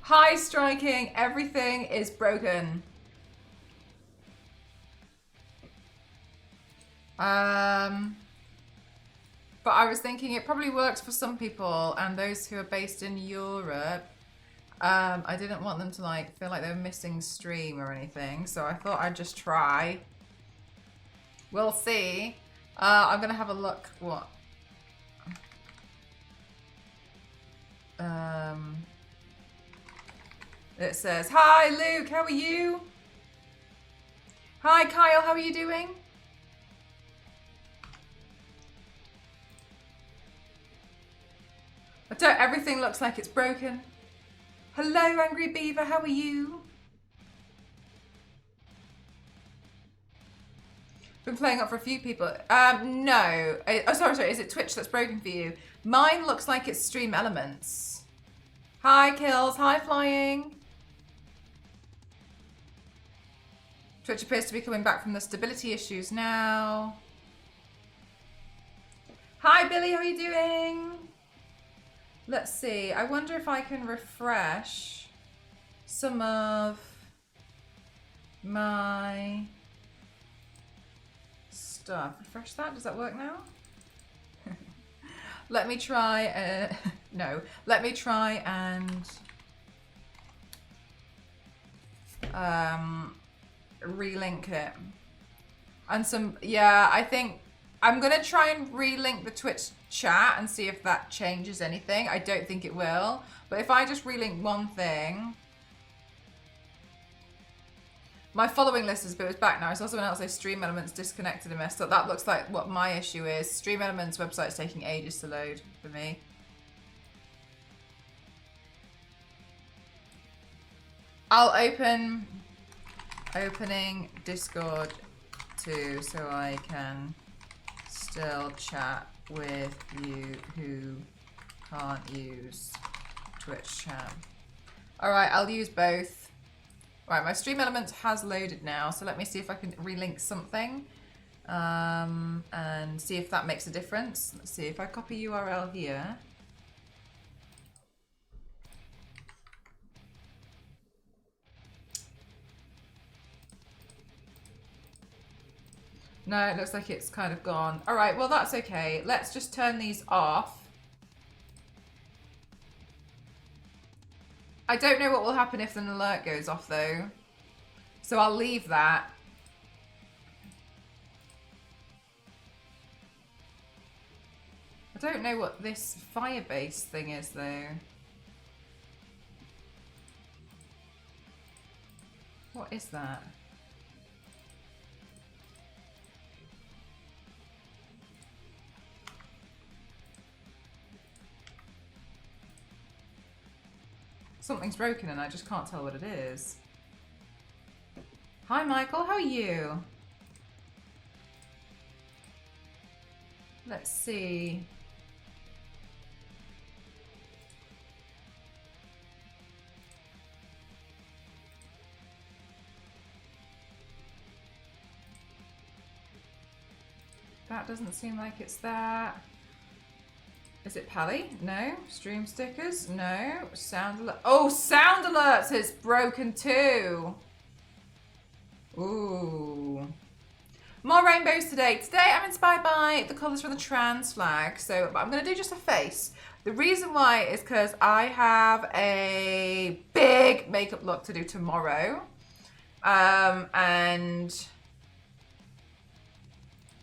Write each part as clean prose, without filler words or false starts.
Hi, Striking. Everything is broken. But I was thinking it probably works for some people and those who are based in Europe. I didn't want them to like feel like they were missing stream or anything, so I thought I'd just try. We'll see. I'm gonna have a look. What? It says, "Hi, Luke. How are you? Hi, Kyle. How are you doing?" Everything looks like it's broken. Hello, Angry Beaver. How are you? Been playing up for a few people. No. Oh, sorry. Is it Twitch that's broken for you? Mine looks like it's Stream Elements. Hi, Kills. Hi, Flying. Twitch appears to be coming back from the stability issues now. Hi, Billy. How are you doing? Let's see. I wonder if I can refresh some of my stuff. Refresh that. Does that work now? Let me try. No. Let me try and relink it. And some. Yeah, I think I'm gonna try and relink the Twitch chat and see if that changes anything. I don't think it will, but if I just relink one thing. My following list is back now. I saw someone else say Stream Elements disconnected and messed up. That looks like what my issue is. Stream Elements website's taking ages to load for me. I'll opening Discord too, so I can still chat with you who can't use Twitch chat. All right, I'll use both. Right, my Stream Elements has loaded now, so let me see if I can relink something and see if that makes a difference. Let's see if I copy URL here. No, it looks like it's kind of gone. All right, well, that's okay. Let's just turn these off. I don't know what will happen if an alert goes off, though. So I'll leave that. I don't know what this Firebase thing is, though. What is that? Something's broken and I just can't tell what it is. Hi, Michael. How are you? Let's see. That doesn't seem like it's that. Is it Pally? No. Stream stickers? No. Sound alert. Oh, sound alerts is broken too. Ooh. More rainbows today. Today I'm inspired by the colours from the trans flag. So I'm going to do just a face. The reason why is because I have a big makeup look to do tomorrow. And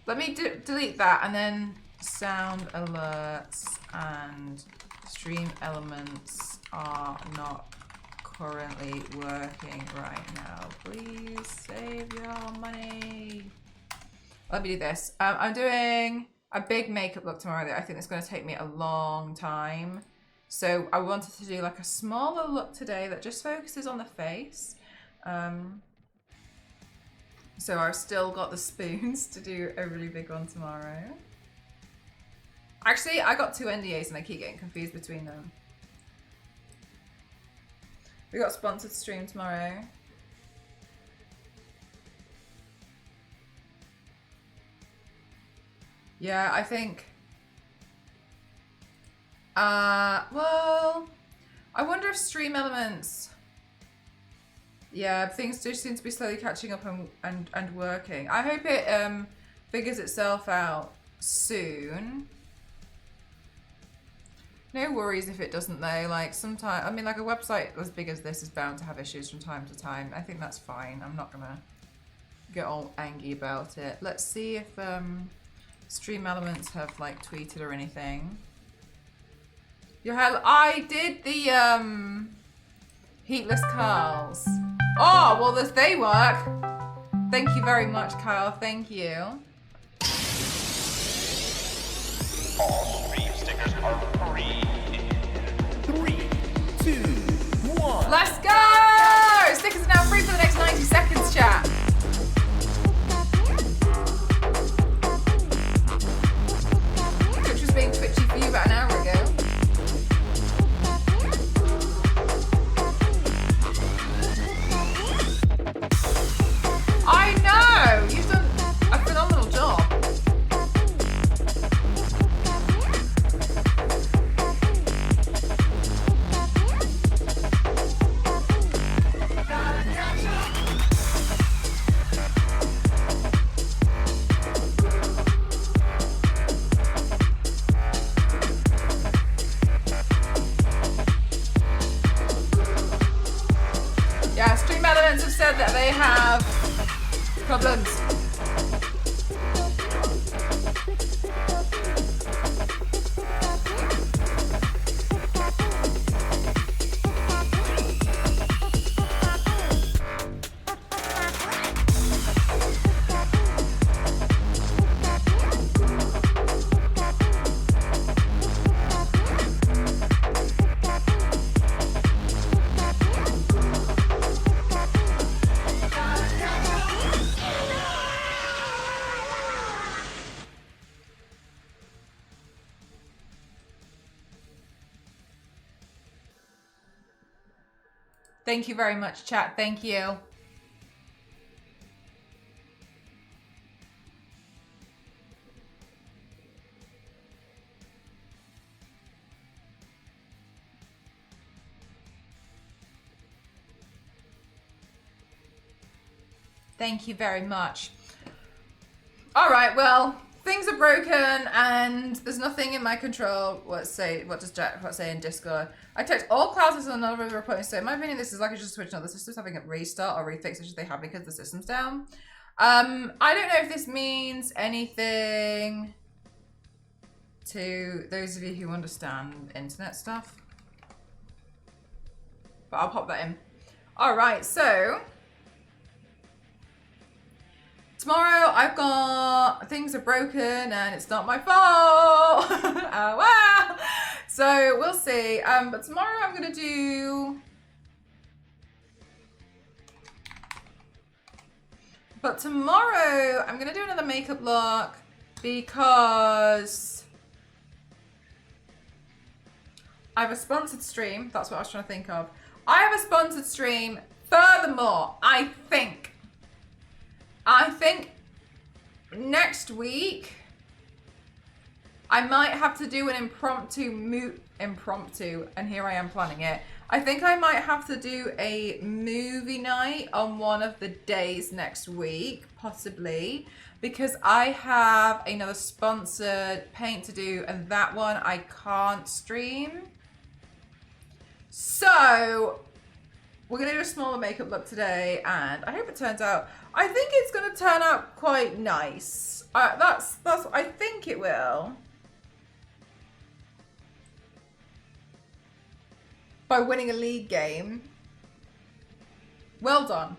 let me delete that and then sound alerts and Stream Elements are not currently working right now. Please save your money. Let me do this. I'm doing a big makeup look tomorrow that I think is going to take me a long time. So I wanted to do like a smaller look today that just focuses on the face. So I've still got the spoons to do a really big one tomorrow. Actually, I got 2 NDAs and I keep getting confused between them. We got sponsored stream tomorrow. Yeah, I think... well... I wonder if Stream Elements... Yeah, things do seem to be slowly catching up and working. I hope it figures itself out soon. No worries if it doesn't though. Like sometimes, I mean, like a website as big as this is bound to have issues from time to time. I think that's fine. I'm not gonna get all angry about it. Let's see if Stream Elements have like tweeted or anything. I did the heatless curls. Oh, well, they work. Thank you very much, Kyle. Thank you. All stream stickers are free. 3, 2, 1. Let's go! Stickers are now free for the next 90 seconds, chat. Twitch was being twitchy for you about an hour ago. I know! You've done a phenomenal job. Yeah, Stream Elements have said that they have problems. Thank you very much, chat. Thank you. Thank you very much. All right, well, things are broken and there's nothing in my control. What does Jack say in Discord? I checked all classes and none of them are reporting. So in my opinion, this is like it's just switching on. The system's having a restart or refix, which they have because the system's down. I don't know if this means anything to those of you who understand internet stuff, but I'll pop that in. All right, so tomorrow I've got things are broken and it's not my fault. Oh, wow. So we'll see. But tomorrow I'm gonna do. But tomorrow I'm gonna do another makeup look because I have a sponsored stream. That's what I was trying to think of. I have a sponsored stream. Furthermore, I think next week I might have to do an impromptu, and here I am planning it. I think I might have to do a movie night on one of the days next week, possibly, because I have another sponsored paint to do, and that one I can't stream. So we're gonna do a smaller makeup look today, and I hope it turns out. I think it's gonna turn out quite nice. That's I think it will. By winning a league game. Well done.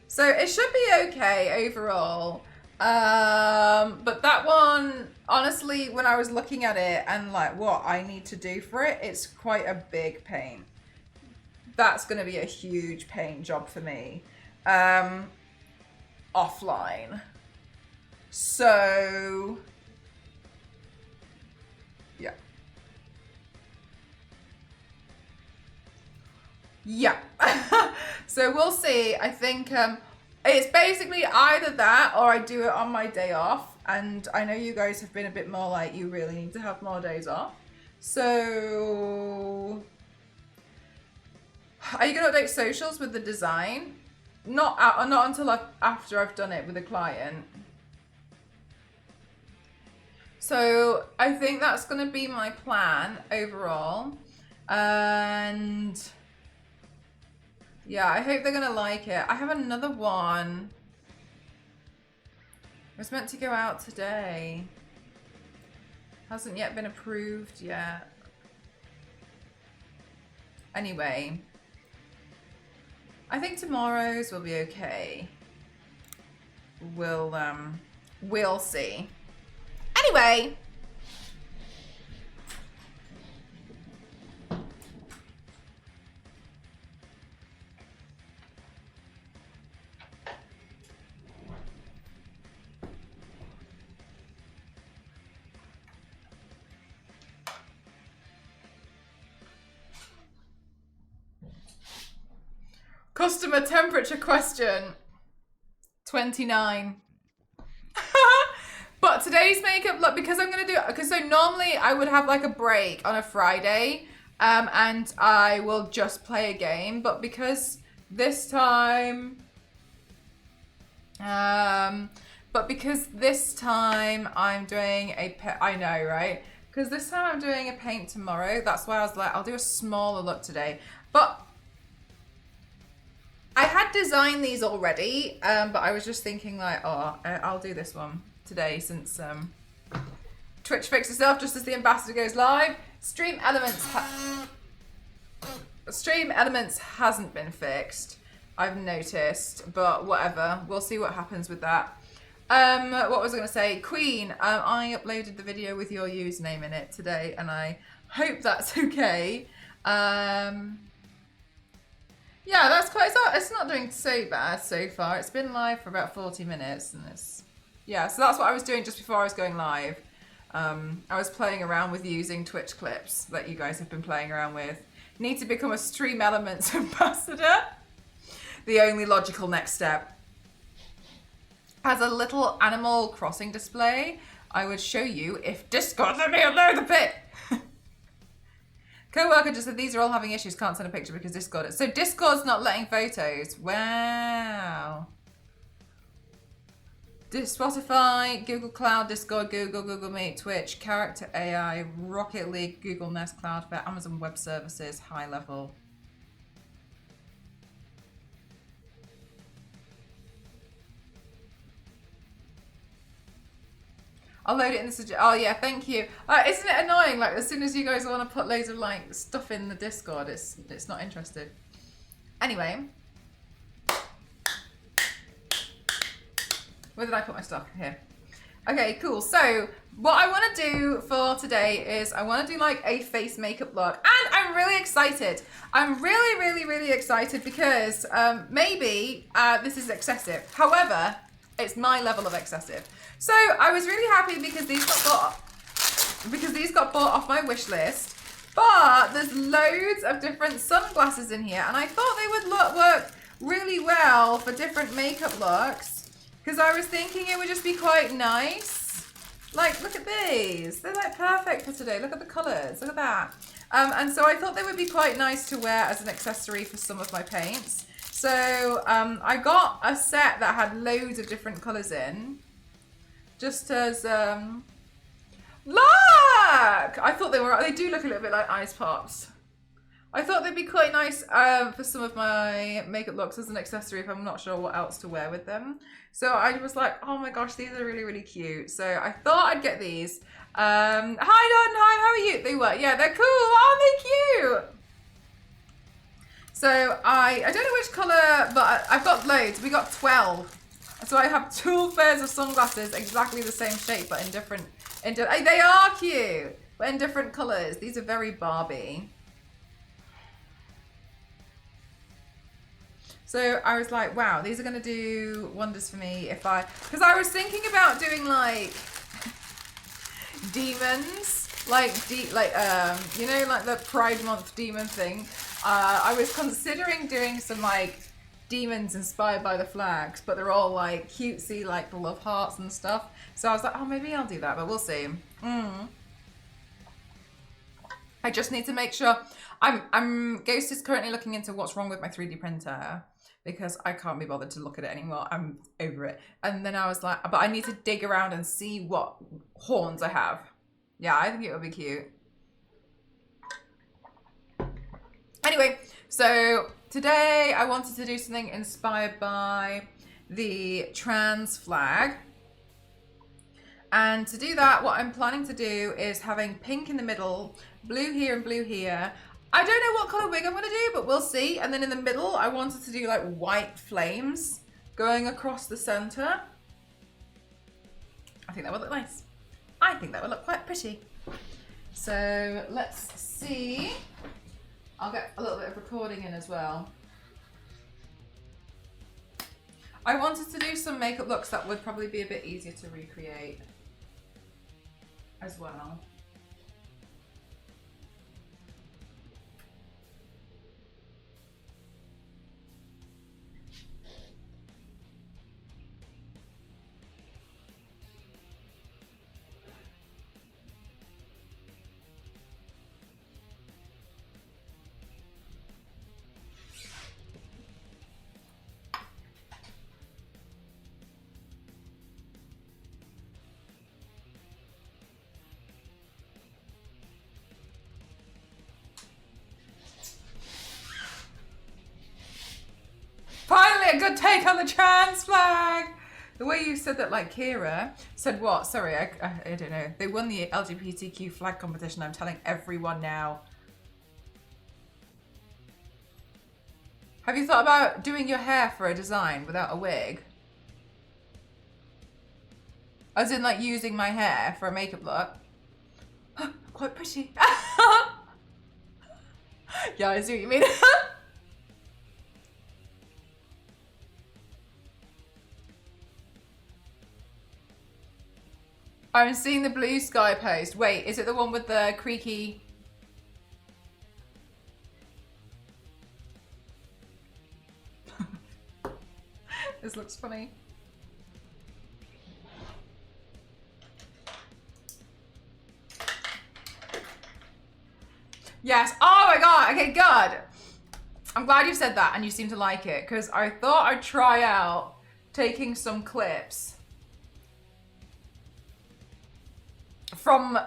So it should be okay overall. But that one, honestly, when I was looking at it and like what I need to do for it, it's quite a big paint. That's gonna be a huge paint job for me. Offline. So yeah. Yeah. So we'll see. I think it's basically either that or I do it on my day off. And I know you guys have been a bit more like, you really need to have more days off. So Are you going to update socials with the design? Not until after I've done it with a client. So I think that's going to be my plan overall. And yeah, I hope they're going to like it. I have another one. It was meant to go out today. Hasn't yet been approved yet. Anyway, I think tomorrow's will be okay. We'll see. Anyway. Customer temperature question. 29. But today's makeup look, because I'm going to do it, because so normally I would have like a break on a Friday and I will just play a game. But because this time, I'm doing I know, right? Because this time I'm doing a paint tomorrow. That's why I was like, I'll do a smaller look today. But I had designed these already, but I was just thinking like, oh, I'll do this one today since Twitch fixed itself just as the ambassador goes live. Stream Elements hasn't been fixed, I've noticed, but whatever. We'll see what happens with that. What was I going to say? Queen, I uploaded the video with your username in it today, and I hope that's okay. Yeah, that's quite. It's not doing so bad so far. It's been live for about 40 minutes, and yeah. So that's what I was doing just before I was going live. I was playing around with using Twitch clips that you guys have been playing around with. Need to become a Stream Elements ambassador. The only logical next step. As a little Animal Crossing display, I would show you if Discord let me upload the pic. Co-worker just said these are all having issues, can't send a picture because Discord. So Discord's not letting photos. Wow. Spotify, Google Cloud, Discord, Google Meet, Twitch, Character AI, Rocket League, Google Nest, Cloudflare, Amazon Web Services, high level. I'll load it in the oh yeah, thank you. Isn't it annoying? Like as soon as you guys want to put loads of like stuff in the Discord, it's not interested. Anyway, where did I put my stuff? Here. Okay, cool. So what I want to do for today is I want to do like a face makeup look, and I'm really excited. I'm really excited because maybe this is excessive. However, it's my level of excessive. So I was really happy because these got bought off my wish list. But there's loads of different sunglasses in here, and I thought they would work really well for different makeup looks. Because I was thinking it would just be quite nice. Like, look at these. They're like perfect for today. Look at the colours. Look at that. And so I thought they would be quite nice to wear as an accessory for some of my paints. So I got a set that had loads of different colours in. Just as, look! I thought they do look a little bit like ice pops. I thought they'd be quite nice for some of my makeup looks as an accessory if I'm not sure what else to wear with them. So I was like, oh my gosh, these are really cute. So I thought I'd get these. Hi Don, hi, how are you? They were, yeah, they're cool. Aren't they cute? So I don't know which colour, but I've got loads. We got 12. So I have 2 pairs of sunglasses, exactly the same shape, but in different, they are cute, but in different colours. These are very Barbie. So I was like, wow, these are going to do wonders for me because I was thinking about doing like demons, like you know, like the Pride Month demon thing. I was considering doing some like demons inspired by the flags, but they're all like cutesy, like the love hearts and stuff. So I was like, oh, maybe I'll do that, but we'll see. I just need to make sure. Ghost is currently looking into what's wrong with my 3D printer because I can't be bothered to look at it anymore. I'm over it. And then I was like, but I need to dig around and see what horns I have. Yeah, I think it would be cute. Anyway, so today I wanted to do something inspired by the trans flag. And to do that, what I'm planning to do is having pink in the middle, blue here and blue here. I don't know what color wig I'm gonna do, but we'll see. And then in the middle, I wanted to do like white flames going across the center. I think that would look nice. I think that would look quite pretty. So let's see. I'll get a little bit of recording in as well. I wanted to do some makeup looks that would probably be a bit easier to recreate as well. Finally, a good take on the trans flag. The way you said that, like Kira said what? Sorry, I don't know. They won the LGBTQ flag competition. I'm telling everyone now. Have you thought about doing your hair for a design without a wig? As in, like, using my hair for a makeup look? Quite pretty. Yeah, I see what you mean. I'm seeing the blue sky post. Wait, is it the one with the creaky? This looks funny. Yes. Oh my god. Okay, good. I'm glad you said that and you seem to like it because I thought I'd try out taking some clips from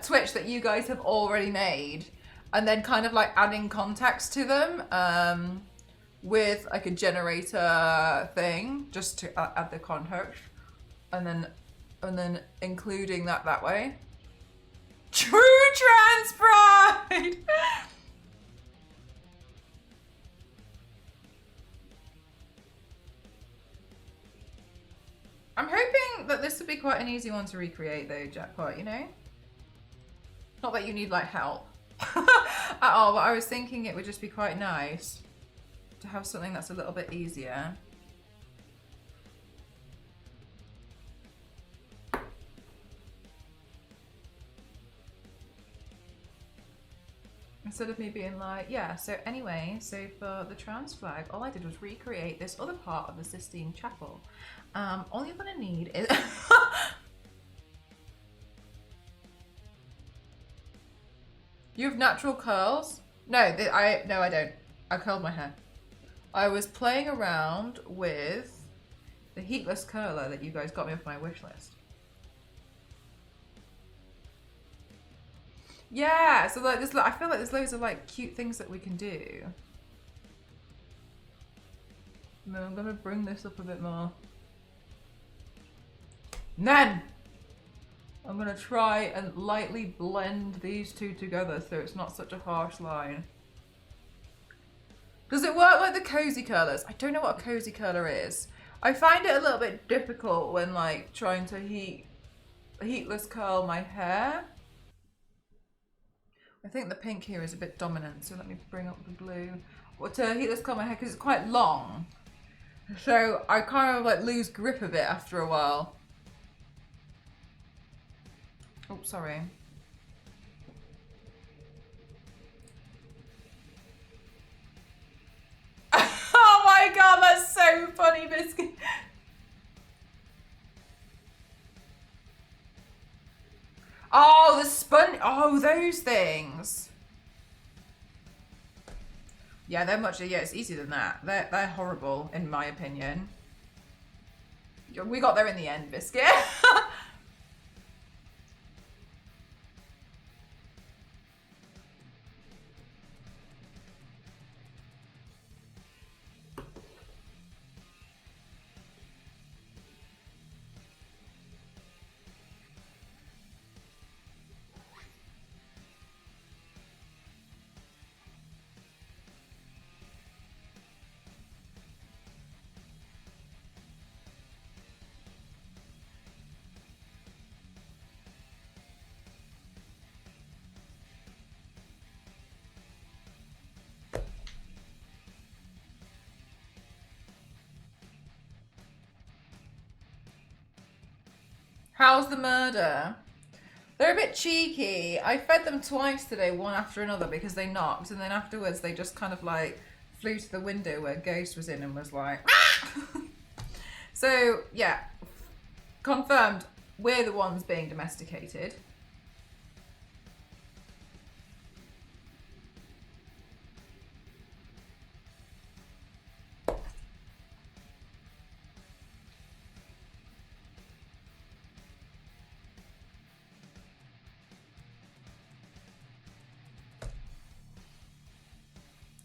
Twitch that you guys have already made and then kind of like adding context to them with like a generator thing just to add the context and then including that way. True trans pride. I'm hoping that this would be quite an easy one to recreate though, Jackpot, you know? Not that you need like help at all, but I was thinking it would just be quite nice to have something that's a little bit easier. Instead of me being like, yeah, so anyway, so for the trans flag, all I did was recreate this other part of the Sistine Chapel. All you're gonna need is... You have natural curls? No, I don't. I curled my hair. I was playing around with the heatless curler that you guys got me off my wish list. Yeah, so like I feel like there's loads of like cute things that we can do. No, I'm gonna bring this up a bit more. And then I'm gonna try and lightly blend these two together so it's not such a harsh line. Does it work like the cozy curlers? I don't know what a cozy curler is. I find it a little bit difficult when like trying to heatless curl my hair. I think the pink here is a bit dominant, so let me bring up the blue. Well, to heatless curl my hair because it's quite long. So I kind of like lose grip of it after a while. Oh, sorry. Oh my god, that's so funny, Biscuit. Oh, the sponge. Oh, those things. Yeah, they're much. Yeah, it's easier than that. They're horrible in my opinion. We got there in the end, Biscuit. How's the murder? They're a bit cheeky. I fed them twice today, one after another, because they knocked, and then afterwards they just kind of like flew to the window where Ghost was in and was like, ah! So yeah, confirmed. We're the ones being domesticated.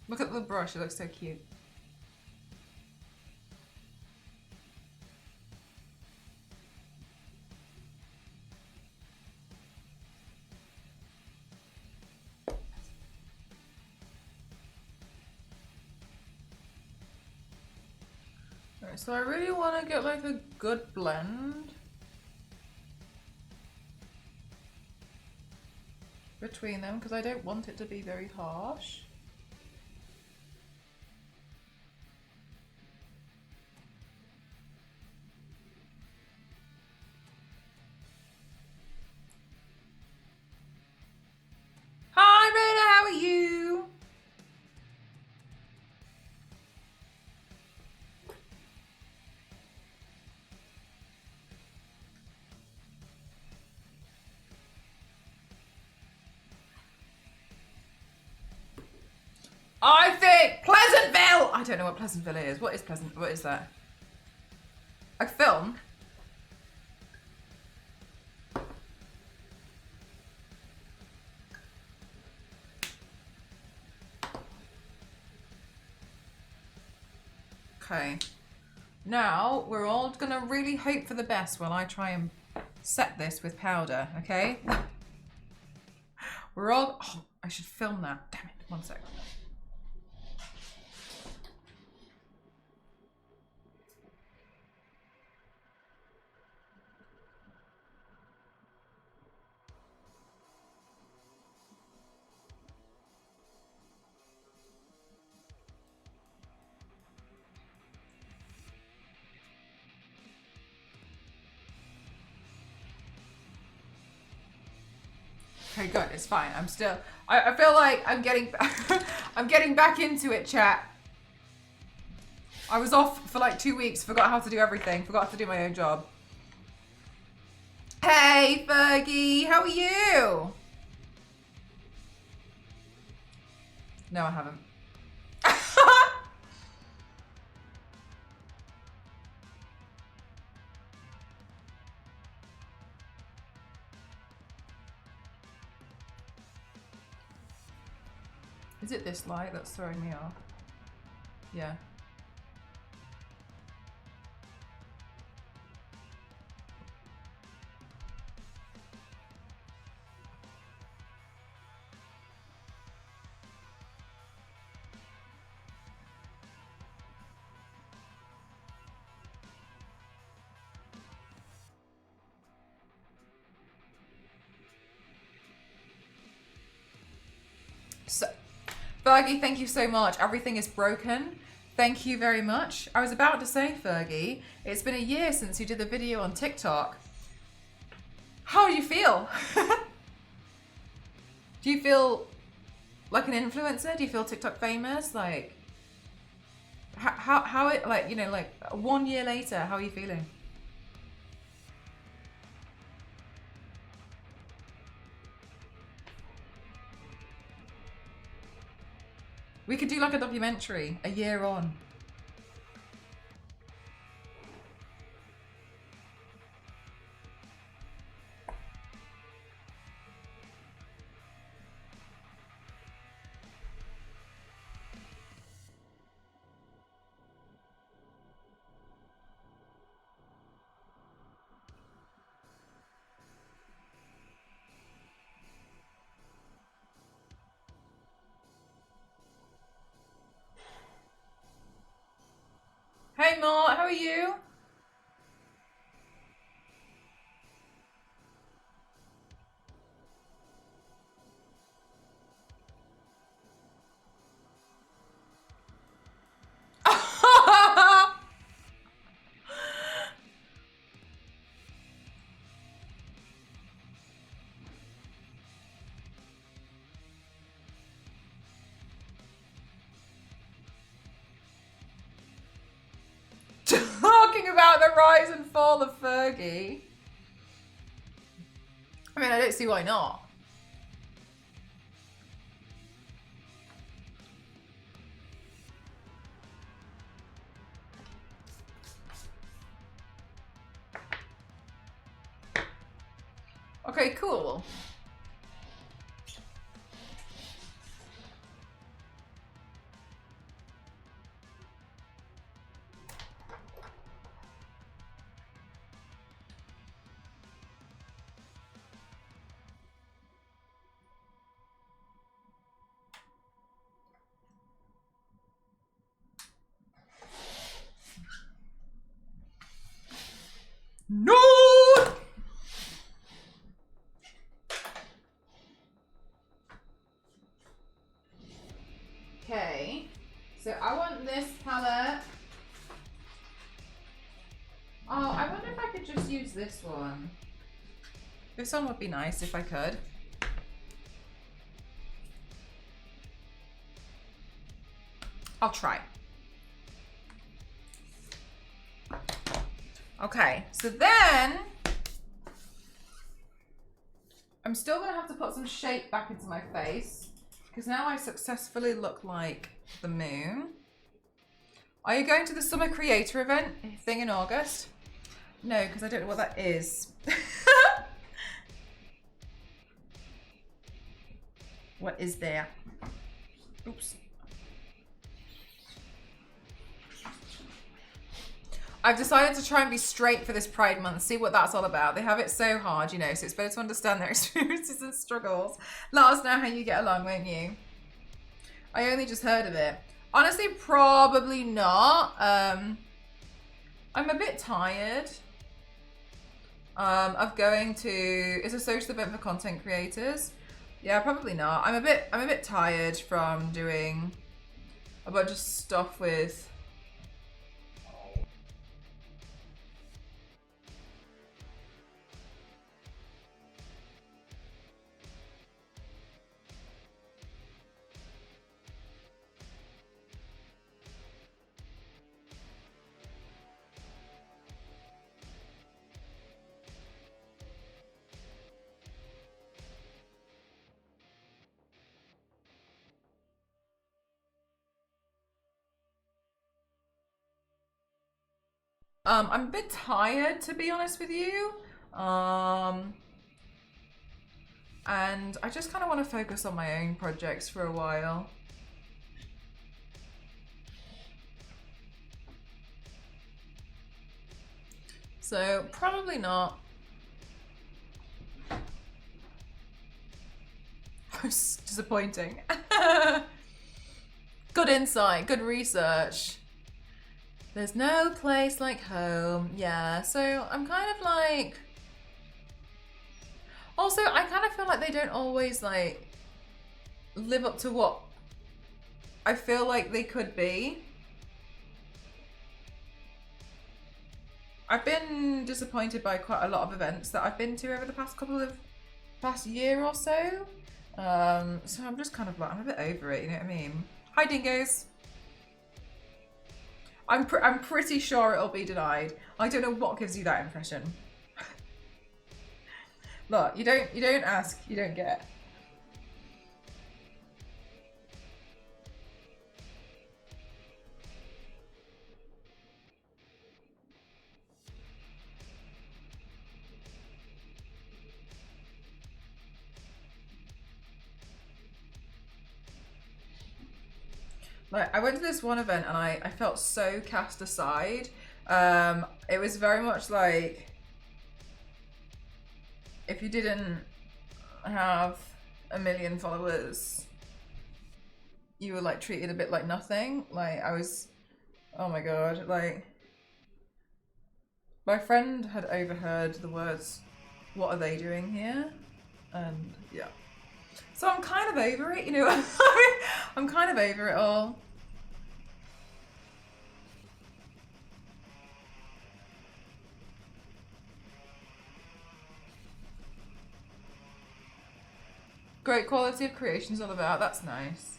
Look at the brush, it looks so cute. Alright, so I really want to get like a good blend between them because I don't want it to be very harsh. Hi Rita, how are you? I think Pleasantville! I don't know what Pleasantville is. What is Pleasant? What is that? A film? Okay. Now, we're all gonna really hope for the best while I try and set this with powder, okay? We're all... Oh, I should film that. Damn it. One sec. Okay, good. It's fine. I'm still... I feel like I'm getting... I'm getting back into it, chat. I was off for like 2 weeks. Forgot how to do everything. Forgot how to do my own job. Hey, Fergie. How are you? No, I haven't. Is it this light that's throwing me off? Yeah. So, Fergie, thank you so much. Everything is broken. Thank you very much. I was about to say, Fergie, it's been a year since you did the video on TikTok. How do you feel? Do you feel like an influencer? Do you feel TikTok famous? Like, how it, like, you know, like 1 year later, how are you feeling? We could do like a documentary, a year on. Hey Mort, how are you? Talking about the rise and fall of Fergie. I mean, I don't see why not. Okay, cool. No! Okay, so I want this palette. Oh, I wonder if I could just use this one. This one would be nice if I could. I'll try. Okay, so then I'm still gonna have to put some shape back into my face because now I successfully look like the moon. Are you going to the summer creator event thing in August? No, because I don't know what that is. What is there? Oops. I've decided to try and be straight for this Pride Month, see what that's all about. They have it so hard, you know, so it's better to understand their experiences and struggles. Let us know how you get along, won't you? I only just heard of it. Honestly, probably not. I'm a bit tired of going to, it's a social event for content creators. Yeah, probably not. I'm a bit tired from doing a bunch of stuff with I'm a bit tired, to be honest with you. And I just kind of want to focus on my own projects for a while. So probably not. It's disappointing. Good insight, good research. There's no place like home. Yeah, so I'm kind of like... Also, I kind of feel like they don't always like live up to what I feel like they could be. I've been disappointed by quite a lot of events that I've been to over the past year or so. So I'm just kind of like, I'm a bit over it, you know what I mean? Hi, dingoes. I'm pretty sure it'll be denied. I don't know what gives you that impression. Look, you don't ask, you don't get. Like, I went to this one event and I felt so cast aside. It was very much like if you didn't have 1 million followers, you were like treated a bit like nothing. Like, I was, oh my god, like, my friend had overheard the words, "What are they doing here?" And yeah. So I'm kind of over it, you know. I'm kind of over it all. Great quality of creation's all about. That's nice.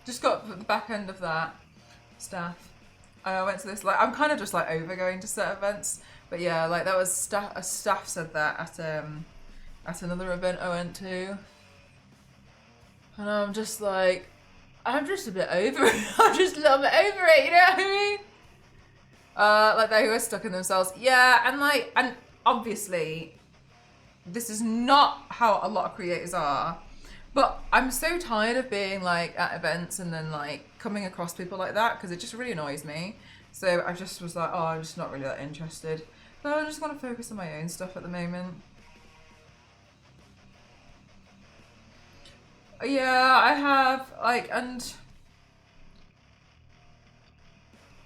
Just got the back end of that staff. I went to this, like, I'm kind of just like over going to set events, but yeah, like that was staff said that at another event I went to, and I'm just like, I'm just a bit over it. I'm just a little bit over it, you know what I mean? Like they who are stuck in themselves. Yeah, and obviously, this is not how a lot of creators are. But I'm so tired of being like at events and then like coming across people like that because it just really annoys me. So I just was like, oh, I'm just not really that interested. So I just want to focus on my own stuff at the moment. Yeah, I have, like, and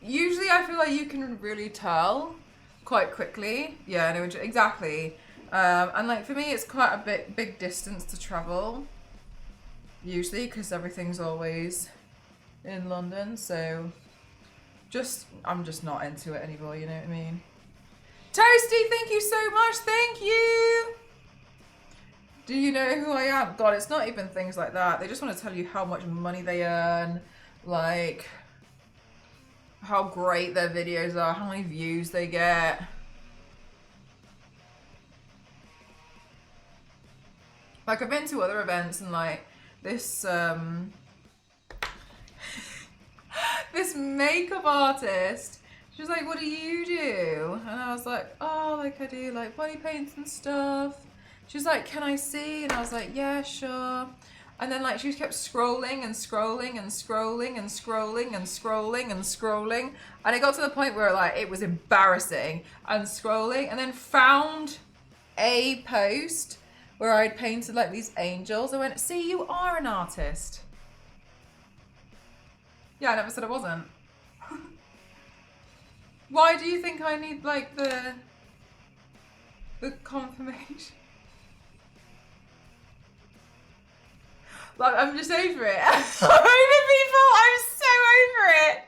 usually I feel like you can really tell quite quickly. Yeah, no, exactly. And like for me, it's quite a big distance to travel. Usually, because everything's always in London, so I'm just not into it anymore. You know what I mean? Toasty, thank you so much. Thank you. Do you know who I am? God, it's not even things like that. They just want to tell you how much money they earn, like how great their videos are, how many views they get. Like, I've been to other events and like this this makeup artist, she was like, what do you do? And I was like, oh, like I do like body paints and stuff. She was like, can I see? And I was like, yeah, sure. And then like she kept scrolling and scrolling and scrolling and scrolling and scrolling and scrolling. And it got to the point where like it was embarrassing and scrolling, and then found a post where I'd painted like these angels. I went, see, you are an artist. Yeah, I never said I wasn't. Why do you think I need like the confirmation? Like, I'm just over it. I'm over people. I'm so over it.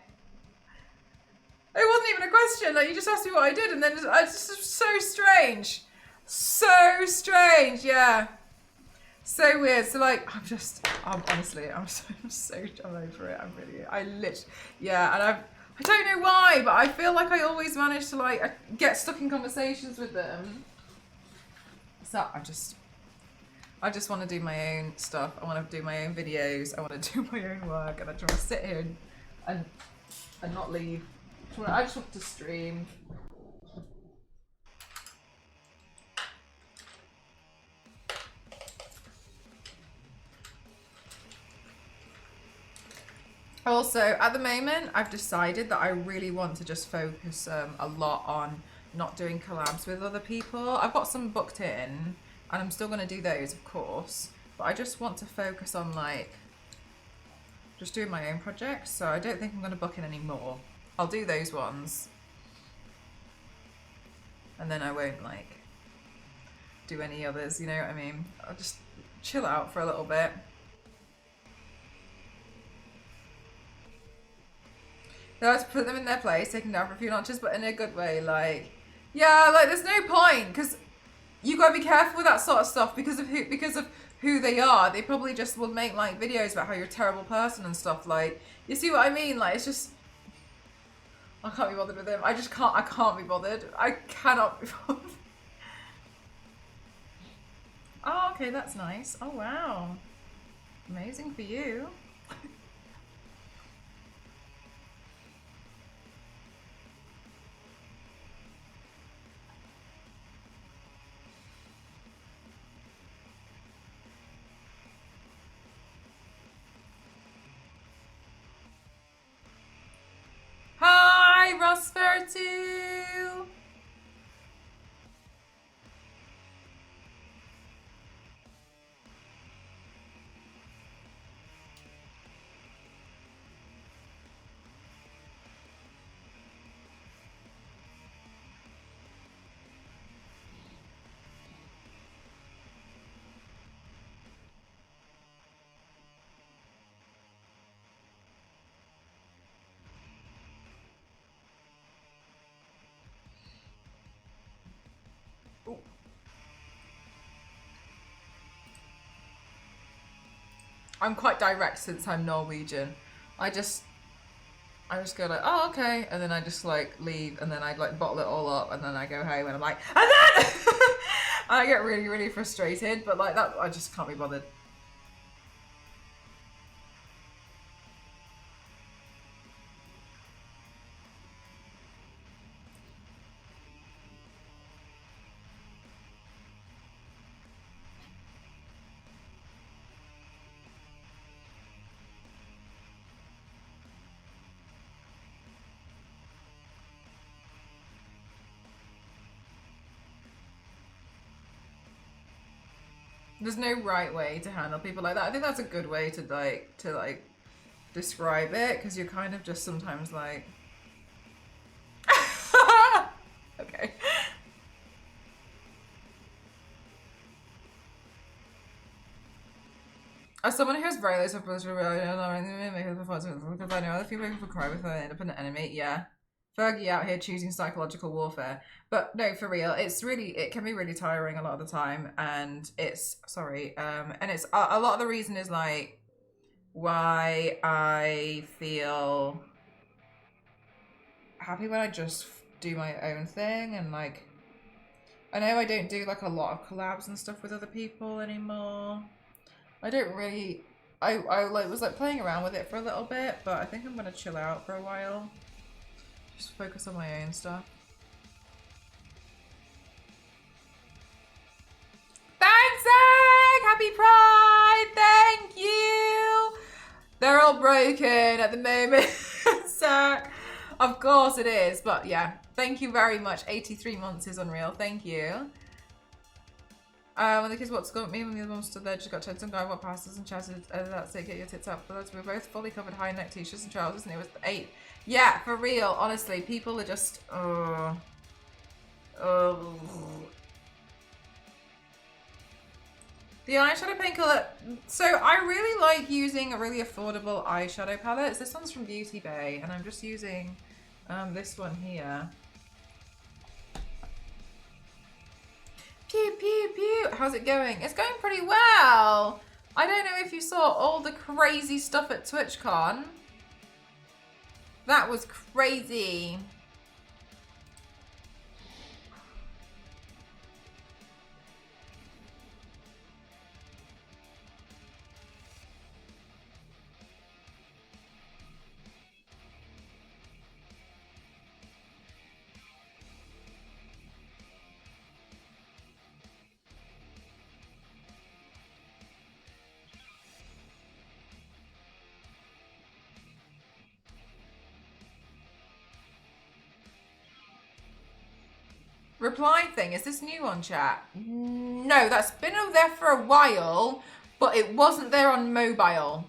It wasn't even a question. Like, you just asked me what I did, and then it's just so strange. So strange, yeah. So weird. So like, I'm honestly, I'm over it. Yeah, and I don't know why, but I feel like I always manage to like get stuck in conversations with them. So I just want to do my own stuff. I want to do my own videos. I want to do my own work, and I just want to sit here and not leave. I just want to stream. Also, at the moment, I've decided that I really want to just focus a lot on not doing collabs with other people. I've got some booked in, and I'm still going to do those, of course. But I just want to focus on like just doing my own projects. So I don't think I'm going to book in any more. I'll do those ones, and then I won't like do any others. You know what I mean? I'll just chill out for a little bit. Let's put them in their place, take them down for a few notches, but in a good way. Like, yeah, like there's no point because you gotta be careful with that sort of stuff because of who they are. They probably just will make like videos about how you're a terrible person and stuff. Like, you see what I mean? Like, it's just I can't be bothered with them. I can't be bothered. I cannot be bothered. Oh, okay, that's nice. Oh wow, amazing for you. to. I'm quite direct since I'm Norwegian. I just go like, oh, okay. And then I just like leave and then I like bottle it all up and then I go home and I'm like, and then I get really, really frustrated. But like that, I just can't be bothered. There's no right way to handle people like that. I think that's a good way to like describe it because you're kind of just sometimes like okay. As someone who has very low self-esteem, I don't know anything make performance because I know other people who cry with an independent enemy. Yeah, Fergie out here choosing psychological warfare, but no, for real, it can be really tiring a lot of the time, and it's and it's a lot of the reason is like why I feel happy when I just do my own thing and like I know I don't do like a lot of collabs and stuff with other people anymore. I don't really I like was like playing around with it for a little bit, but I think I'm gonna chill out for a while. Just focus on my own stuff. Thanks, Egg! Happy Pride! Thank you! They're all broken at the moment, Zach. Of course it is, but yeah. Thank you very much. 83 months is unreal. Thank you. When the kids watched me when the other one stood there, just got told some guy what passes and chatted. That's it, get your tits up. But we're both fully covered high neck t-shirts and trousers, and it was 8. Yeah, for real. Honestly, people are just. The eyeshadow paint color. So I really like using a really affordable eyeshadow palette. This one's from Beauty Bay, and I'm just using this one here. Pew, pew, pew. How's it going? It's going pretty well. I don't know if you saw all the crazy stuff at TwitchCon. That was crazy. Reply thing, is this new on chat? No, that's been over there for a while, but it wasn't there on mobile.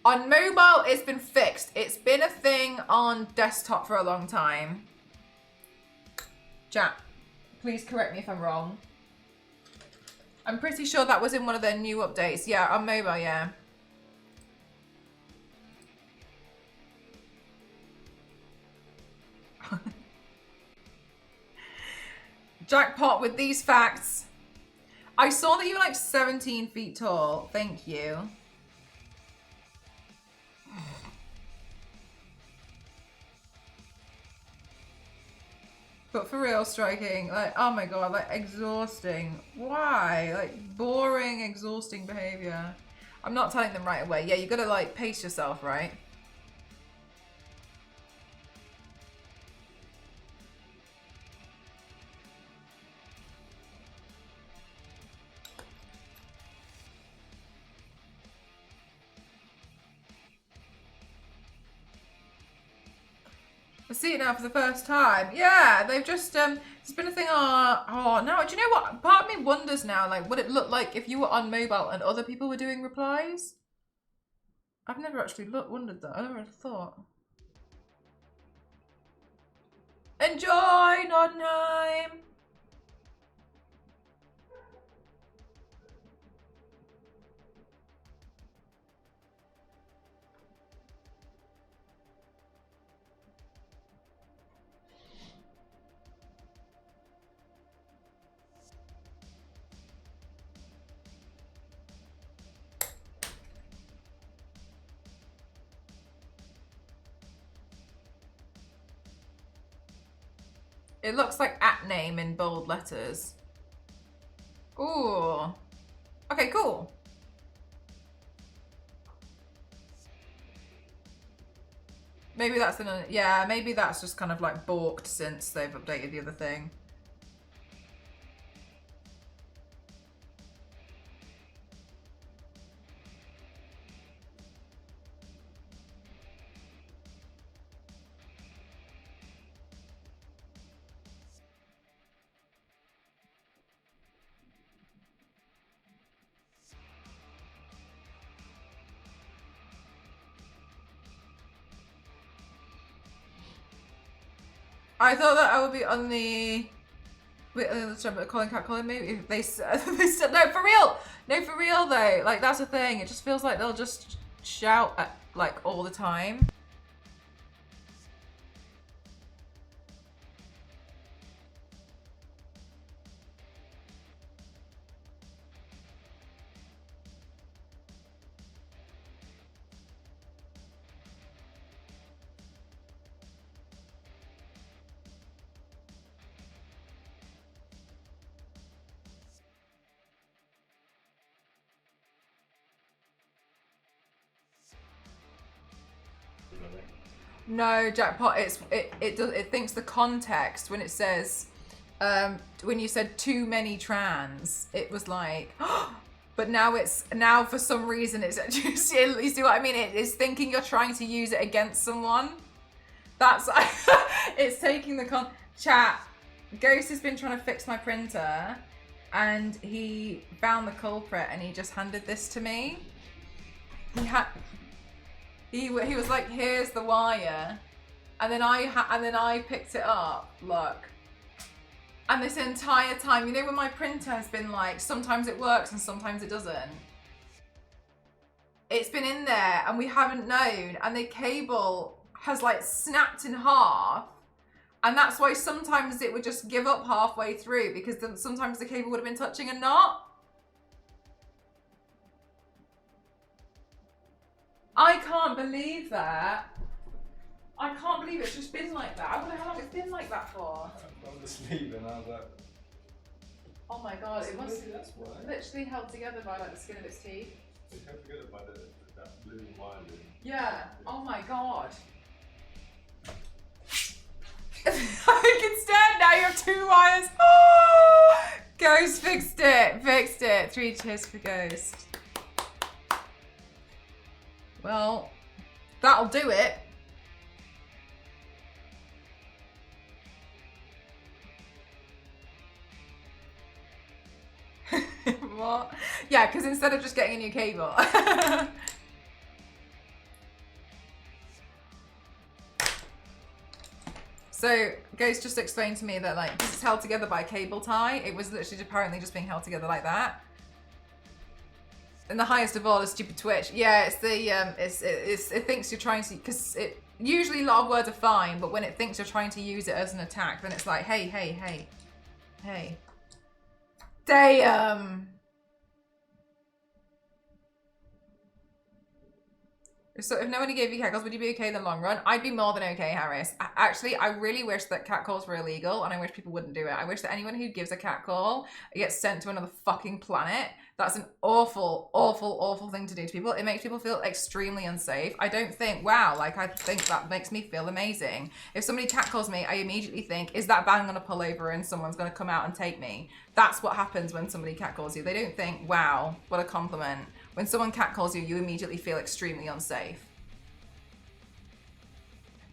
On mobile, it's been fixed. It's been a thing on desktop for a long time. Chat, please correct me if I'm wrong. I'm pretty sure that was in one of their new updates. Yeah, on mobile, yeah. Jackpot with these facts. I saw that you were like 17 feet tall. Thank you. But for real, striking, like, oh my god, like, exhausting. Why? Like, boring, exhausting behavior. I'm not telling them right away. Yeah, you gotta, like, pace yourself, right? I see it now for the first time. Yeah, they've just it's been a thing on. Oh, now do you know what? Part of me wonders now, like, what it looked like if you were on mobile and other people were doing replies. I've never actually wondered that. I never thought. Enjoy, Nottingham. It looks like @name in bold letters. Ooh. Okay, cool. Maybe that's yeah, maybe that's just kind of like balked since they've updated the other thing. I thought that I would be on the. Wait, calling catcalling maybe if they said no for real though. Like that's the thing. It just feels like they'll just shout at, like all the time. No, Jackpot. It thinks the context when it says when you said too many trans, it was like, but now for some reason it's you see what I mean? It is thinking you're trying to use it against someone. That's it's taking the chat. Ghost has been trying to fix my printer, and he found the culprit, and he just handed this to me. He was like, here's the wire, and then I picked it up. Look, and this entire time, you know, when my printer has been like, sometimes it works and sometimes it doesn't. It's been in there, and we haven't known, and the cable has like snapped in half, and that's why sometimes it would just give up halfway through because sometimes the cable would have been touching and not. I can't believe that. I can't believe it's just been like that. I wonder how long it's been like that for. I'm just leaving, I was like... Oh my god, it must maybe that's why. literally held together by like the skin of its teeth. It's held together by that blue wire. Yeah, oh my god. I can stand now, you have 2 wires. Oh! Ghost fixed it. 3 cheers for Ghost. Well, that'll do it. What? Yeah, because instead of just getting a new cable. So, Ghost just explained to me that like this is held together by a cable tie. It was literally apparently just being held together like that. And the highest of all is stupid Twitch. Yeah, it's the it thinks you're trying to, because it usually a lot of words are fine, but when it thinks you're trying to use it as an attack, then it's like, hey. Damn. So if no one gave you catcalls, would you be okay in the long run? I'd be more than okay, Harris. Actually, I really wish that catcalls were illegal, and I wish people wouldn't do it. I wish that anyone who gives a catcall gets sent to another fucking planet. That's an awful, awful, awful thing to do to people. It makes people feel extremely unsafe. I don't think, wow, like I think that makes me feel amazing. If somebody catcalls me, I immediately think, is that bang gonna pull over and someone's gonna come out and take me? That's what happens when somebody catcalls you. They don't think, wow, what a compliment. When someone catcalls you, you immediately feel extremely unsafe.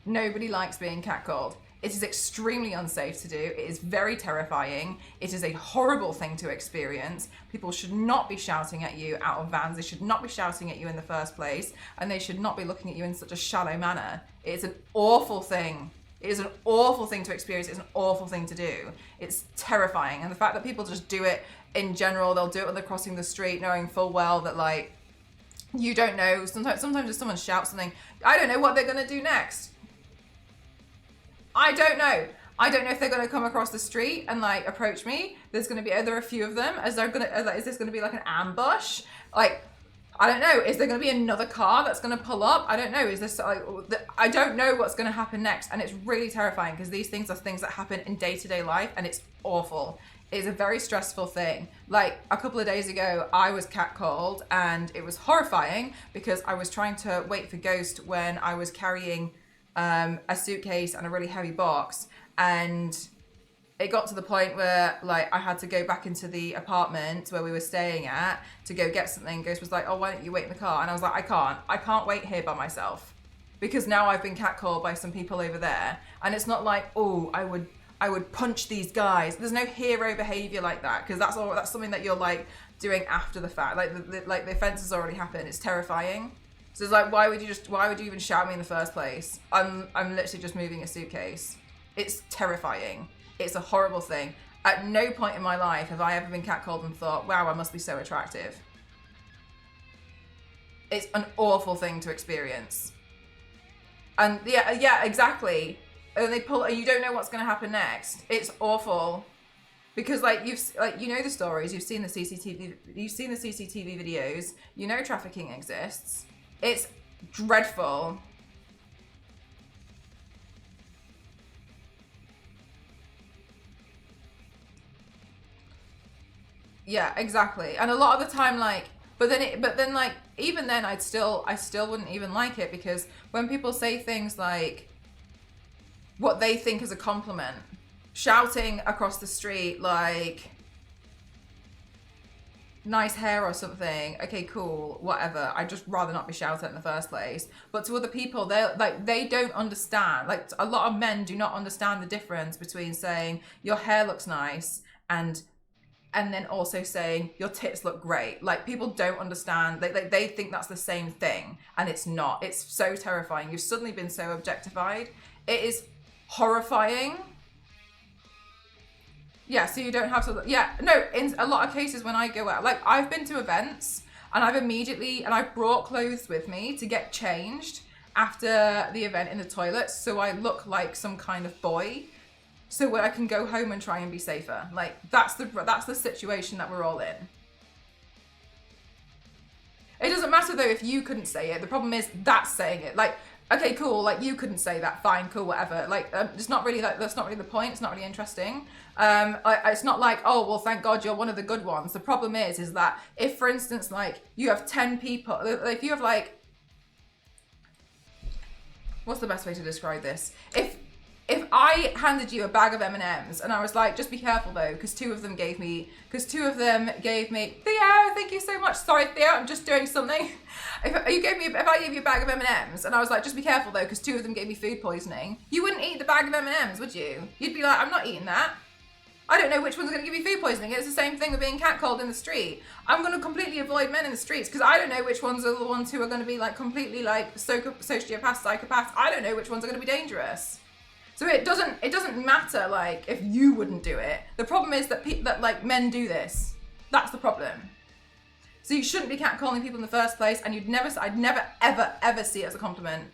Nobody likes being catcalled. It is extremely unsafe to do. It is very terrifying. It is a horrible thing to experience. People should not be shouting at you out of vans. They should not be shouting at you in the first place. And they should not be looking at you in such a shallow manner. It is an awful thing. It is an awful thing to experience. It's an awful thing to do. It's terrifying. And the fact that people just do it in general, they'll do it when they're crossing the street, knowing full well that, like, you don't know. Sometimes if someone shouts something, I don't know what they're going to do next. I don't know. I don't know if they're going to come across the street and, like, approach me. Are there a few of them? Is this going to be like an ambush? Like, I don't know. Is there going to be another car that's going to pull up? I don't know. I don't know what's going to happen next. And it's really terrifying because these things are things that happen in day-to-day life, and it's awful. It's a very stressful thing. Like, a couple of days ago, I was catcalled, and it was horrifying because I was trying to wait for Ghost when I was carrying a suitcase and a really heavy box, and it got to the point where, like, I had to go back into the apartment where we were staying at to go get something. Ghost was like, oh, why don't you wait in the car? And I was like, I can't wait here by myself because now I've been catcalled by some people over there. And it's not like, oh, I would punch these guys. There's no hero behavior like that, because that's something that you're, like, doing after the fact. Like the offense has already happened. It's terrifying. So it's like, why would you even shout at me in the first place? I'm literally just moving a suitcase. It's terrifying. It's a horrible thing. At no point in my life have I ever been catcalled and thought, wow, I must be so attractive. It's an awful thing to experience. And yeah, exactly. And they pull, and you don't know what's going to happen next. It's awful. Because, like, you know the stories, you've seen the CCTV videos, you know trafficking exists. It's dreadful. Yeah, exactly. And a lot of the time, like, but then like, even then I still wouldn't even like it, because when people say things like what they think is a compliment, shouting across the street, like, nice hair or something, okay, cool, whatever, I'd just rather not be shouted at in the first place. But to other people, they don't understand. Like, a lot of men do not understand the difference between saying your hair looks nice and then also saying your tits look great. Like, people don't understand. They think that's the same thing, and it's not. It's so terrifying. You've suddenly been so objectified. It is horrifying. Yeah, so you don't have to, yeah, no, in a lot of cases when I go out, like, I've been to events and I've brought clothes with me to get changed after the event in the toilet, so I look like some kind of boy, so where I can go home and try and be safer. Like, that's the situation that we're all in. It doesn't matter though if you couldn't say it. The problem is that's saying it. Like, okay, cool, like, you couldn't say that, fine, cool, whatever. Like, it's not really, like, that's not really the point. It's not really interesting. It's not like, oh, well, thank God you're one of the good ones. The problem is that if, for instance, like, you have 10 people, if you have, like, what's the best way to describe this? If I handed you a bag of M&Ms and I was like, just be careful though, because two of them gave me, Theo, thank you so much. Sorry, Theo, I'm just doing something. If I gave you a bag of M&Ms and I was like, just be careful though, because two of them gave me food poisoning, you wouldn't eat the bag of M&Ms, would you? You'd be like, I'm not eating that. I don't know which one's going to give you food poisoning. It's the same thing with being catcalled in the street. I'm going to completely avoid men in the streets because I don't know which ones are the ones who are going to be, like, completely, like, sociopaths, psychopaths. I don't know which ones are going to be dangerous. So it doesn't matter, like, if you wouldn't do it. The problem is that like, men do this. That's the problem. So you shouldn't be catcalling people in the first place, and I'd never, ever see it as a compliment.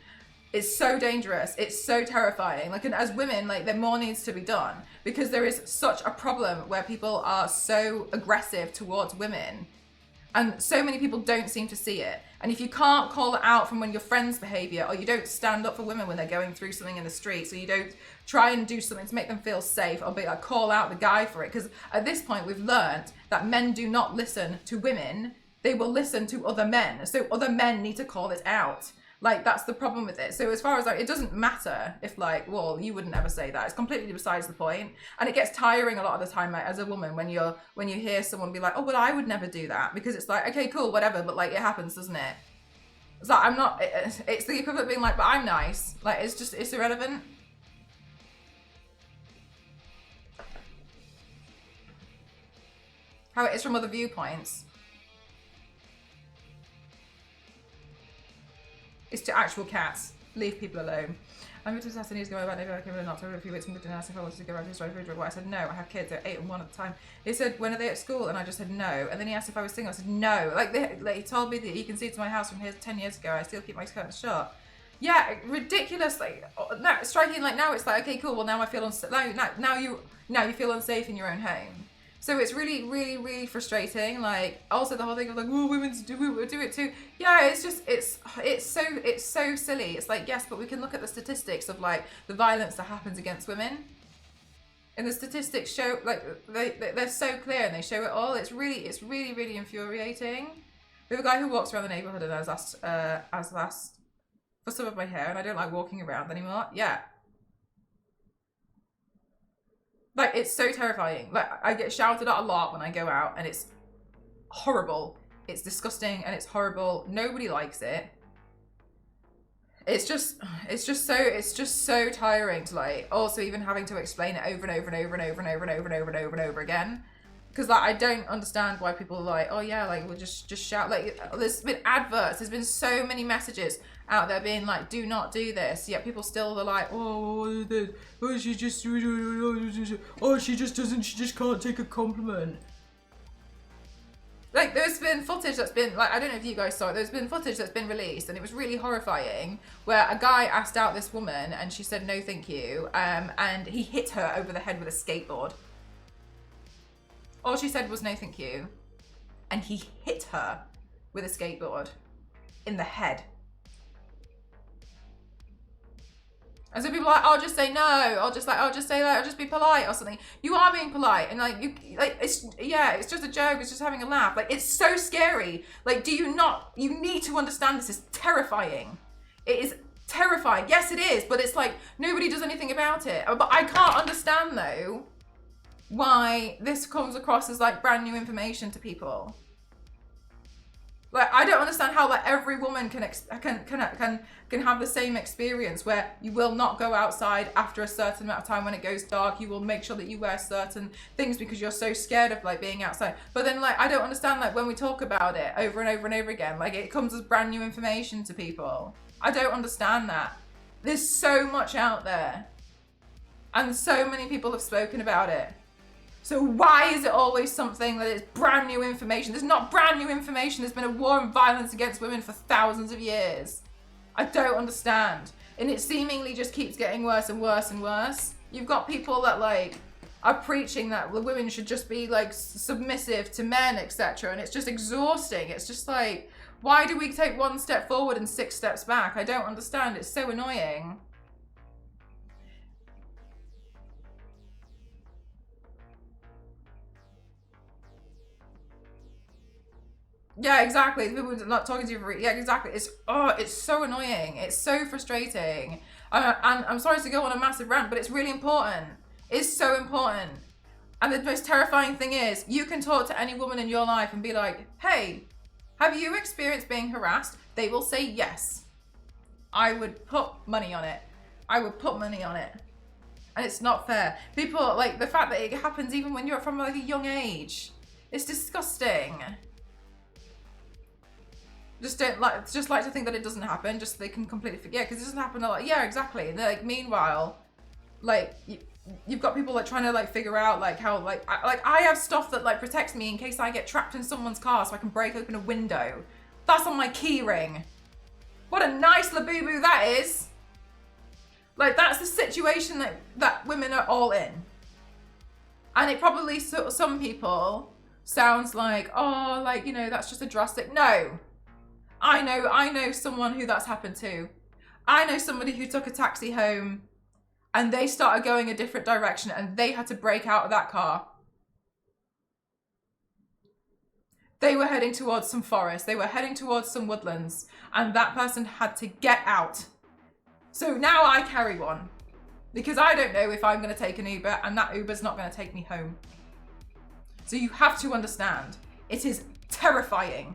It's so dangerous. It's so terrifying. Like, and as women, like, there more needs to be done, because there is such a problem where people are so aggressive towards women, and so many people don't seem to see it. And if you can't call it out from one of your friends' behavior, or you don't stand up for women when they're going through something in the street, so you don't try and do something to make them feel safe, or be like, call out the guy for it. Because at this point, we've learned that men do not listen to women. They will listen to other men. So other men need to call it out. Like, that's the problem with it. So as far as, like, it doesn't matter if, like, well, you wouldn't ever say that. It's completely besides the point. And it gets tiring a lot of the time, like, as a woman, when you hear someone be like, oh, well, I would never do that. Because it's like, okay, cool, whatever. But, like, it happens, doesn't it? It's like, I'm not, it's the equivalent of being like, but I'm nice. Like, it's irrelevant. How it is from other viewpoints. It's to actual cats. Leave people alone. I'm going to Saturday news going about November, came in October, a few weeks, and didn't ask if I wanted to go back to Australia food drug. I said no, I have kids, they're 8 and 1 at the time. He said, when are they at school? And I just said no. And then he asked if I was single. I said no. Like he told me that he can see to my house from here 10 years ago. I still keep my curtains shut. Yeah, ridiculous. Like, no, striking. Like now it's like, okay, cool. Well, now I feel unsafe. Now you feel unsafe in your own home. So it's really, really, really frustrating. Like, also the whole thing of like, oh, women do it too. Yeah, it's just, it's so silly. It's like, yes, but we can look at the statistics of like the violence that happens against women. And the statistics show, like, they're so clear and they show it all. It's really, really infuriating. We have a guy who walks around the neighborhood and has asked for some of my hair, and I don't like walking around anymore. Yeah. Like, it's so terrifying. Like, I get shouted at a lot when I go out, and it's horrible. It's disgusting, and it's horrible. Nobody likes it. It's just so tiring to, like, also even having to explain it over and over and over and over and over and over and over and over and over again. Because, like, I don't understand why people are like, oh yeah, like, we'll just shout. Like, there's been adverts, there's been so many messages out there being like, do not do this. Yet people still are like, oh, she just can't take a compliment. Like, there's been footage that's been, like, I don't know if you guys saw it, there's been footage that's been released, and it was really horrifying, where a guy asked out this woman, and she said, no, thank you, and he hit her over the head with a skateboard. All she said was, no, thank you, and he hit her with a skateboard in the head. And so people are like, I'll just say no, I'll just say that, I'll just be polite or something. You are being polite, and like, it's just a joke, it's just having a laugh. Like, it's so scary. Like, you need to understand this is terrifying. It is terrifying. Yes, it is, but it's like, nobody does anything about it. But I can't understand, though, why this comes across as like brand new information to people. Like, I don't understand how like every woman can have the same experience where you will not go outside after a certain amount of time when it goes dark. You will make sure that you wear certain things because you're so scared of like being outside. But then like, I don't understand like when we talk about it over and over and over again, like it comes as brand new information to people. I don't understand that. There's so much out there and so many people have spoken about it. So why is it always something that is brand new information? There's not brand new information. There's been a war and violence against women for thousands of years. I don't understand. And it seemingly just keeps getting worse and worse and worse. You've got people that like are preaching that the women should just be like submissive to men, etc. And it's just exhausting. It's just like, why do we take 1 step forward and 6 steps back? I don't understand. It's so annoying. Yeah, exactly. People are not talking to you for, yeah, exactly. It's so annoying. It's so frustrating. And I'm sorry to go on a massive rant, but it's really important. It's so important. And the most terrifying thing is, you can talk to any woman in your life and be like, hey, have you experienced being harassed? They will say yes. I would put money on it. I would put money on it. And it's not fair. People, like, the fact that it happens even when you're from like a young age, it's disgusting. Just like to think that it doesn't happen, just so they can completely forget, because it doesn't happen a lot. Yeah, exactly. And like, meanwhile, like, you've got people like trying to like figure out like how like I have stuff that like protects me in case I get trapped in someone's car so I can break open a window. That's on my key ring. What a nice labubu that is. Like, that's the situation that women are all in. And it probably, some people, sounds like, oh, like, you know, that's just a drastic. No. I know someone who that's happened to. I know somebody who took a taxi home and they started going a different direction and they had to break out of that car. They were heading towards some forest. They were heading towards some woodlands and that person had to get out. So now I carry one because I don't know if I'm going to take an Uber and that Uber's not going to take me home. So you have to understand, it is terrifying.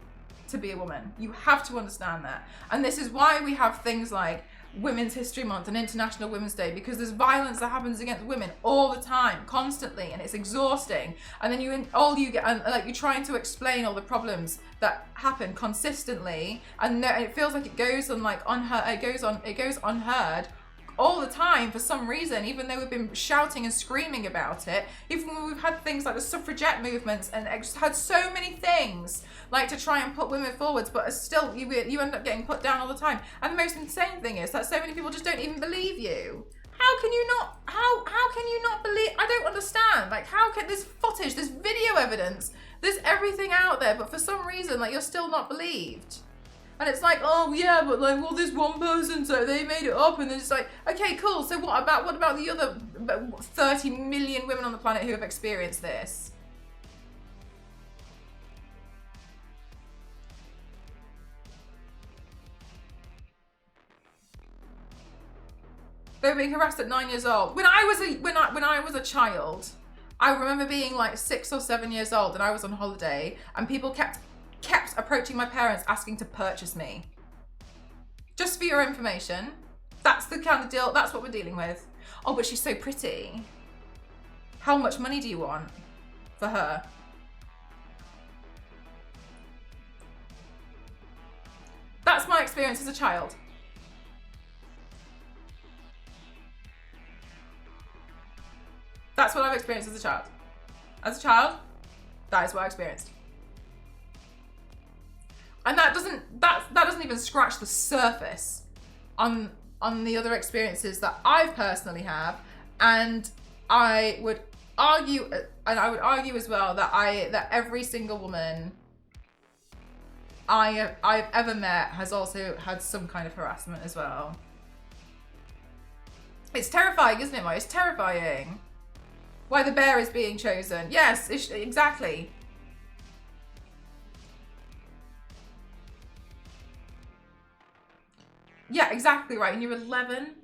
to be a woman. You have to understand that. And this is why we have things like Women's History Month and International Women's Day, because there's violence that happens against women all the time, constantly, and it's exhausting. And then you're trying to explain all the problems that happen consistently, and it feels like it goes unheard all the time for some reason, even though we've been shouting and screaming about it. Even when we've had things like the suffragette movements and just had so many things like to try and put women forwards, but still you end up getting put down all the time. And the most insane thing is that so many people just don't even believe you. How can you not believe? I don't understand. Like, how can this footage, this video evidence, there's everything out there, but for some reason, like, you're still not believed. And it's like, oh yeah, but like, well, this one person, so they made it up, and then it's like, okay, cool. So what about the other 30 million women on the planet who have experienced this? They were being harassed at 9 years old. When I was a child, I remember being like 6 or 7 years old, and I was on holiday, and people kept approaching my parents asking to purchase me. Just for your information. That's the kind of deal, that's what we're dealing with. Oh, but she's so pretty. How much money do you want for her? That's my experience as a child. That's what I've experienced as a child. As a child, that is what I experienced. And that doesn't even scratch the surface on the other experiences that I've personally have. And I would argue as well that every single woman I've ever met has also had some kind of harassment as well. It's terrifying, isn't it, Mike? It's terrifying. Why the bear is being chosen. Yes, exactly. Yeah, exactly right. And you're 11.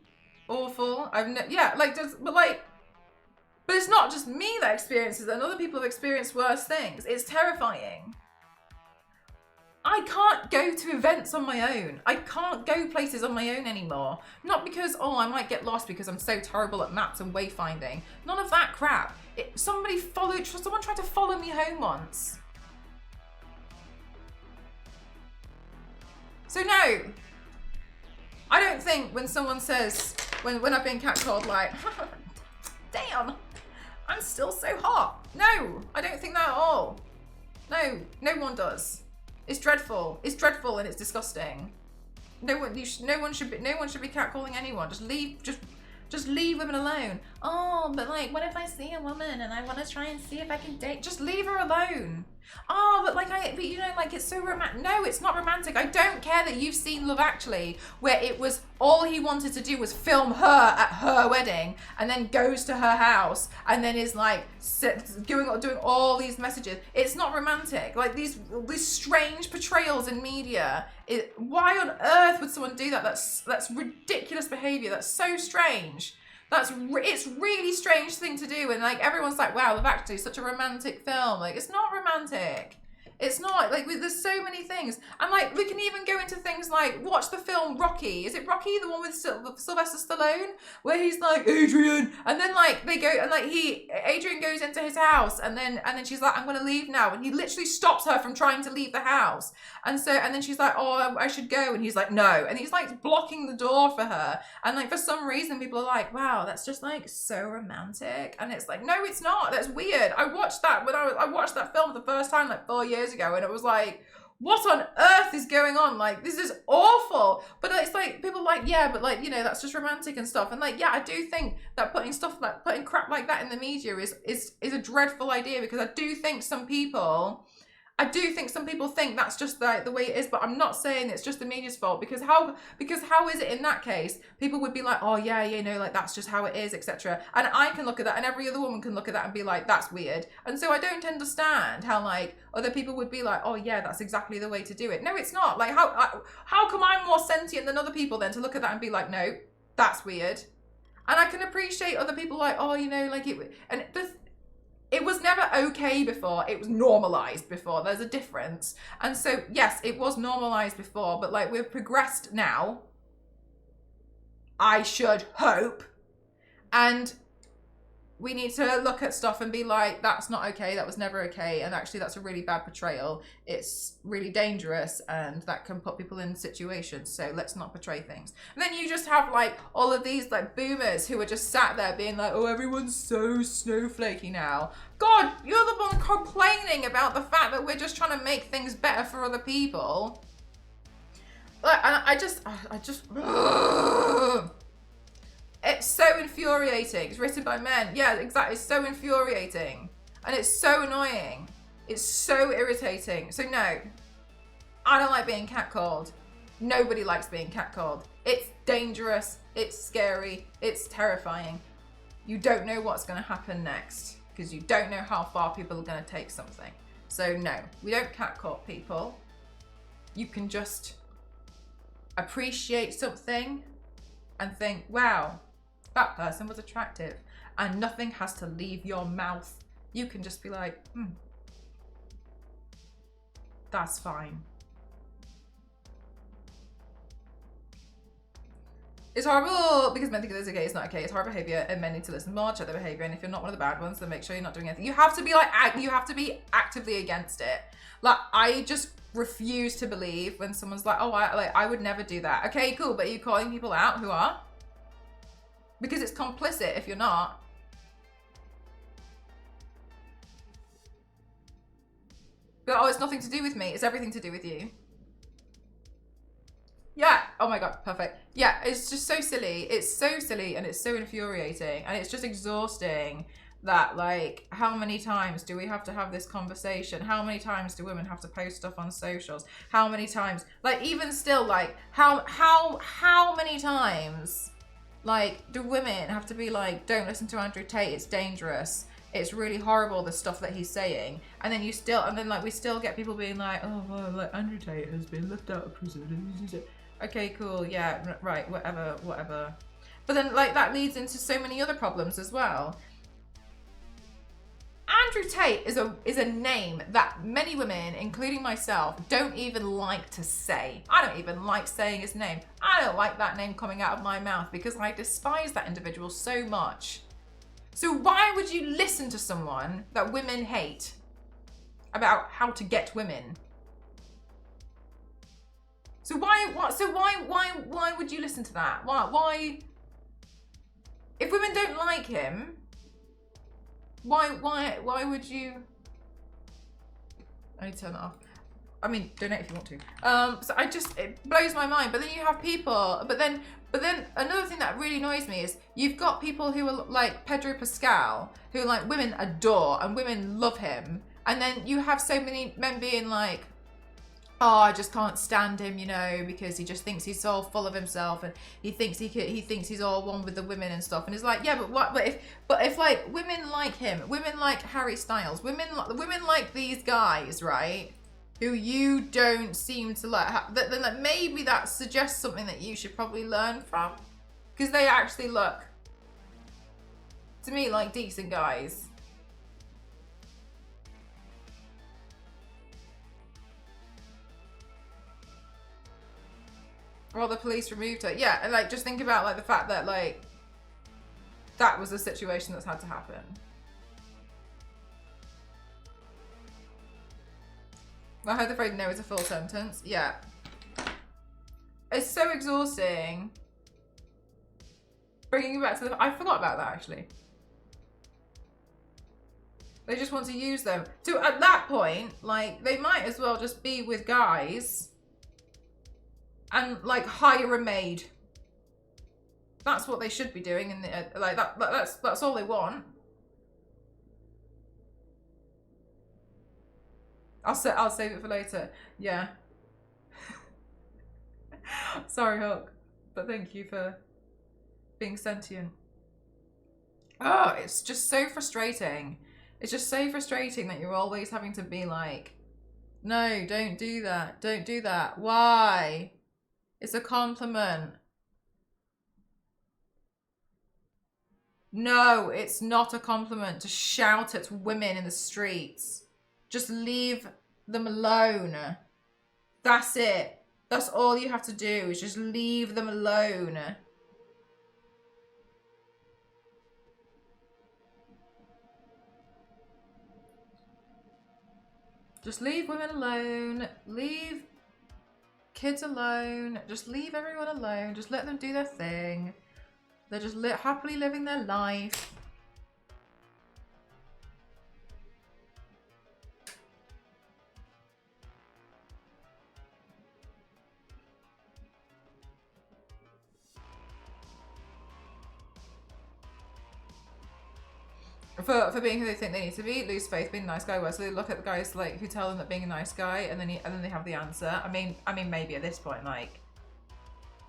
Awful. But it's not just me that experiences it, and other people have experienced worse things. It's terrifying. I can't go to events on my own. I can't go places on my own anymore. Not because, oh, I might get lost because I'm so terrible at maps and wayfinding. None of that crap. Someone tried to follow me home once. So no, I don't think when someone says, when I've been catcalled, like, damn, I'm still so hot. No, I don't think that at all. No, no one does. It's dreadful. It's dreadful and it's disgusting. No one should be catcalling anyone. Just leave women alone. Oh, but like, what if I see a woman and I want to try and see if I can date? Just leave her alone. Oh, but you know, like, it's so romantic. No, it's not romantic. I don't care that you've seen Love Actually, where it was all he wanted to do was film her at her wedding, and then goes to her house, and then is like doing all these messages. It's not romantic. Like these strange portrayals in media. Why on earth would someone do that? That's ridiculous behavior. That's so strange. It's really strange thing to do, and like everyone's like, wow, Love Actually is such a romantic film. Like, it's not romantic. It's not. Like, there's so many things. And like, we can even go into things like, watch the film Rocky. Is it Rocky, the one with Sylvester Stallone, where he's like, Adrian, and then like they go and like Adrian goes into his house, and then she's like, I'm gonna leave now, and he literally stops her from trying to leave the house, and then she's like, oh, I should go, and he's like, no, and he's like blocking the door for her, and like for some reason people are like, wow, that's just like so romantic, and it's like, no, it's not. That's weird. I watched that when I watched that film for the first time like 4 years ago, and it was like, what on earth is going on? Like, this is awful. But it's like, people are like, yeah, but like, you know, that's just romantic and stuff. And like, yeah, I do think that putting crap like that in the media is a dreadful idea, because I do think some people think that's just the way it is, but I'm not saying it's just the media's fault, because how is it in that case? People would be like, oh yeah, you know, like that's just how it is, etc. And I can look at that, and every other woman can look at that and be like, that's weird. And so I don't understand how like other people would be like, oh yeah, that's exactly the way to do it. No, it's not. Like, how come I'm more sentient than other people then to look at that and be like, no, that's weird. And I can appreciate other people like, oh, you know, like it, and it was never okay before. It was normalized before. There's a difference. And so, yes, it was normalized before, but like we've progressed now. I should hope. And we need to look at stuff and be like, that's not okay. That was never okay. And actually, that's a really bad portrayal. It's really dangerous and that can put people in situations. So let's not portray things. And then you just have like all of these like boomers who are just sat there being like, oh, everyone's so snowflakey now. God, you're the one complaining about the fact that we're just trying to make things better for other people. Like, and I just, it's so infuriating. It's written by men. Yeah, exactly. It's so infuriating. And it's so annoying. It's so irritating. So no, I don't like being catcalled. Nobody likes being catcalled. It's dangerous. It's scary. It's terrifying. You don't know what's going to happen next because you don't know how far people are going to take something. So no, we don't catcall people. You can just appreciate something and think, wow, that person was attractive, and nothing has to leave your mouth. You can just be like, that's fine. It's horrible because men think it's okay. It's not okay. It's horrible behavior, and men need to listen more, check their behavior. And if you're not one of the bad ones, then make sure you're not doing anything. You have to be like, you have to be actively against it. Like, I just refuse to believe when someone's like, oh, I would never do that. Okay, cool, but are you calling people out who are? Because it's complicit if you're not. But, oh, it's nothing to do with me. It's everything to do with you. Yeah. Oh my God. Perfect. Yeah. It's just so silly. It's so silly and it's so infuriating and it's just exhausting that, like, how many times do we have to have this conversation? How many times do women have to post stuff on socials? How many times, like, even still, like, how many times, like, do women have to be like, don't listen to Andrew Tate, it's dangerous, it's really horrible, the stuff that he's saying, and then we still get people being like, oh, well, like, Andrew Tate has been left out of prison. Okay, cool, yeah, right, whatever. But then, like, that leads into so many other problems as well. Andrew Tate is a name that many women, including myself, don't even like to say. I don't even like saying his name. I don't like that name coming out of my mouth because I despise that individual so much. So why would you listen to someone that women hate about how to get women? So why would you listen to that? Why? If women don't like him, why would you? I need to turn it off. I mean, donate if you want to. So it blows my mind. But then you have people. But then another thing that really annoys me is you've got people who are like Pedro Pascal, who like women adore and women love him, and then you have so many men being like, oh, I just can't stand him, you know, because he just thinks he's all full of himself and he thinks he's all one with the women and stuff. And it's like, yeah, but if like women like him, women like Harry Styles, women like these guys, right? Who you don't seem to like, then like maybe that suggests something that you should probably learn from, because they actually look to me like decent guys. Well, the police removed her. Yeah, and like just think about like the fact that like that was a situation that's had to happen. I heard the phrase no is a full sentence. Yeah. It's so exhausting. Bringing you back to I forgot about that actually. They just want to use them. So at that point, like they might as well just be with guys and like hire a maid. That's what they should be doing, and like that's all they want. I'll save it for later. Yeah. Sorry, Hulk, but thank you for being sentient. Oh, it's just so frustrating. It's just so frustrating that you're always having to be like, no, don't do that. Don't do that. Why? It's a compliment. No, it's not a compliment to shout at women in the streets. Just leave them alone. That's it. That's all you have to do is just leave them alone. Just leave women alone. Leave kids alone. Just leave everyone alone. Just let them do their thing. They're just happily living their life. For being who they think they need to be, lose faith, being a nice guy. Well, so they look at the guys like who tell them that being a nice guy, and then they have the answer. I mean, maybe at this point, like,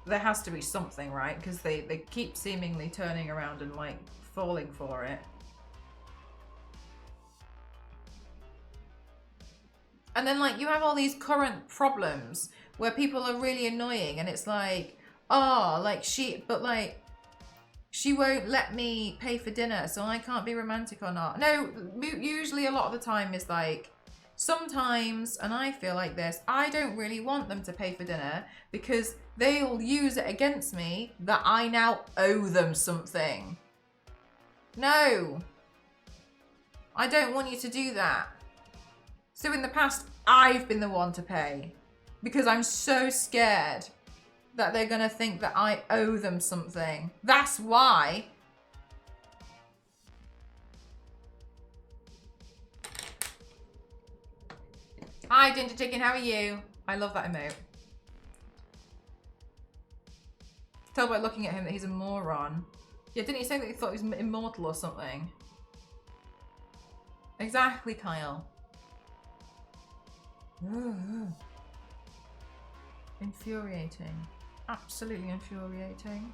there has to be something, right? Because they keep seemingly turning around and like falling for it. And then like you have all these current problems where people are really annoying, and it's like, oh, like she won't let me pay for dinner, so I can't be romantic or not. No, usually a lot of the time is like, sometimes, and I feel like this, I don't really want them to pay for dinner because they'll use it against me that I now owe them something. No, I don't want you to do that. So in the past, I've been the one to pay because I'm so scared that they're gonna think that I owe them something. That's why. Hi, Ginger Chicken, how are you? I love that emote. Tell by looking at him that he's a moron. Yeah, didn't he say that he thought he was immortal or something? Exactly, Kyle. Infuriating. Absolutely infuriating.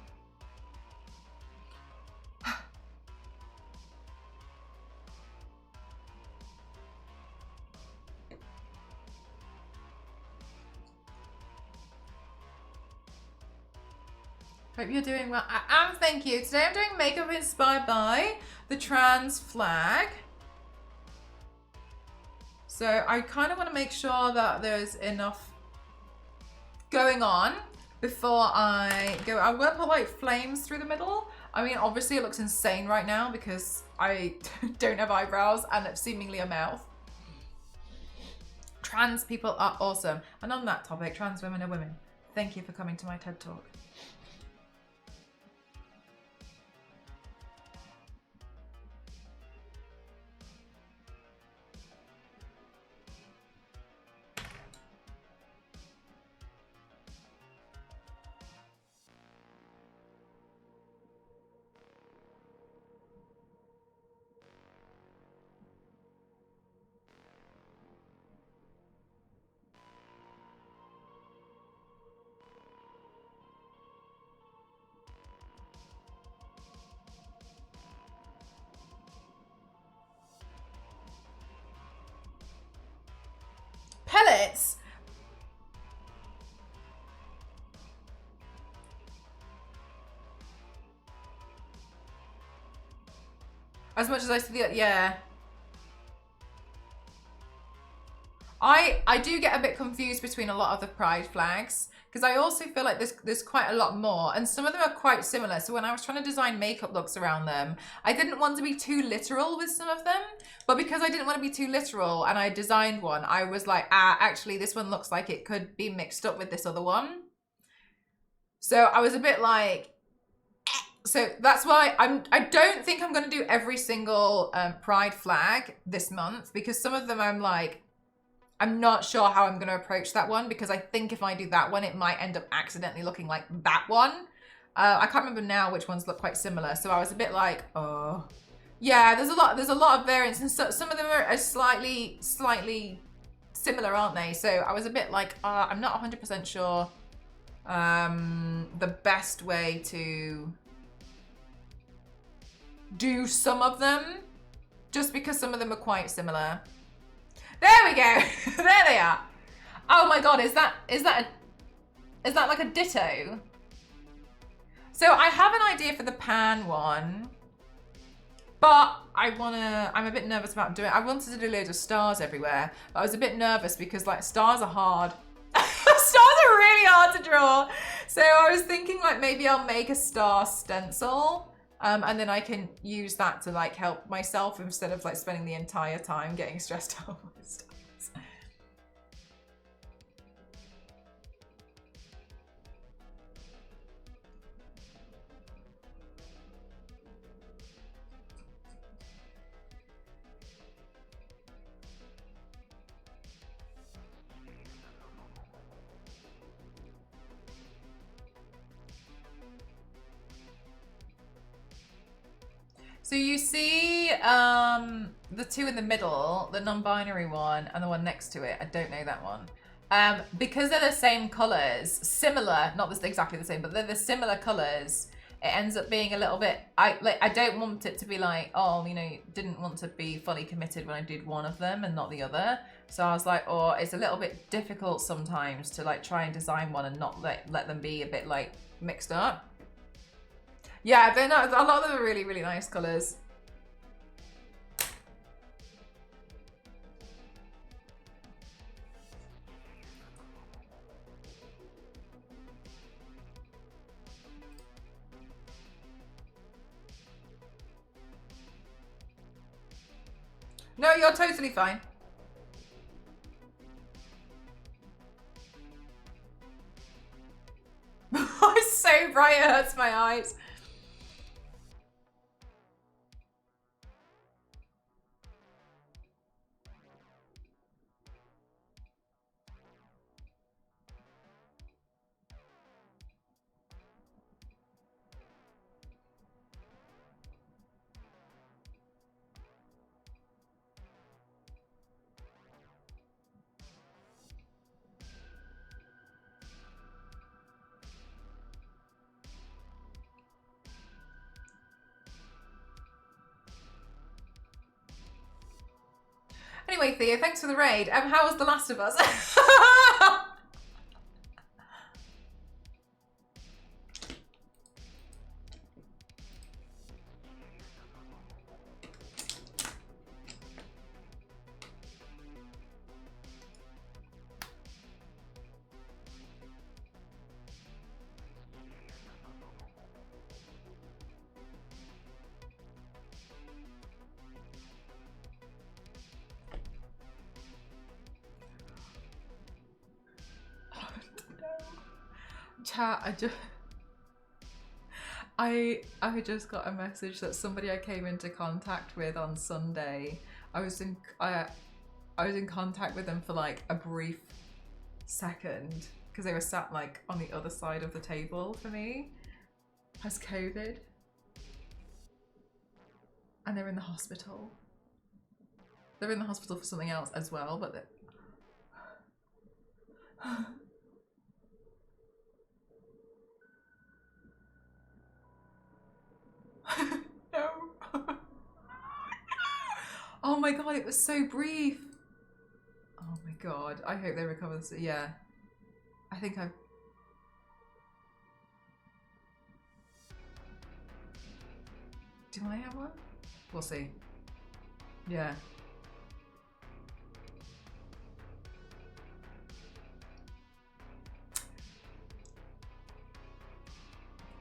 Hope you're doing well. I am, thank you. Today I'm doing makeup inspired by the trans flag. So I kind of want to make sure that there's enough going on before I go. I'm going to put like flames through the middle. I mean, obviously it looks insane right now because I don't have eyebrows and seemingly a mouth. Trans people are awesome. And on that topic, trans women are women. Thank you for coming to my TED Talk. Pellets? As much as I see the, yeah. I do get a bit confused between a lot of the pride flags because I also feel like there's quite a lot more, and some of them are quite similar. So when I was trying to design makeup looks around them, I didn't want to be too literal with some of them, but because I didn't want to be too literal and I designed one, I was like, actually this one looks like it could be mixed up with this other one. So I was a bit like, so that's why I don't think I'm going to do every single pride flag this month, because some of them I'm like, I'm not sure how I'm going to approach that one, because I think if I do that one, it might end up accidentally looking like that one. I can't remember now which ones look quite similar. So I was a bit like, oh, yeah, there's a lot of variants, and so, some of them are slightly similar, aren't they? So I was a bit like, I'm not 100% sure the best way to do some of them, just because some of them are quite similar. There we go. There they are. Oh my god, is that like a ditto? So I have an idea for the pan one. But I'm a bit nervous about doing it. I wanted to do loads of stars everywhere, but I was a bit nervous because like stars are hard. Stars are really hard to draw. So I was thinking like maybe I'll make a star stencil and then I can use that to like help myself instead of like spending the entire time getting stressed out by stars. So you see the two in the middle, the non-binary one and the one next to it. I don't know that one. Because they're the same colors, similar, not exactly the same, but they're the similar colors, it ends up being a little bit, I don't want it to be like, oh, you know, didn't want to be fully committed when I did one of them and not the other. So I was like, oh, it's a little bit difficult sometimes to like try and design one and not let them be a bit like mixed up. Yeah, they're not, a lot of them are really, really nice colours. No, you're totally fine. It's so bright, it hurts my eyes. Anyway, Theo, thanks for the raid. How was The Last of Us? Chat, I just got a message that somebody I came into contact with on Sunday, I was in contact with them for like a brief second because they were sat like on the other side of the table for me, has COVID and they're in the hospital. They're in the hospital for something else as well, but they're no. Oh my god, it was so brief. Oh my god, I hope they recover. Yeah, I think I've... Do I have one? We'll see. Yeah.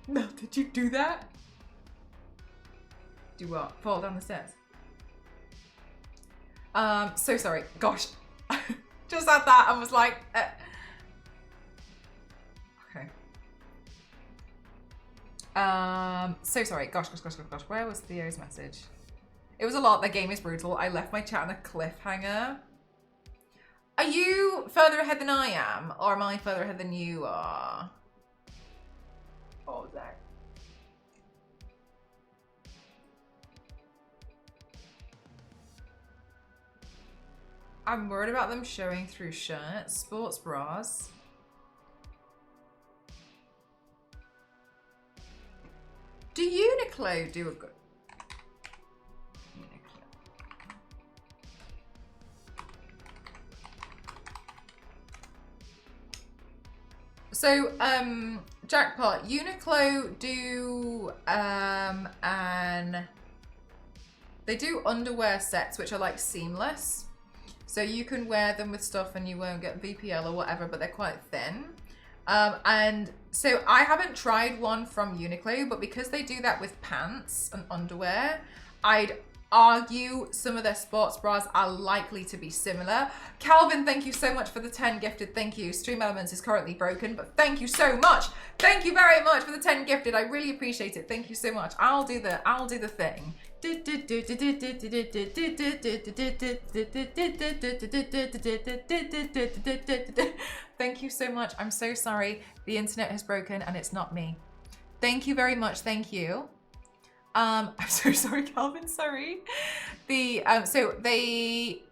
No, did you do that? Do what? Fall down the stairs? So sorry. Gosh. Just had that and was like... Okay. So sorry. Gosh. Where was Theo's message? It was a lot. The game is brutal. I left my chat on a cliffhanger. Are you further ahead than I am? Or am I further ahead than you are? What was that? I'm worried about them showing through shirts, sports bras. Do Uniqlo do a good... So, Jackpot, Uniqlo do an They do underwear sets which are like seamless. So you can wear them with stuff and you won't get VPL or whatever, but they're quite thin. And so I haven't tried one from Uniqlo, but because they do that with pants and underwear, I'd argue some of their sports bras are likely to be similar. Calvin, thank you so much for the 10 gifted. Thank you. Stream Elements is currently broken, but thank you so much. Thank you very much for the 10 gifted. I really appreciate it. Thank you so much. I'll do the thing. Thank you so much. I'm so sorry. The internet has broken and it's not me. Thank you very much. Thank you. I'm so sorry, Calvin. Sorry. So they,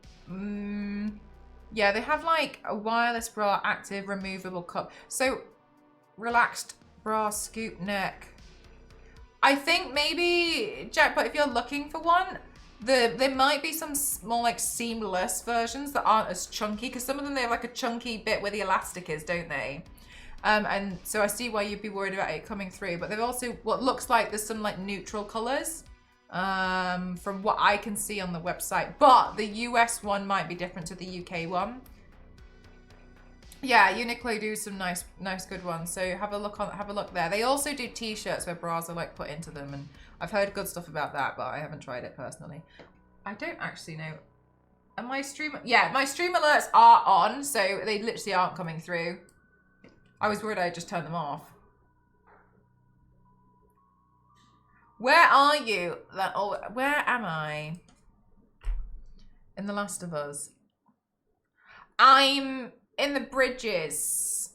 yeah, they have like a wireless bra, active, removable cup. So relaxed bra, scoop neck. I think maybe, Jackpot, if you're looking for one, there might be some more like seamless versions that aren't as chunky, because some of them, they have like a chunky bit where the elastic is, don't they? And so I see why you'd be worried about it coming through, but they've also what looks like there's some like neutral colors from what I can see on the website, but the US one might be different to the UK one. Yeah, Uniqlo do some nice good ones, so have a look there. They also do t-shirts where bras are like put into them, and I've heard good stuff about that, but I haven't tried it personally. I don't actually know. And my stream alerts are on, so they literally aren't coming through. I was worried I just turned them off. Where are you? Where am I? In The Last of Us. I'm in the bridges.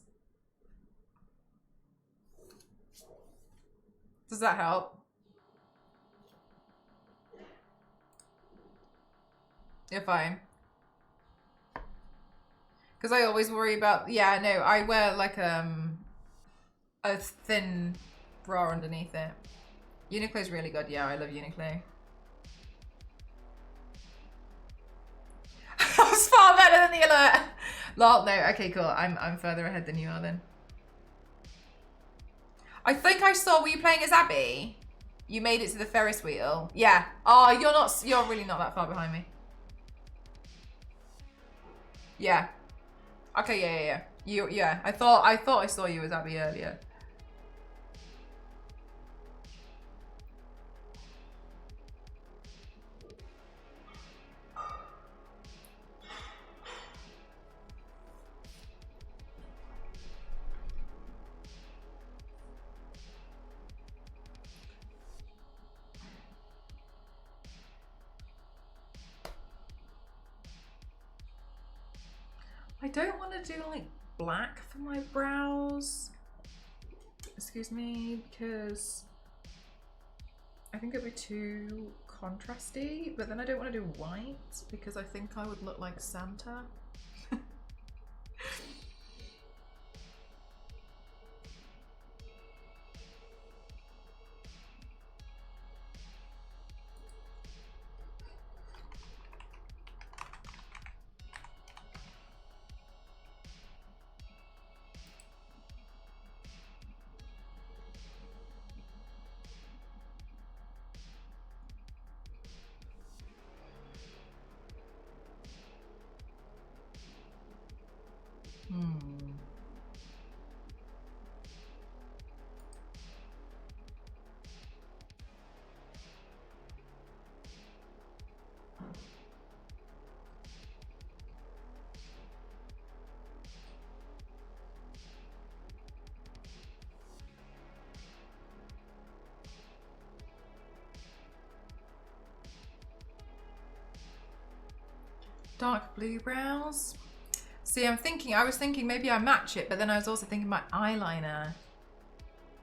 Does that help? You're fine. Because I always worry about, yeah, no, I wear like a thin bra underneath it. Uniqlo's really good. Yeah, I love Uniqlo. I was far better than the alert. Lol, no, okay, cool. I'm further ahead than you are then. I think I saw, were you playing as Abby? You made it to the Ferris wheel. Yeah. Oh, you're really not that far behind me. Yeah. Okay, yeah. I thought I saw you as Abby earlier. I don't want to do like black for my brows. Excuse me, because I think it'd be too contrasty, but then I don't want to do white because I think I would look like Santa. Dark blue brows. See, I was thinking maybe I match it, but then I was also thinking my eyeliner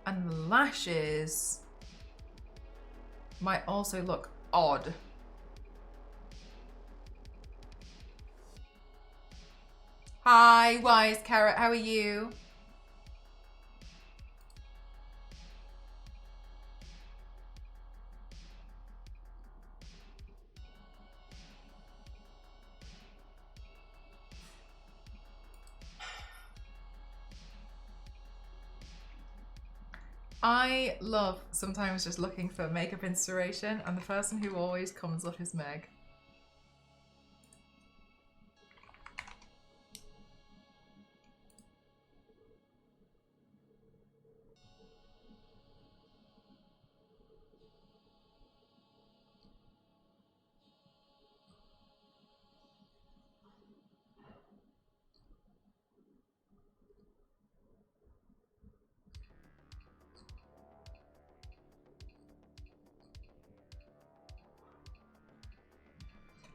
and the lashes might also look odd. Hi, Wise Carrot, how are you? I love sometimes just looking for makeup inspiration, and the person who always comes up is Meg.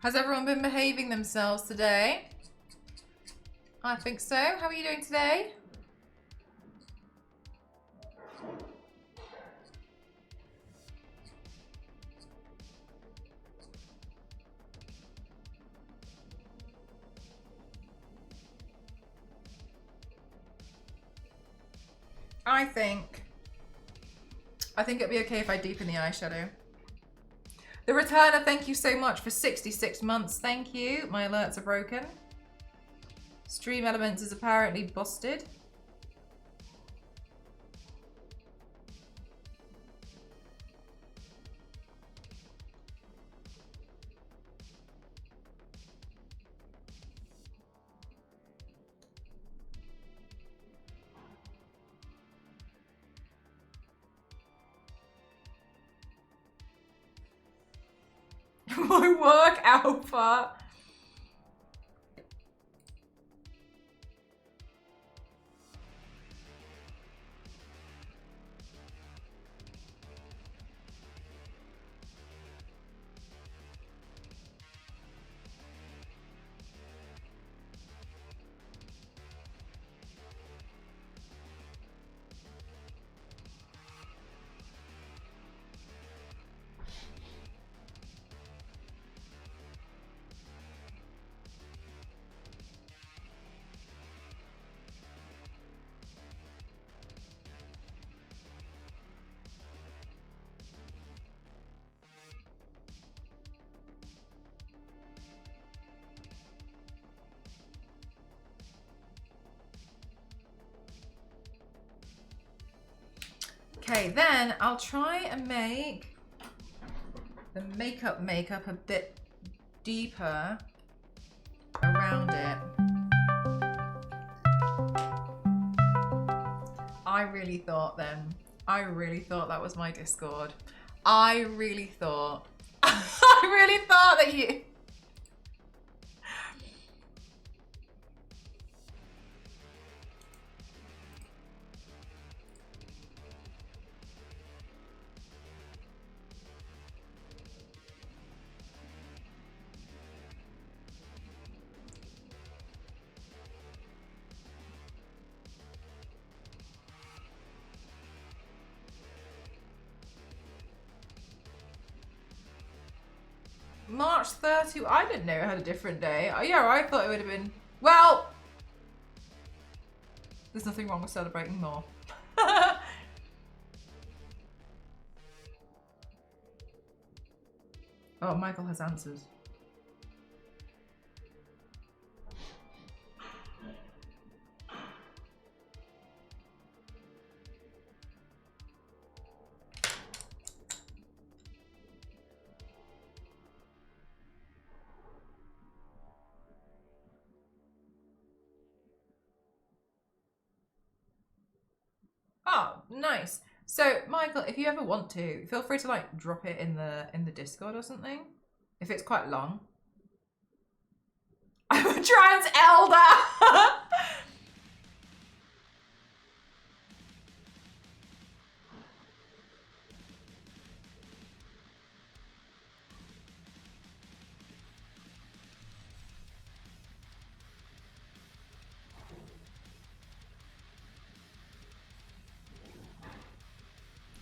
Has everyone been behaving themselves today? I think so. How are you doing today? I think it'd be okay if I deepen the eyeshadow. The Returner, thank you so much for 66 months. Thank you. My alerts are broken. Stream Elements is apparently busted. My work output. Okay, then I'll try and make the makeup a bit deeper around it. I really thought that was my Discord. I really thought that you... March 30, I didn't know it had a different day. Yeah, I thought it would have been, well, there's nothing wrong with celebrating more. Oh, Michael has answers. Oh, nice. So, Michael, if you ever want to, feel free to like drop it in the Discord or something. If it's quite long. I'm a trans elder.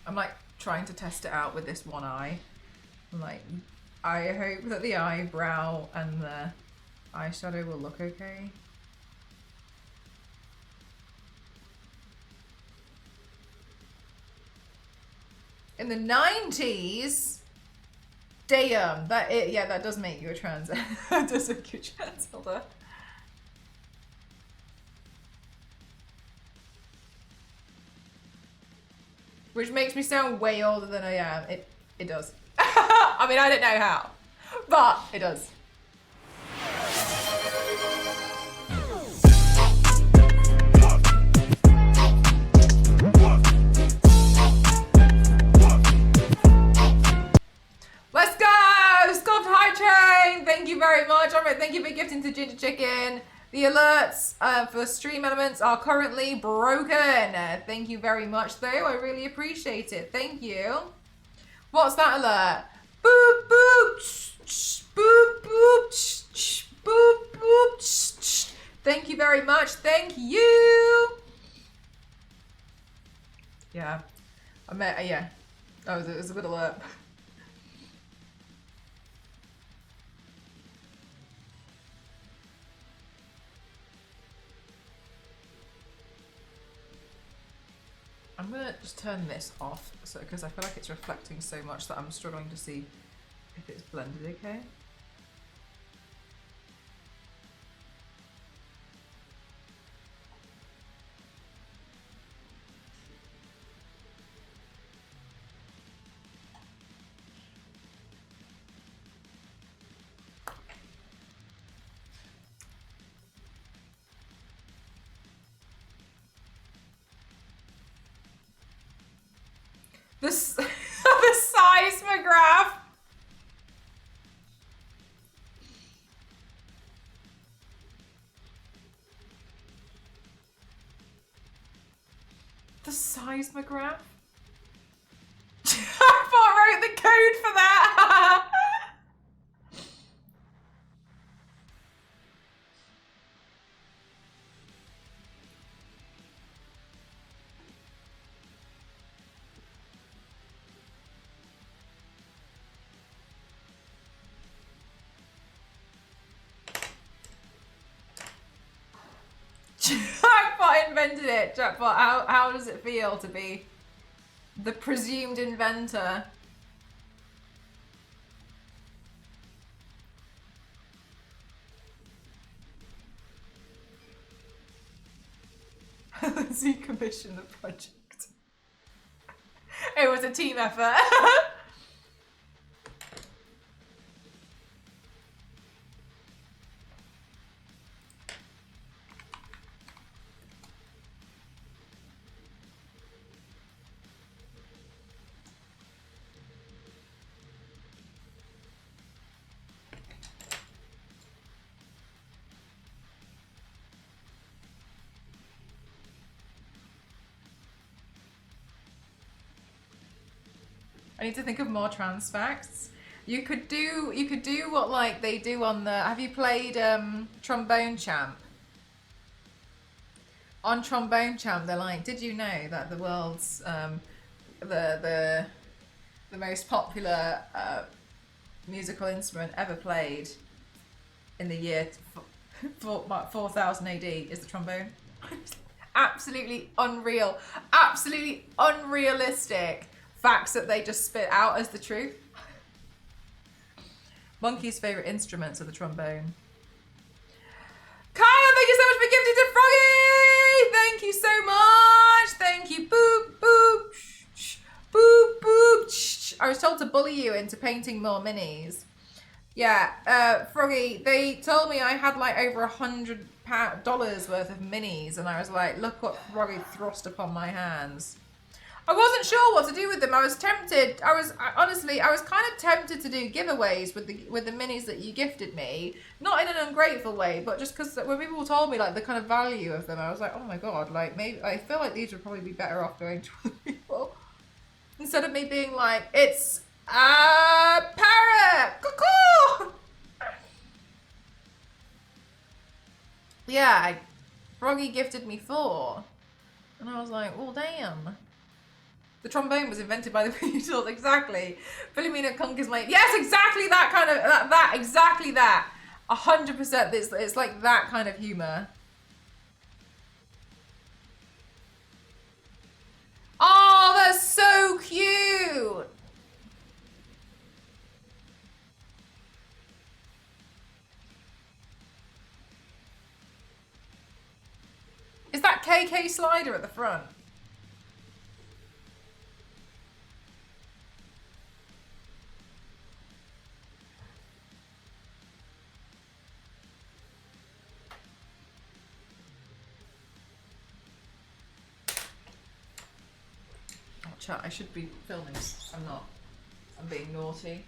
I'm like trying to test it out with this one eye. I'm like, I hope that the eyebrow and the eyeshadow will look okay. In the 90s? Damn, that does make you a trans that does make you a trans elder. Which makes me sound way older than I am. It does. I mean, I don't know how, but it does. Let's go! Sculpt High Train! Thank you very much. Alright, thank you for gifting to Ginger Chicken. The alerts for stream elements are currently broken. Thank you very much, though. I really appreciate it. Thank you. What's that alert? Boop, boop, boop, boop, boop, boop. Thank you very much. Thank you. Yeah. Yeah. Oh, it was a good alert. I'm gonna just turn this off, so because I feel like it's reflecting so much that I'm struggling to see if it's blended okay. The seismograph. The seismograph. I wrote the code for that. Jackpot invented it. Jackpot, how does it feel to be the presumed inventor? Z commissioned the project. It was a team effort. I need to think of more trans facts. You could do what like they do on the. Have you played Trombone Champ? On Trombone Champ, they're like, did you know that the world's the most popular musical instrument ever played in the year 4000 AD is the trombone? Absolutely unreal, absolutely unrealistic facts that they just spit out as the truth. Monkey's favourite instruments are the trombone. Kyle, thank you so much for gifting to Froggy! Thank you so much! Thank you. Boop, boop, boop, boop. I was told to bully you into painting more minis. Yeah, Froggy, they told me I had like over $100 worth of minis, and I was like, look what Froggy thrust upon my hands. I wasn't sure what to do with them. I was tempted. Honestly, I was kind of tempted to do giveaways with the minis that you gifted me. Not in an ungrateful way, but just because when people told me like the kind of value of them, I was like, oh my god, like maybe I feel like these would probably be better off going to other people instead of me being like, it's a parrot, cuckoo. Yeah, Froggy gifted me 4, and I was like, well, damn. The trombone was invented by the Beatles, exactly. Philomena Kunk is like, yes, exactly that kind of, exactly that. 100%, it's like that kind of humour. Oh, that's so cute. Is that KK Slider at the front? Chat, I should be filming. I'm not. I'm being naughty.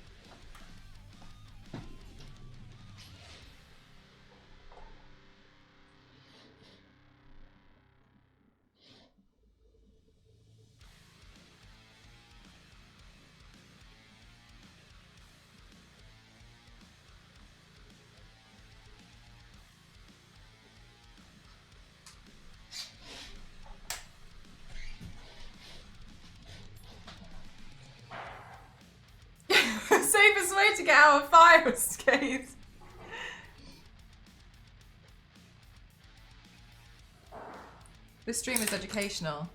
Safest way to get out of fire escape. This stream is educational.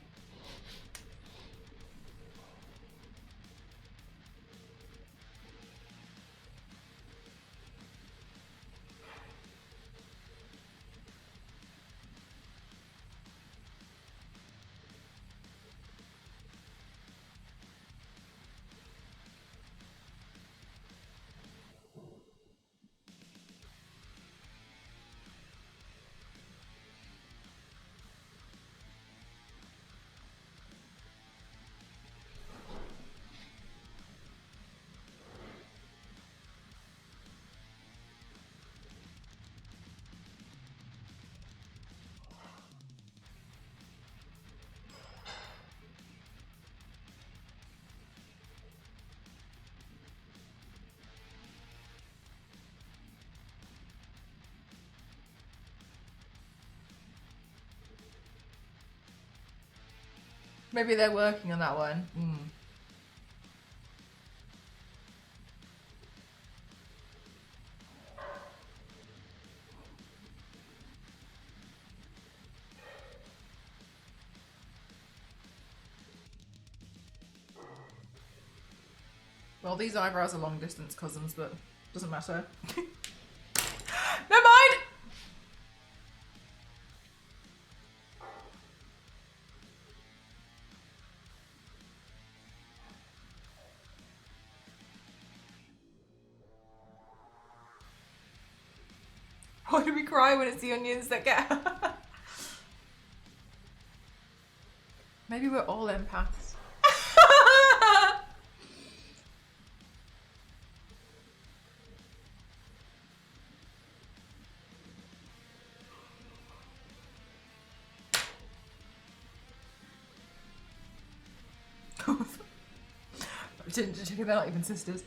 Maybe they're working on that one. Well, these eyebrows are long distance cousins, but doesn't matter. Never mind! Why do we cry when it's the onions that get her? Maybe we're all empaths. They're not even sisters.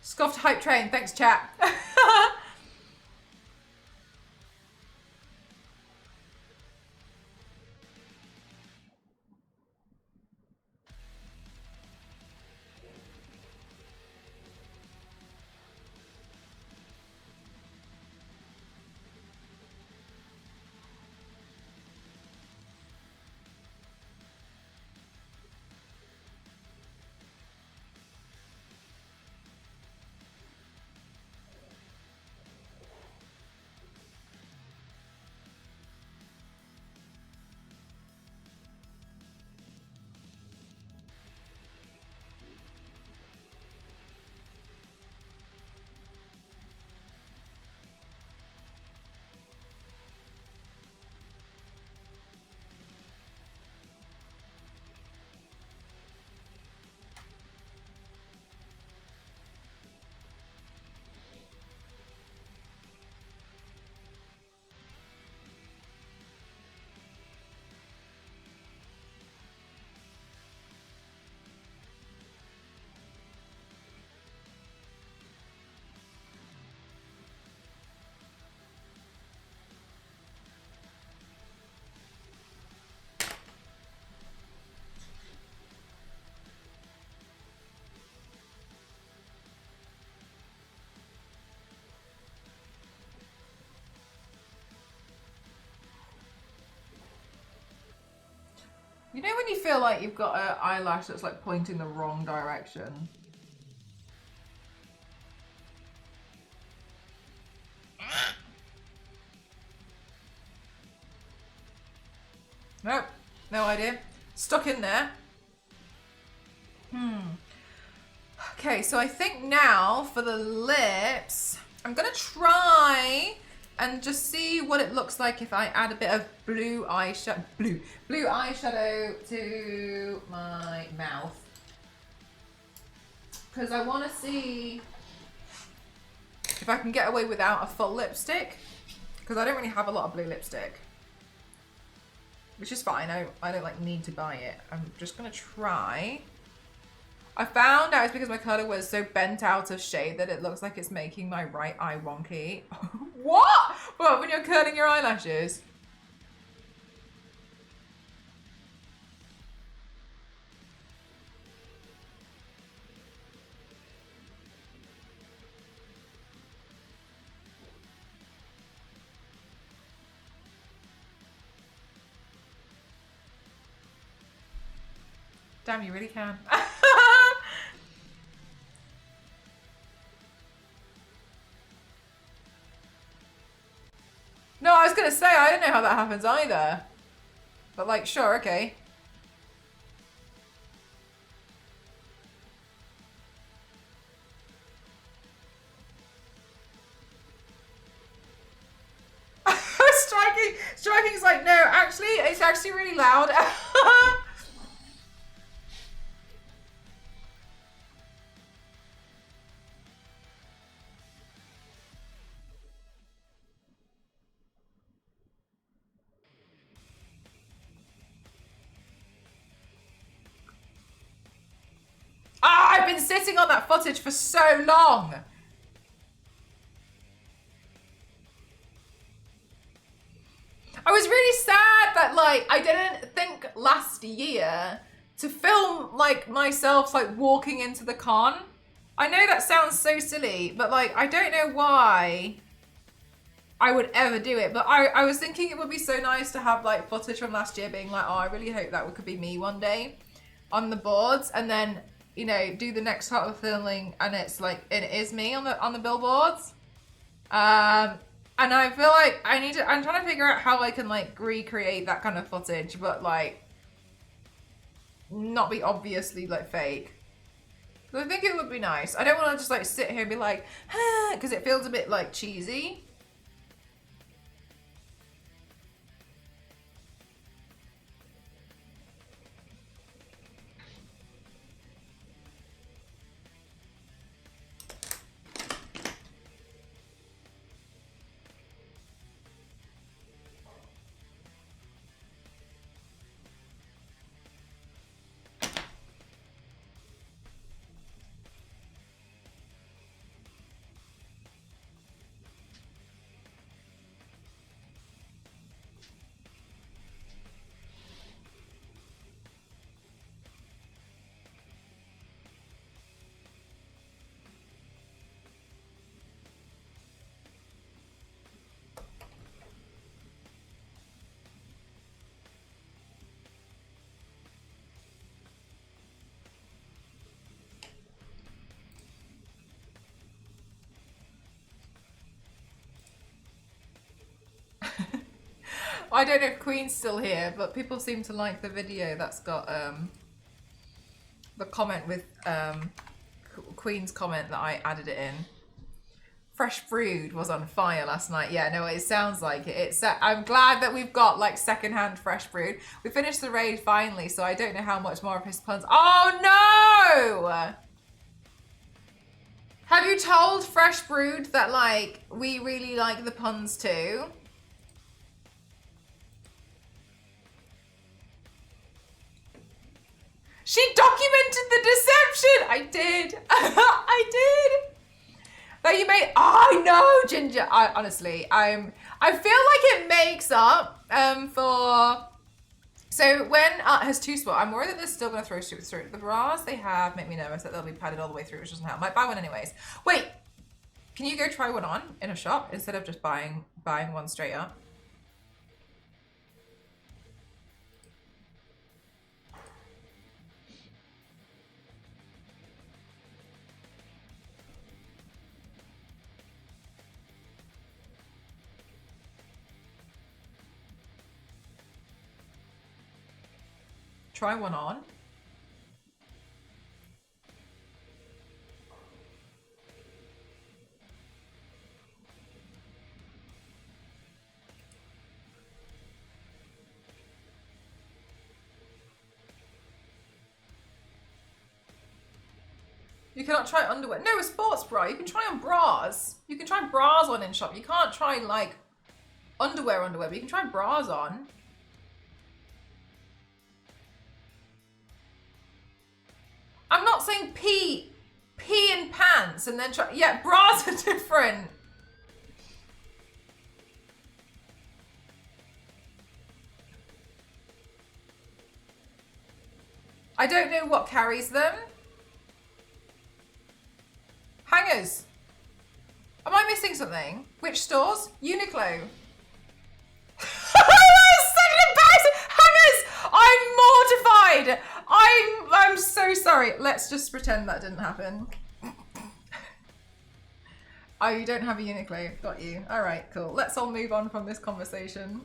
Scoffed hype train, thanks chat. You know when you feel like you've got an eyelash that's like pointing the wrong direction? Nope, no idea. Stuck in there. Okay, so I think now for the lips, I'm gonna try and just see what it looks like if I add a bit of blue eyeshadow to my mouth. Because I want to see if I can get away without a full lipstick. Because I don't really have a lot of blue lipstick. Which is fine, I don't like need to buy it. I'm just gonna try. I found out it's because my colour was so bent out of shade that it looks like it's making my right eye wonky. What? What, when you're curling your eyelashes? Damn, you really can. No, I was gonna say, I don't know how that happens either. But like, sure, okay. Striking's like, no, actually, it's actually really loud. I've been sitting on that footage for so long. I was really sad that like I didn't think last year to film like myself like walking into the con. I know that sounds so silly, but like I don't know why I would ever do it. But I was thinking it would be so nice to have like footage from last year being like, oh, I really hope that could be me one day on the boards, and then you know do the next part of filming and it's like it is me on the billboards. And I feel like I'm trying to figure out how I can like recreate that kind of footage, but like not be obviously like fake. So I think it would be nice. I don't want to just like sit here and be like, because it feels a bit like cheesy. I don't know if Queen's still here, but people seem to like the video that's got the comment with Queen's comment that I added it in. Fresh Brewed was on fire last night. Yeah, no, it sounds like it. I'm glad that we've got like secondhand Fresh Brewed. We finished the raid finally, so I don't know how much more of his puns. Oh no! Have you told Fresh Brewed that like we really like the puns too? She documented the deception! I did. I did. That you made. Oh, I know, Ginger. Honestly, I feel like it makes up for. So when art has two spots, I'm worried that they're still going to throw shit through. The bras they have make me nervous that they'll be padded all the way through, which doesn't help. Might buy one anyways. Wait, can you go try one on in a shop instead of just buying one straight up? Try one on. You cannot try underwear. No, a sports bra. You can try on bras. You can try bras on in shop. You can't try like underwear, but you can try bras on. I'm not saying pee in pants and then try. Yeah, bras are different. I don't know what carries them. Hangers. Am I missing something? Which stores? Uniqlo. Hangers! I'm mortified. I'm so sorry. Let's just pretend that didn't happen. Oh, you don't have a Uniqlo. Got you. All right, cool. Let's all move on from this conversation.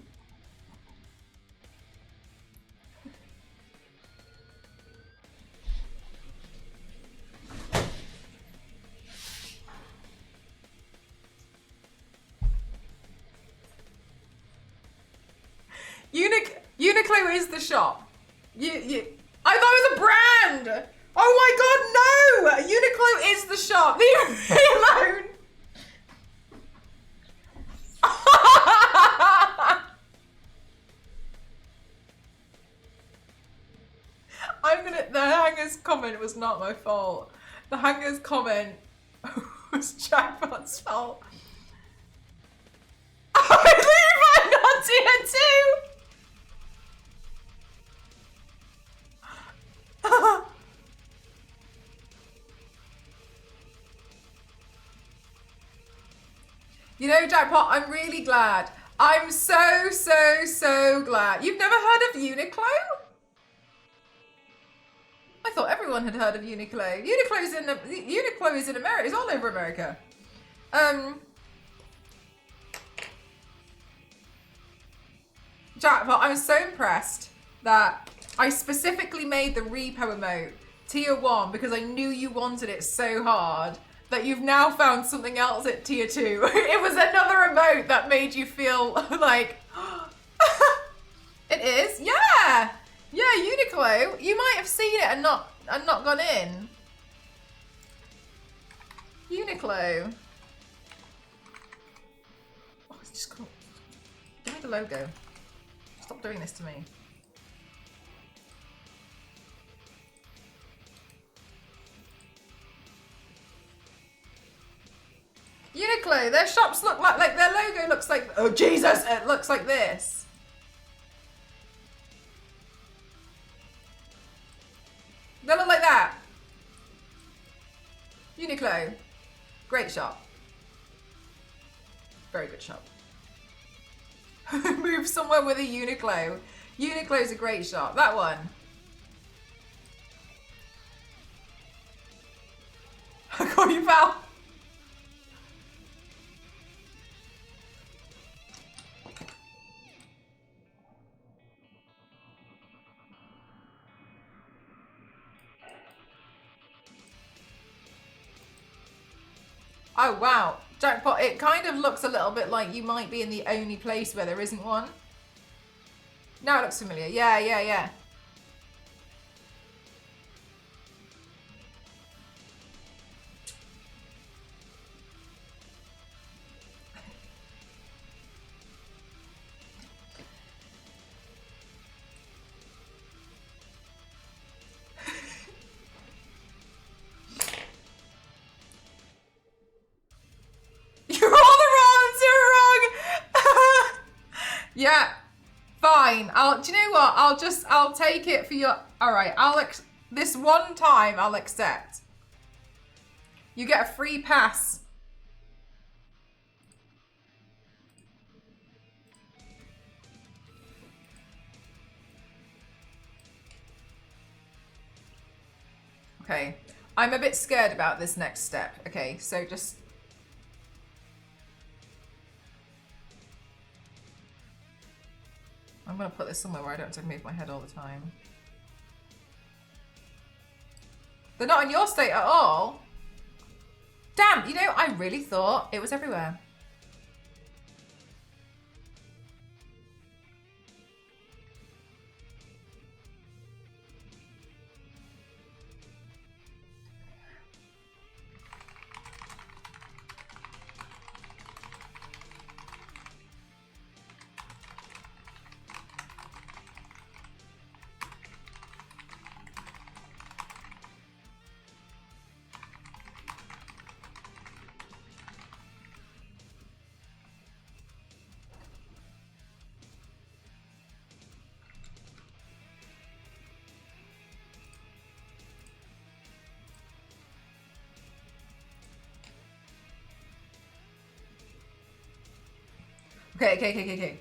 Uniqlo is the shop. I thought it was a brand. Oh my god, no! Uniqlo is the shop. Leave me alone. The Hangers comment was not my fault. The Hangers comment was Jackpot's fault. I leave my not here too. You know, Jackpot, I'm really glad. I'm so glad. You've never heard of Uniqlo? I thought everyone had heard of Uniqlo. Uniqlo is in America. It's all over America. Jackpot, I'm so impressed that I specifically made the repo emote tier 1 because I knew you wanted it so hard that you've now found something else at tier 2. It was another emote that made you feel like it is? Yeah! Yeah, Uniqlo. You might have seen it and not gone in. Uniqlo. Oh, it's just cool. Give me the logo. Stop doing this to me. Uniqlo, their shops look like their logo looks like, oh Jesus, it looks like this. They look like that. Uniqlo, great shop. Very good shop. Move somewhere with a Uniqlo. Uniqlo's a great shop. That one. I call you pal. Oh wow, Jackpot, it kind of looks a little bit like you might be in the only place where there isn't one. Now it looks familiar. Yeah. Yeah, fine. Do you know what? I'll take it for your, all right, this one time I'll accept. You get a free pass. Okay, I'm a bit scared about this next step. Okay, so just, I'm gonna put this somewhere where I don't have to move my head all the time. They're not in your state at all. Damn, you know, I really thought it was everywhere. Okay.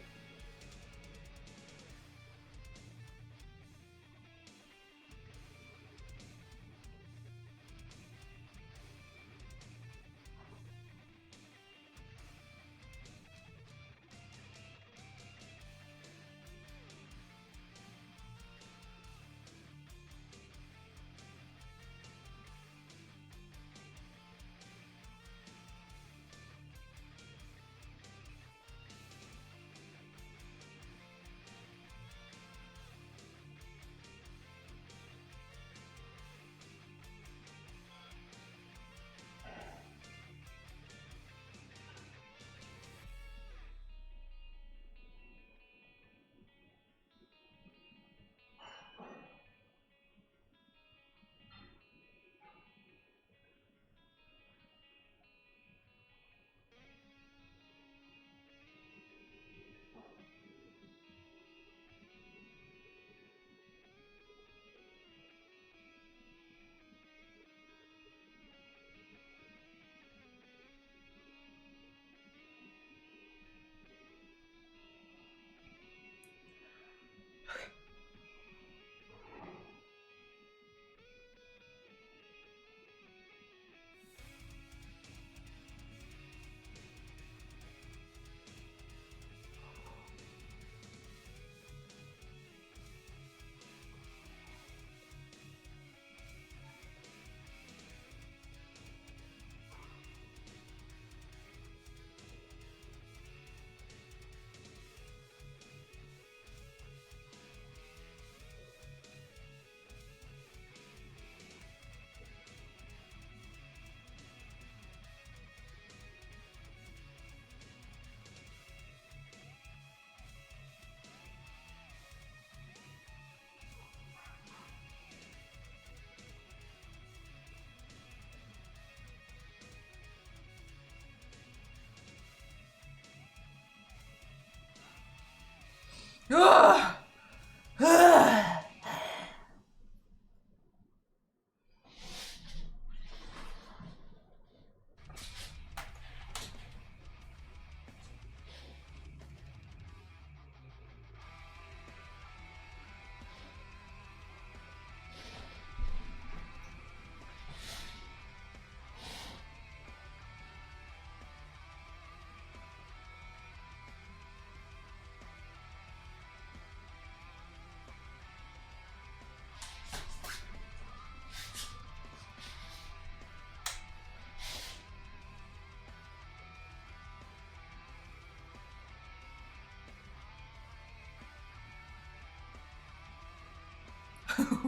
Ugh.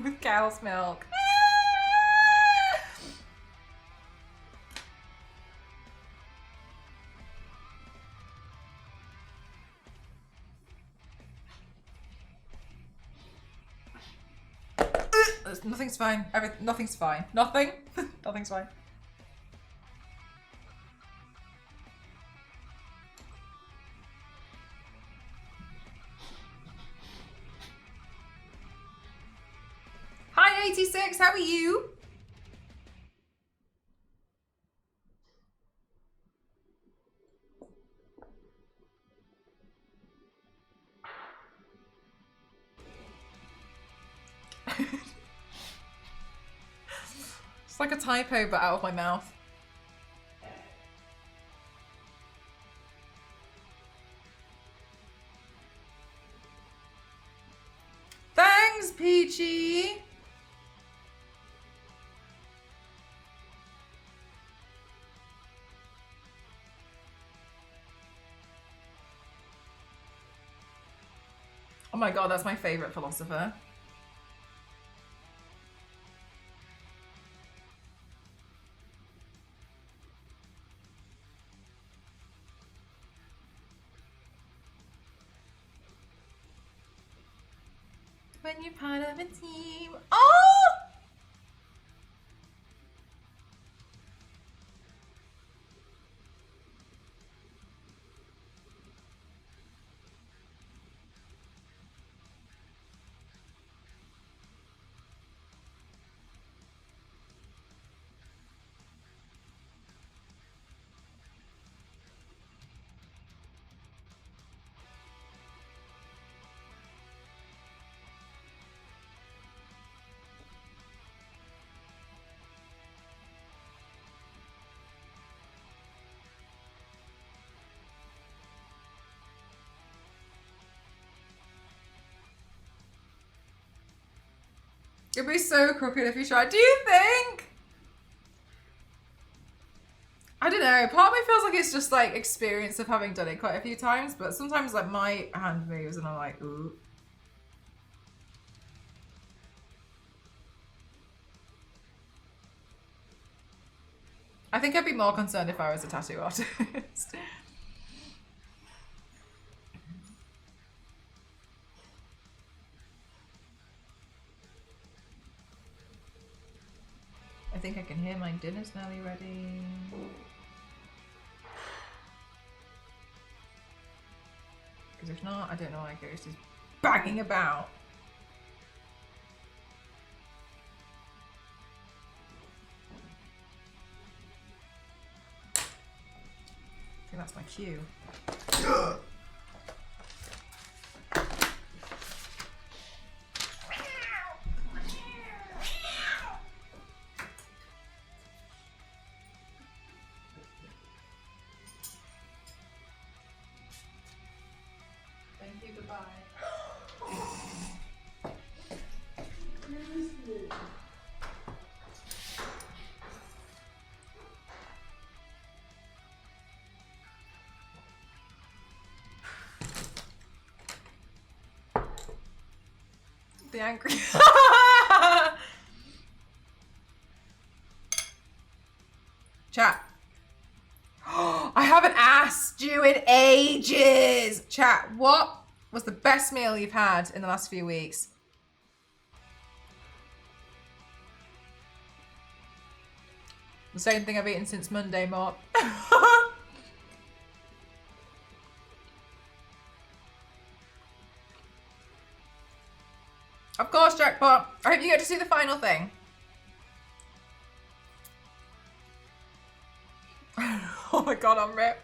With cow's milk. Nothing's fine. Nothing's fine. Nothing. Nothing's fine. Hi, 86. How are you? It's like a typo, but out of my mouth. Thanks, Peachy. Oh my god, that's my favourite philosopher. When you're part of a team. Oh! It'd be so crooked if you tried. Do you think? I don't know. Part of me feels like it's just like experience of having done it quite a few times, but sometimes like my hand moves and I'm like, ooh. I think I'd be more concerned if I was a tattoo artist. I think I can hear my dinner's nearly ready. Because if not, I don't know why Ghost is banging about. I think that's my cue. Thank you, goodbye. The angry. Chat. I haven't asked you in ages. Chat, what was the best meal you've had in the last few weeks? The same thing I've eaten since Monday, Mort. Of course, Jackpot. I hope you get to see the final thing. Oh my god, I'm ripped.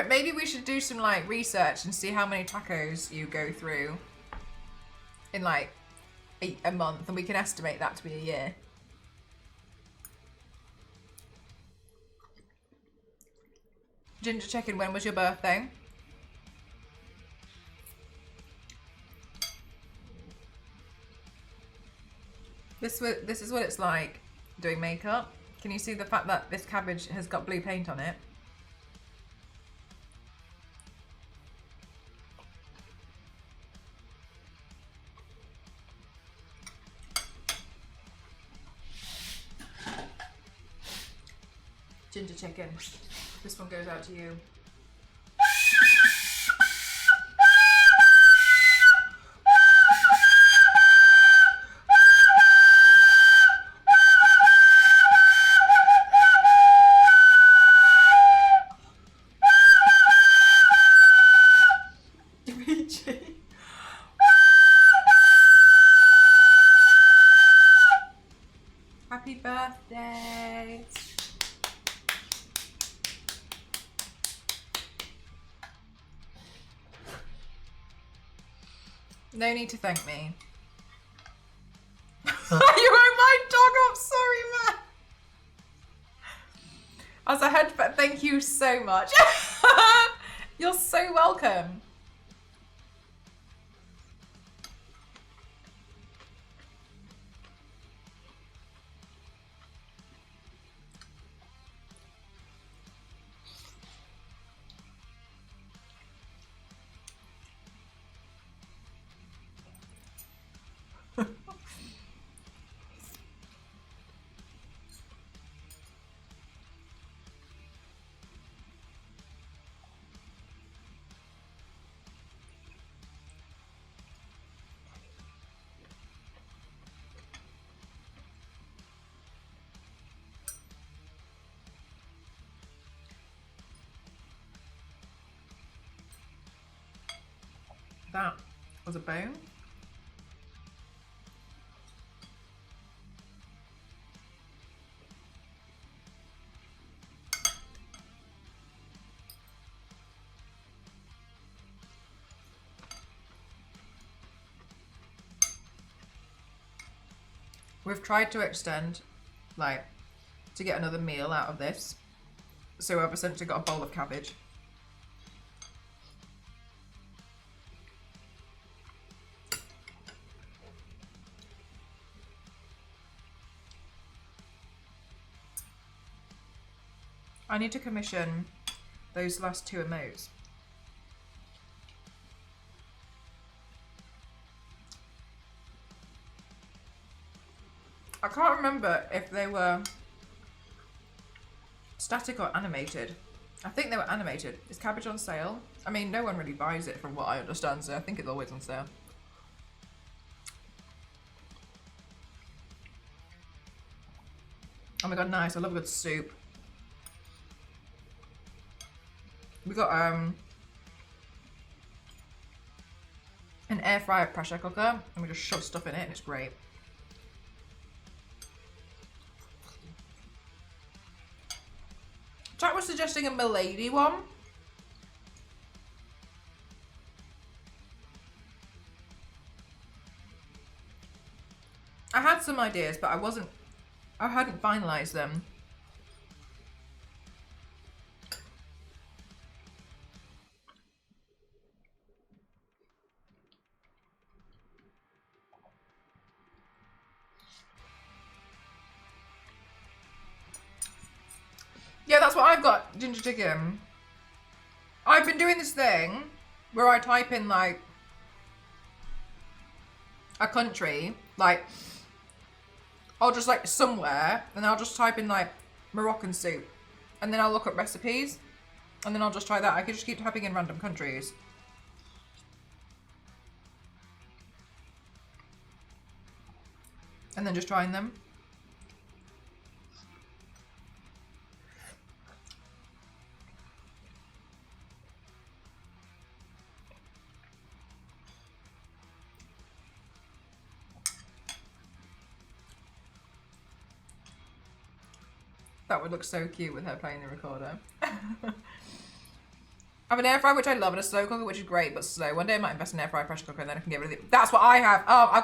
Maybe we should do some like research and see how many tacos you go through in like a month, and we can estimate that to be a year. Ginger chicken, when was your birthday? This is what it's like doing makeup. Can you see the fact that this cabbage has got blue paint on it? Ginger chicken. This one goes out to you. Happy birthday. No need to thank me. You won't mind, dog. I'm sorry, man. As a head, but thank you so much. You're so welcome. That was a bone. We've tried to extend, like, to get another meal out of this. So I've essentially got a bowl of cabbage. I need to commission those last 2 emotes. I can't remember if they were static or animated. I think they were animated. Is cabbage on sale? I mean, no one really buys it from what I understand, so I think it's always on sale. Oh my god, nice. I love a good soup. We got an air fryer pressure cooker and we just shove stuff in it and it's great. Jack was suggesting a Milady one. I had some ideas, but I hadn't finalized them. Yeah, that's what I've got, ginger chicken. I've been doing this thing where I type in like a country, like, I'll just like somewhere, and I'll just type in like Moroccan soup, and then I'll look at recipes, and then I'll just try that. I could just keep typing in random countries. And then just trying them. That would look so cute with her playing the recorder. I have an air fryer, which I love, and a slow cooker, which is great, but slow. One day I might invest in an air fryer pressure cooker, and then I can get rid of it. That's what I have. I've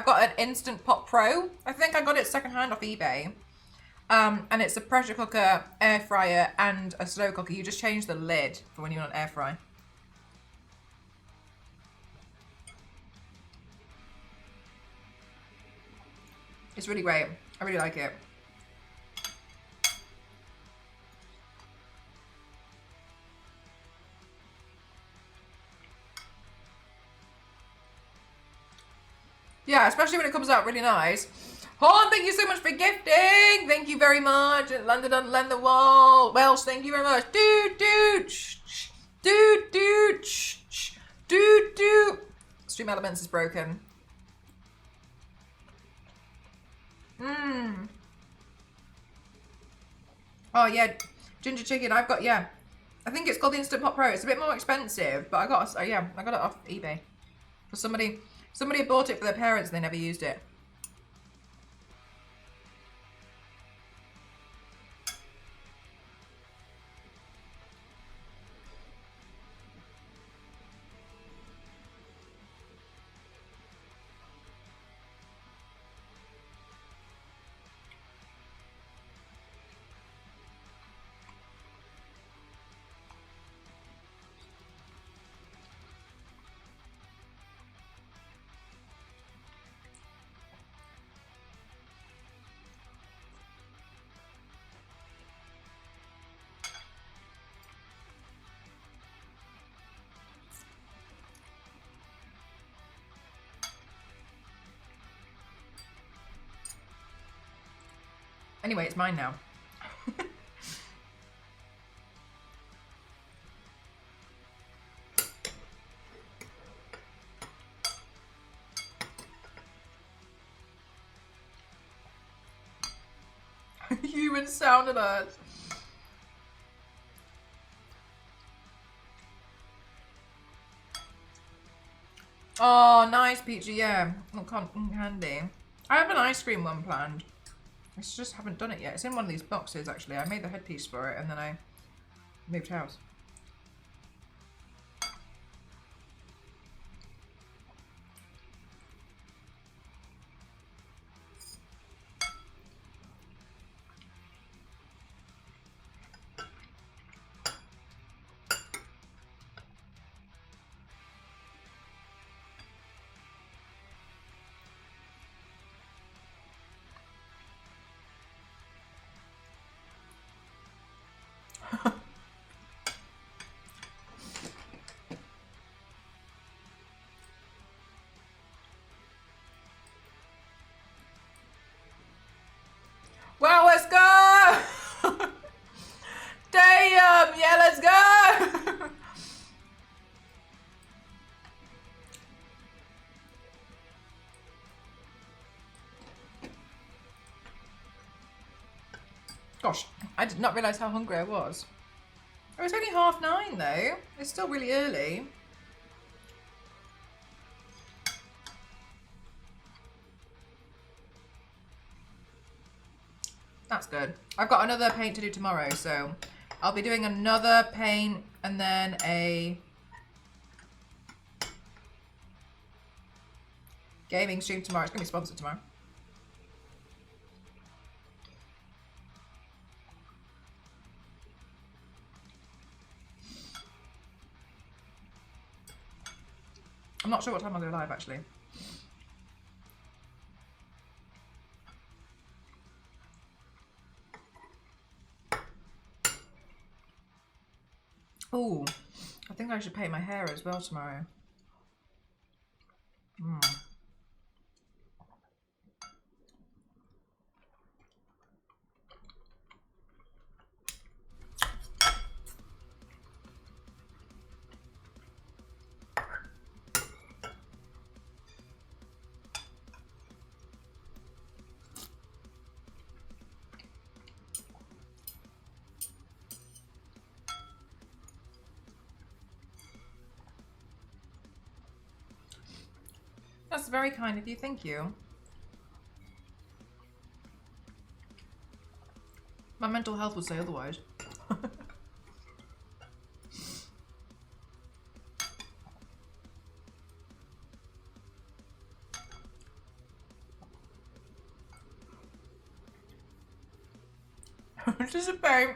got an Instant Pot Pro. I think I got it secondhand off eBay. And it's a pressure cooker, air fryer, and a slow cooker. You just change the lid for when you want air fry. It's really great. I really like it. Yeah, especially when it comes out really nice. Horn, thank you so much for gifting. Thank you very much. London on Lend the Wall. Welsh, thank you very much. Stream Elements is broken. Oh yeah, ginger chicken. I've got, yeah. I think it's called the Instant Pot Pro. It's a bit more expensive, but I got it off eBay. For somebody had bought it for their parents and they never used it. Anyway, it's mine now. Human sound alerts. Oh, nice, Peachy. Yeah, candy. I have an ice cream one planned. I just haven't done it yet. It's in one of these boxes, actually. I made the headpiece for it, and then I moved house. Well, let's go! Damn! Yeah, let's go! Gosh, I did not realise how hungry I was. Oh, it's only 9:30 though. It's still really early. That's good. I've got another paint to do tomorrow, so I'll be doing another paint and then a gaming stream tomorrow. It's going to be sponsored tomorrow. I'm not sure what time I'll go live, actually. Oh, I think I should paint my hair as well tomorrow. That's very kind of you, thank you. My mental health would say otherwise. Just a paint.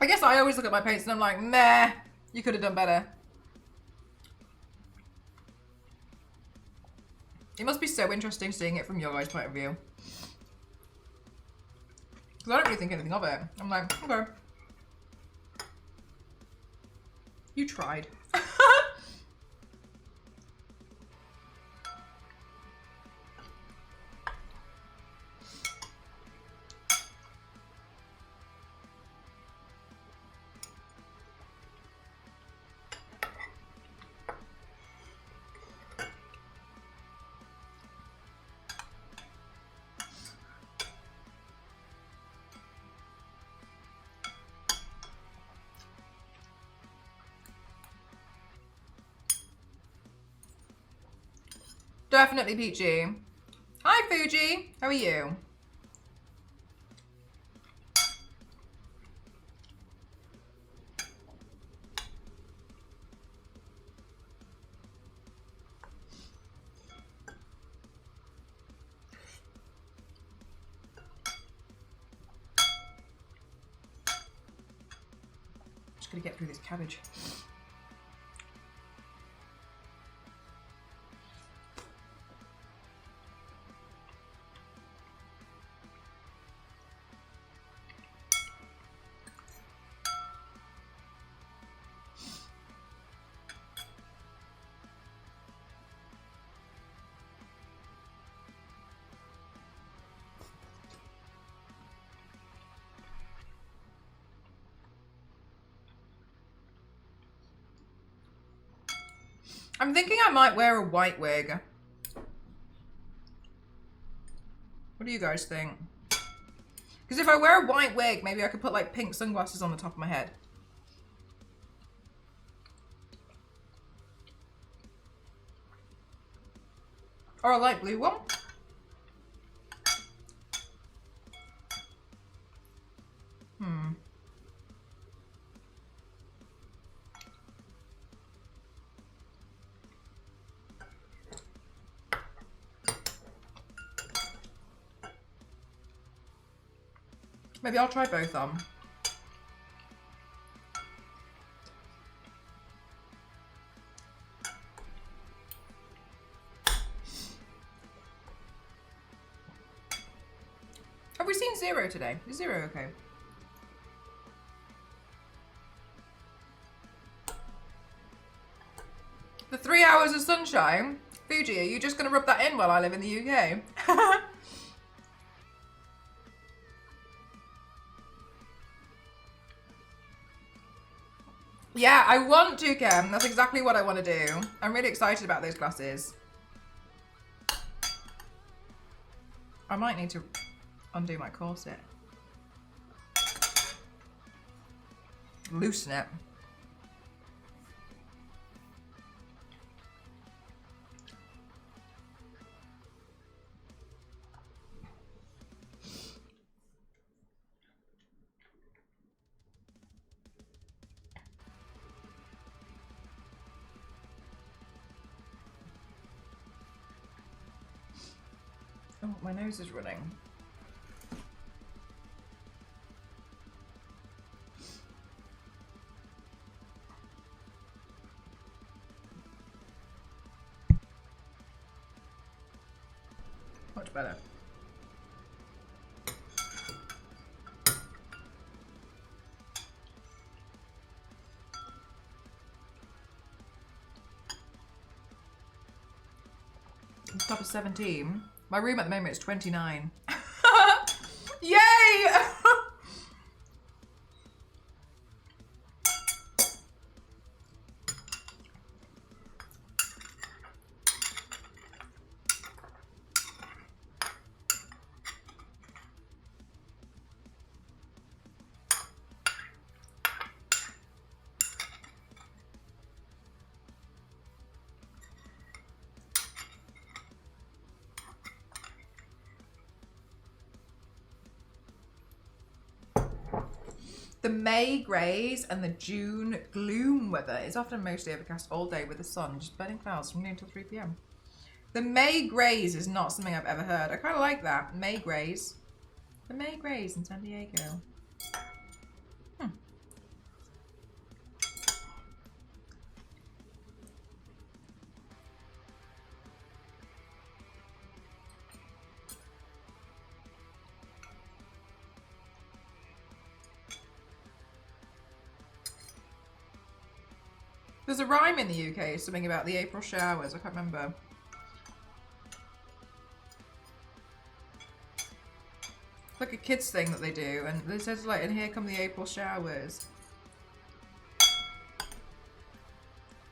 I guess I always look at my paints and I'm like, nah, you could have done better. It must be so interesting seeing it from your guys' point of view. Because I don't really think anything of it. I'm like, okay. You tried. Definitely Peachy. Hi Fuji, how are you? Just gonna get through this cabbage. I'm thinking I might wear a white wig. What do you guys think? Because if I wear a white wig, maybe I could put like pink sunglasses on the top of my head. Or a light blue one. Maybe I'll try both on. Have we seen Zero today? Is Zero okay? The 3 hours of sunshine? Fuji, are you just going to rub that in while I live in the UK? Yeah, I want to, Kem. That's exactly what I want to do. I'm really excited about those glasses. I might need to undo my corset. Loosen it. Oh, my nose is running. Much better. On top of 17. My room at the moment is 29. Yay! The May greys and the June gloom weather is often mostly overcast all day with the sun, just burning clouds from noon till 3 p.m. The May greys is not something I've ever heard. I kind of like that. May greys. The May greys in San Diego. There's a rhyme in the UK, something about the April showers. I can't remember. It's like a kids thing that they do, and it says like, and here come the April showers.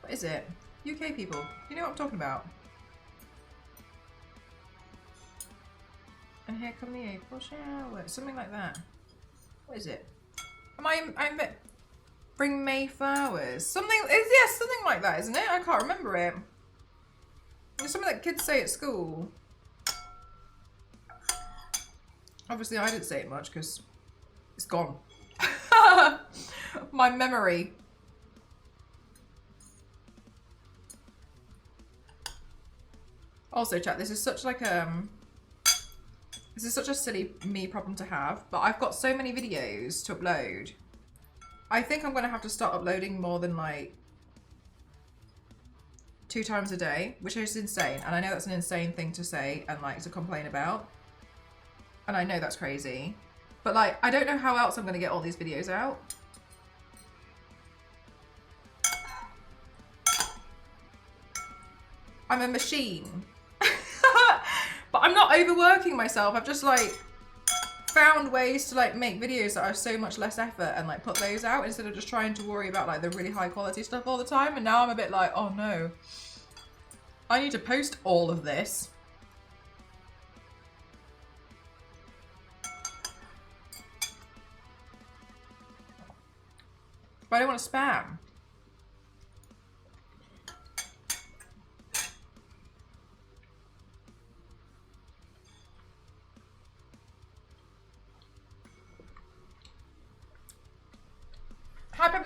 What is it? UK people, you know what I'm talking about? And here come the April showers. Something like that. What is it? I'm bring May flowers. Something, yeah, something like that, isn't it? I can't remember it. It's something that kids say at school. Obviously, I didn't say it much because it's gone. My memory. Also, chat, this is such like this is such a silly me problem to have, but I've got so many videos to upload. I think I'm gonna have to start uploading more than like 2 times a day, which is insane. And I know that's an insane thing to say and like to complain about. And I know that's crazy, but like, I don't know how else I'm gonna get all these videos out. I'm a machine. But I'm not overworking myself. I've just like found ways to like make videos that are so much less effort and like put those out instead of just trying to worry about like the really high quality stuff all the time. And now I'm a bit like, oh no, I need to post all of this. But I don't want to spam.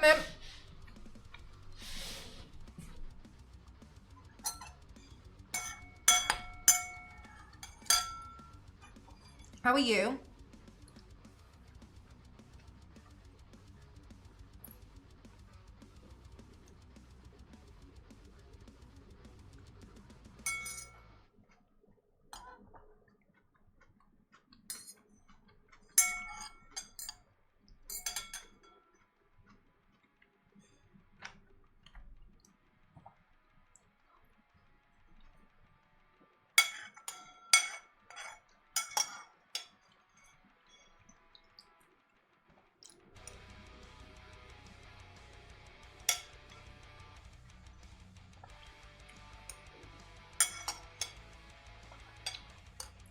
peppermint. How are you?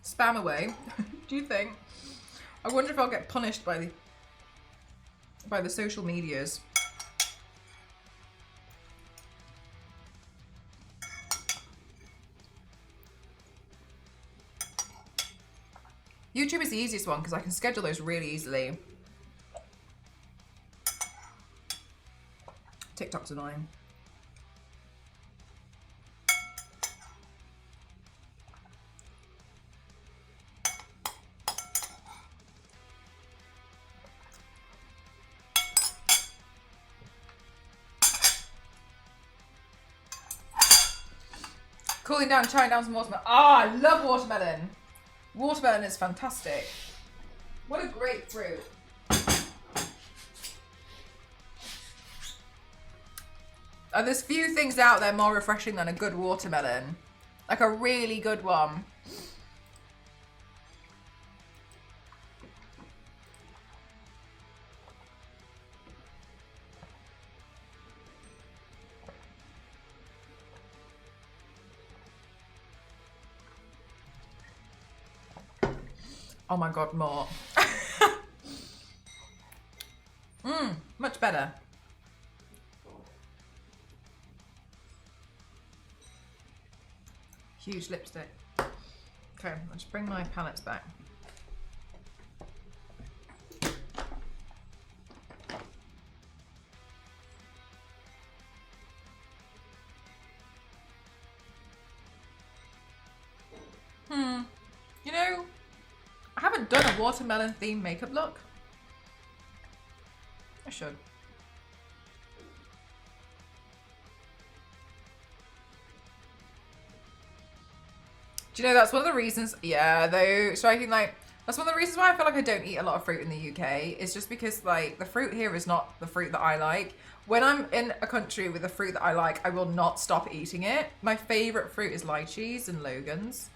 Spam away. Do you think? I wonder if I'll get punished by the social medias. YouTube is the easiest one because I can schedule those really easily. TikTok's annoying. Cooling down, chowing down some watermelon. Ah, I love watermelon. Watermelon is fantastic. What a great fruit. There's few things out there more refreshing than a good watermelon. Like a really good one. Oh my god, more. Much better. Huge lipstick. Okay, let's bring my palettes back. You know, I haven't done a watermelon themed makeup look. I should. Do you know that's one of the reasons? Yeah, though, striking like that's one of the reasons why I feel like I don't eat a lot of fruit in the UK. It's just because like the fruit here is not the fruit that I like. When I'm in a country with a fruit that I like, I will not stop eating it. My favorite fruit is lychees and Logans.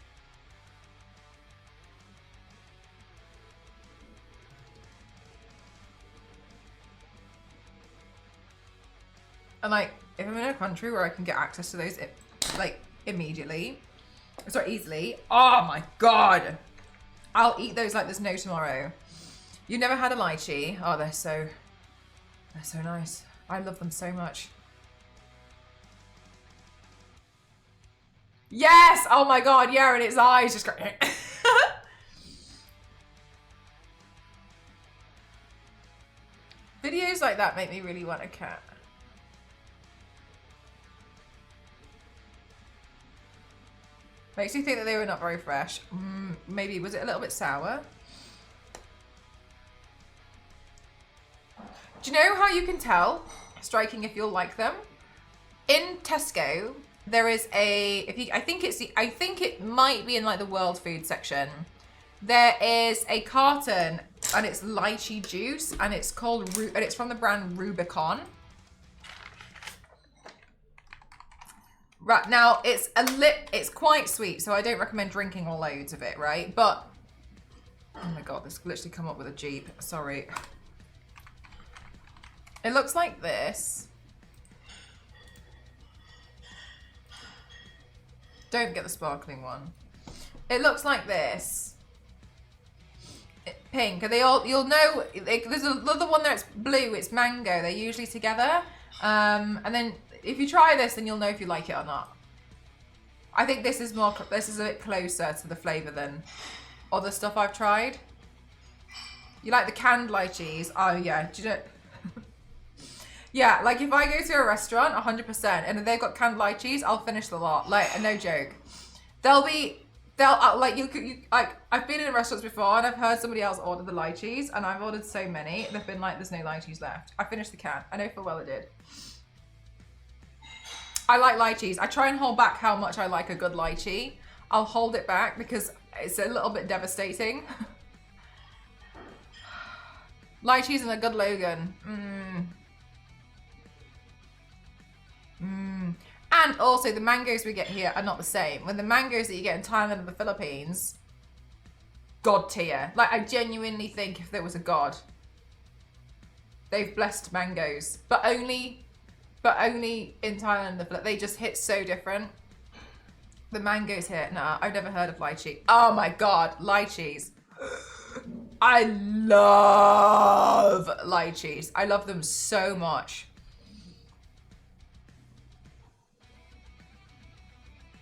And like, if I'm in a country where I can get access to those, like, immediately, sorry, easily, oh my god, I'll eat those like there's no tomorrow. You never had a lychee? Oh, they're so nice. I love them so much. Yes! Oh my god, yeah, and its eyes just go. Videos like that make me really want a cat. Makes you think that they were not very fresh. Maybe, was it a little bit sour? Do you know how you can tell, striking, if you'll like them? In Tesco, there is a, I think it might be in like the world food section. There is a carton and it's lychee juice and it's called, and it's from the brand Rubicon. Right, now it's quite sweet, so I don't recommend drinking loads of it, right? But, oh my god, this literally come up with a Jeep, sorry. It looks like this. Don't get the sparkling one. It looks like this. Pink, and you'll know, there's another one there, it's blue, it's mango, they're usually together. And then, if you try this, then you'll know if you like it or not. I think this is a bit closer to the flavour than other stuff I've tried. You like the canned lychees? Oh yeah, do you know? Yeah, like if I go to a restaurant, 100%, and they've got canned lychees, I'll finish the lot. Like, no joke. I've been in restaurants before and I've heard somebody else order the lychees, and I've ordered so many, they've been like, there's no lychees left. I finished the can. I know full well I did. I like lychees. I try and hold back how much I like a good lychee. I'll hold it back because it's a little bit devastating. Lychees and a good Logan. And also the mangoes we get here are not the same. When the mangoes that you get in Thailand and the Philippines, God tier. Like, I genuinely think if there was a God, they've blessed mangoes, but only in Thailand and the Philippines. They just hit so different. The mangoes here, nah, I've never heard of lychee. Oh my God, lychees. I love lychees. I love them so much.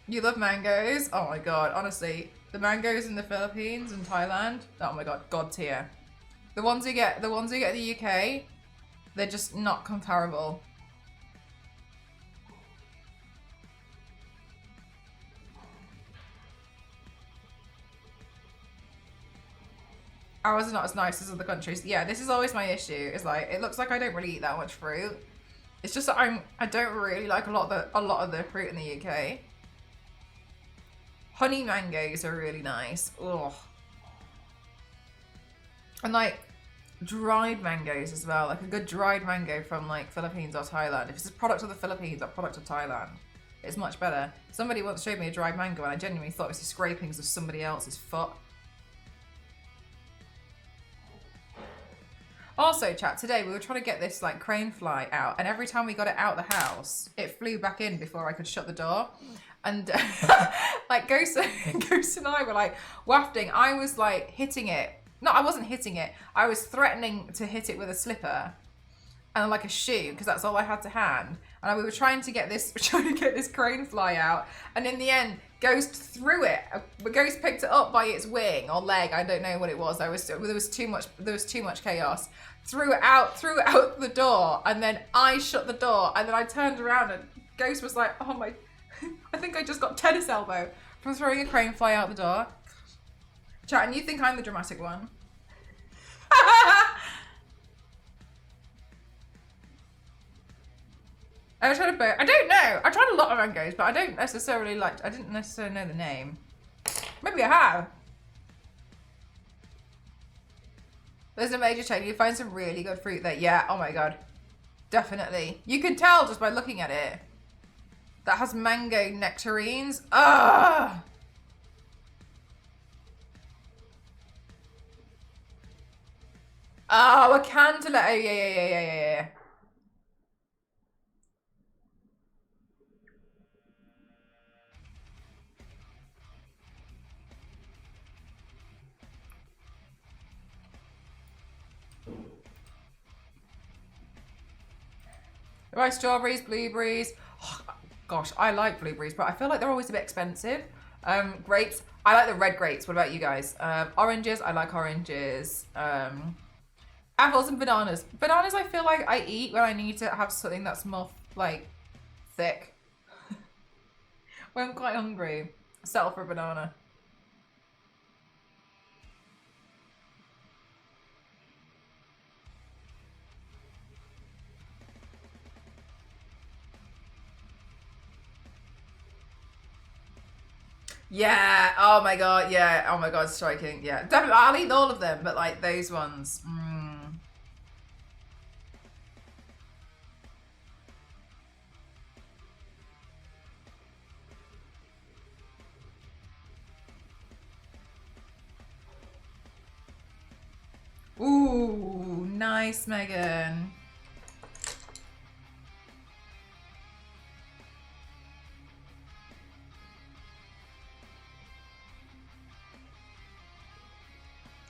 You love mangoes? Oh my God, honestly. The mangoes in the Philippines and Thailand, oh my God, God tier. The ones you get in the UK, they're just not comparable. Ours are not as nice as other countries. Yeah, this is always my issue. It's like, it looks like I don't really eat that much fruit. It's just that I don't really like a lot of the fruit in the UK. Honey mangoes are really nice. Ugh. And like dried mangoes as well. Like a good dried mango from like Philippines or Thailand. If it's a product of the Philippines or product of Thailand, it's much better. Somebody once showed me a dried mango and I genuinely thought it was the scrapings of somebody else's foot. Also, chat, today we were trying to get this like crane fly out, and every time we got it out the house, it flew back in before I could shut the door. And like Ghost and I were like wafting. I was like hitting it. No, I wasn't hitting it. I was threatening to hit it with a slipper and like a shoe because that's all I had to hand. And we were trying to get this crane fly out, and in the end, Ghost threw it. Ghost picked it up by its wing or leg. I don't know what it was. There was too much chaos. Threw it out the door, and then I shut the door, and then I turned around, and Ghost was like, "Oh my, I think I just got tennis elbow from throwing a crane fly out the door." Chat, and you think I'm the dramatic one? I tried a boat. I don't know. I tried a lot of mangoes, but I didn't necessarily know the name. Maybe I have. There's a major change. You find some really good fruit there. Yeah, oh my God. Definitely. You can tell just by looking at it. That has mango nectarines. Ah! Oh, a cantaloupe. Oh, yeah. Right, strawberries, blueberries. Oh, gosh, I like blueberries, but I feel like they're always a bit expensive. Grapes. I like the red grapes. What about you guys? Oranges. I like oranges. Apples and bananas. Bananas I feel like I eat when I need to have something that's more, like, thick. When I'm quite hungry. Settle for a banana. Yeah. Oh my God. Yeah. Oh my God. Striking. Yeah. Definitely. I'll eat all of them, but like those ones. Ooh, nice, Megan.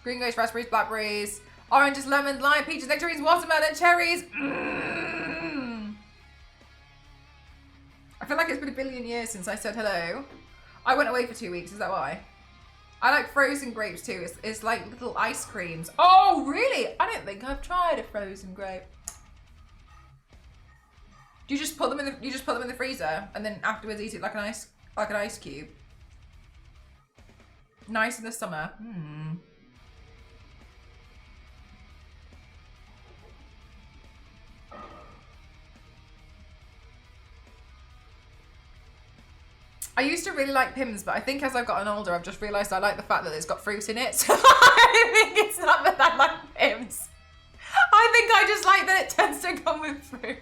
Green goes raspberries, blackberries, oranges, lemons, lime, peaches, nectarines, watermelon, cherries. I feel like it's been a billion years since I said hello. I went away for 2 weeks, is that why? I like frozen grapes too. It's like little ice creams. Oh, really? I don't think I've tried a frozen grape. Do you just put them in the freezer and then afterwards eat it like an ice cube? Nice in the summer. I used to really like Pimm's, but I think as I've gotten older, I've just realised I like the fact that it's got fruit in it. So I think it's not that I like Pimm's. I think I just like that it tends to come with fruit.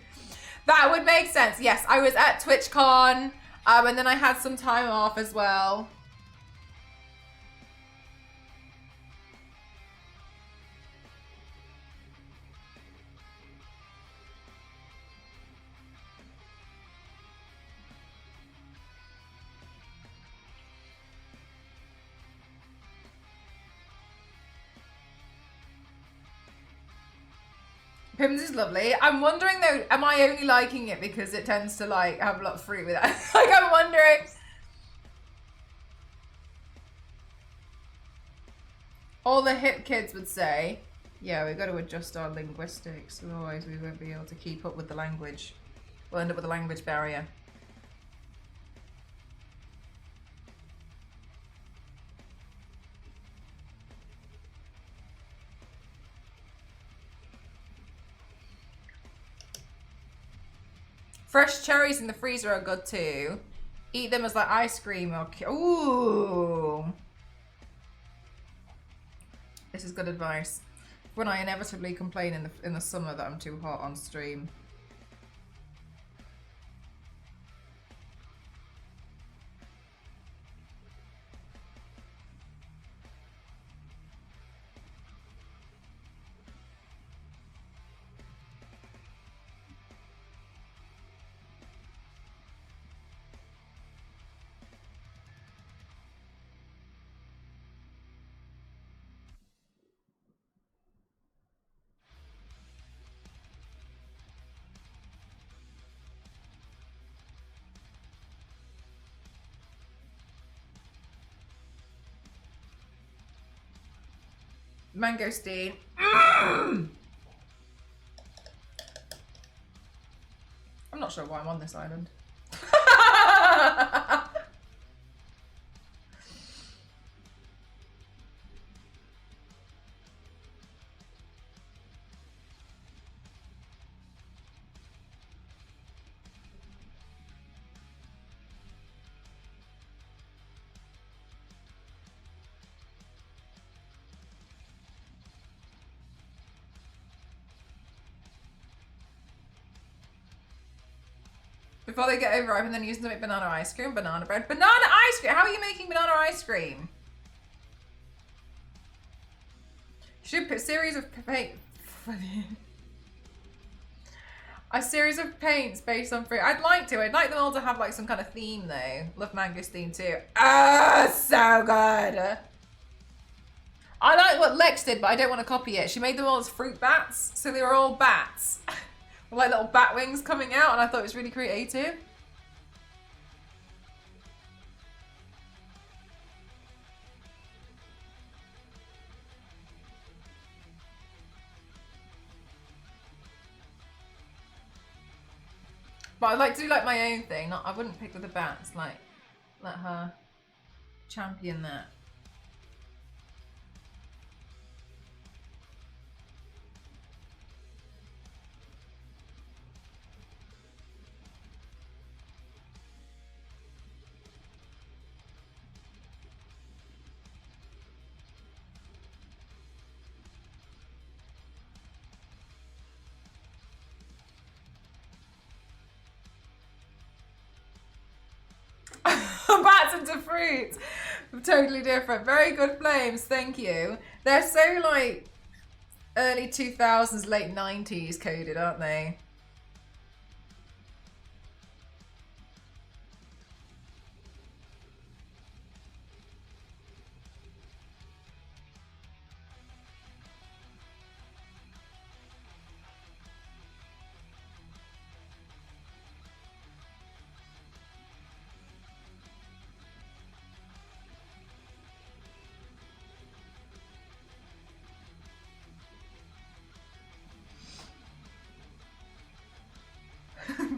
That would make sense. Yes, I was at TwitchCon, and then I had some time off as well. Pimm's is lovely. I'm wondering though, am I only liking it because it tends to like have a lot of fruit with it? Like I'm wondering. All the hip kids would say, yeah, we've got to adjust our linguistics, otherwise we won't be able to keep up with the language. We'll end up with a language barrier. Fresh cherries in the freezer are good too. Eat them as like ice cream or... Ooh. This is good advice. When I inevitably complain in the summer that I'm too hot on stream. Mangosteen. I'm not sure why I'm on this island. Before they get overripe and then use them to make banana ice cream, banana bread. Banana ice cream! How are you making banana ice cream? Should put a series of paint. A series of paints based on fruit. I'd like to. I'd like them all to have like some kind of theme though. Love mangosteen too. Ah, so good. I like what Lex did, but I don't want to copy it. She made them all as fruit bats, so they were all bats. With like little bat wings coming out, and I thought it was really creative. But I'd like to do like my own thing. I wouldn't pick with the bats, like let her champion that. Bats into fruit. Totally different. Very good flames. Thank you. They're so like early 2000s, late 90s coded, aren't they?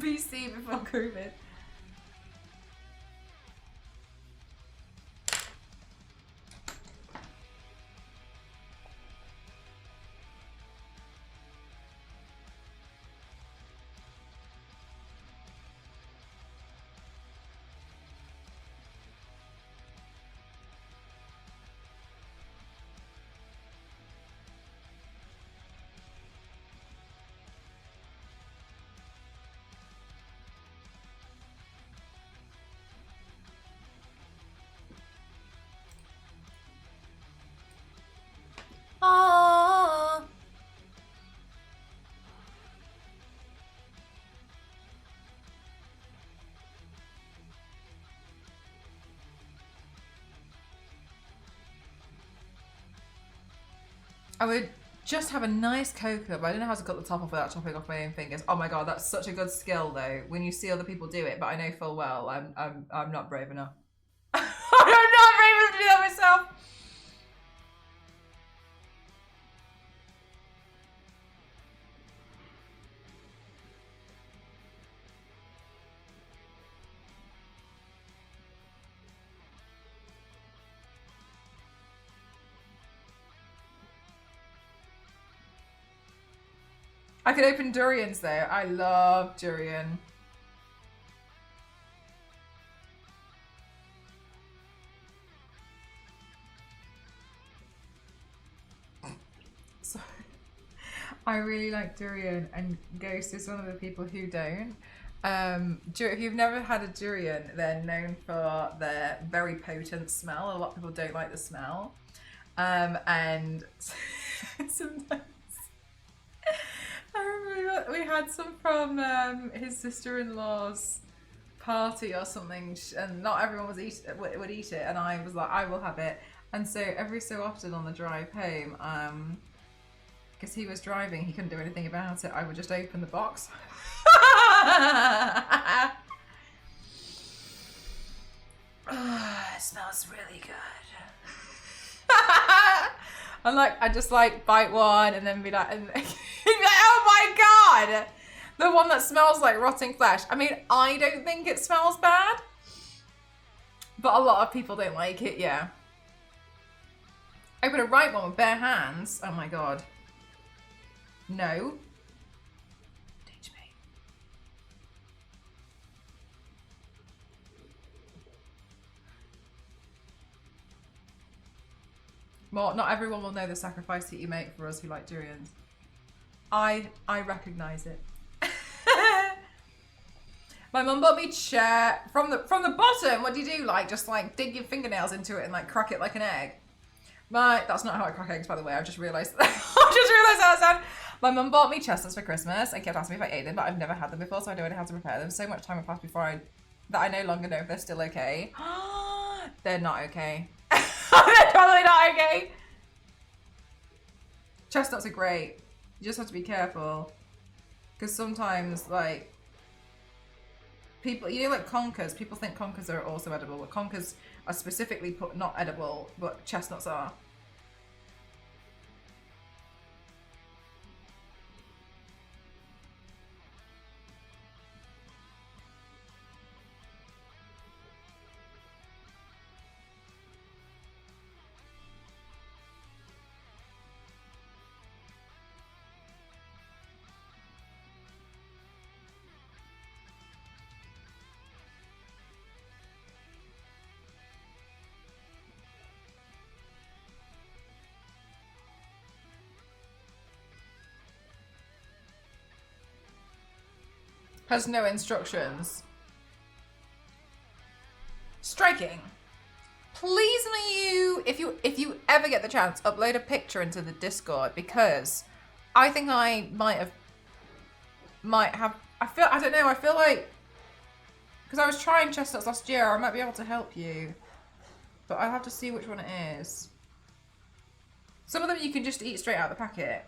BC before COVID. Ah. I would just have a nice cocoa, but I don't know how to cut the top off without chopping off my own fingers. Oh my god, that's such a good skill though. When you see other people do it, but I know full well I'm not brave enough. I'm not brave enough to do that myself. I could open durians though. I love durian. So, I really like durian, and Ghost is one of the people who don't. If you've never had a durian, they're known for their very potent smell. A lot of people don't like the smell. And sometimes I remember we had some from his sister-in-law's party or something, and not everyone would eat it, and I was like, I will have it. And so every so often on the drive home, because he was driving, he couldn't do anything about it, I would just open the box. It smells really good. And I just bite one and then be like, oh my god! The one that smells like rotting flesh. I mean, I don't think it smells bad, but a lot of people don't like it, yeah. Open a right one with bare hands. Oh my god. No. Teach me. Well, not everyone will know the sacrifice that you make for us who like durians. I recognise it. My mum bought me a chair from the bottom. What do you do? Just dig your fingernails into it and crack it like an egg. That's not how I crack eggs, by the way. I've just realised that. I've just realised how it sounds. My mum bought me chestnuts for Christmas and kept asking me if I ate them, but I've never had them before, so I don't know how to prepare them. So much time had passed before that I no longer know if they're still okay. They're not okay. They're probably not okay. Chestnuts are great. You just have to be careful. Because sometimes, people, conkers, people think conkers are also edible, but conkers are specifically not edible, but chestnuts are. Has no instructions. Striking. Please may you, if you ever get the chance, upload a picture into the Discord, because I think I might have, I feel like, because I was trying chestnuts last year, I might be able to help you, but I'll have to see which one it is. Some of them you can just eat straight out of the packet.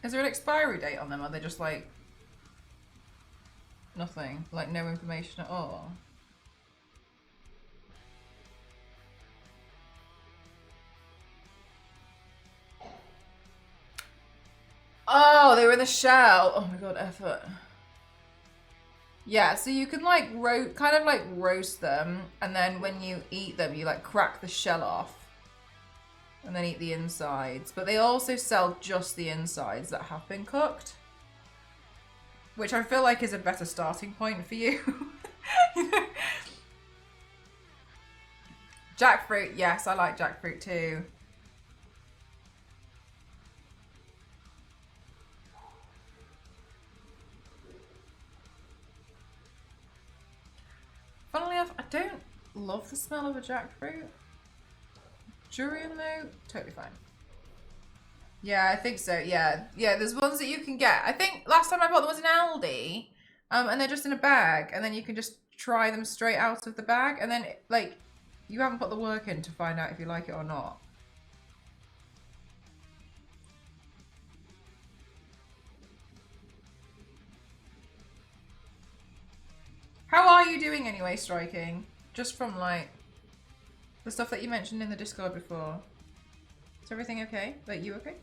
Is there an expiry date on them? Are they just like nothing? Like no information at all? Oh, they were in the shell. Oh my god, effort. Yeah, so you can like kind of like roast them, and then when you eat them, you like crack the shell off and then eat the insides. But they also sell just the insides that have been cooked, which I feel like is a better starting point for you. Jackfruit, yes, I like jackfruit too. Funnily enough, I don't love the smell of a jackfruit. Durian though, totally fine. Yeah, I think so. Yeah, there's ones that you can get. I think last time I bought them was in Aldi, and they're just in a bag, and then you can just try them straight out of the bag, and then like you haven't put the work in to find out if you like it or not. How are you doing anyway, Striking? Just from like the stuff that you mentioned in the Discord before. Is everything okay? Like you okay?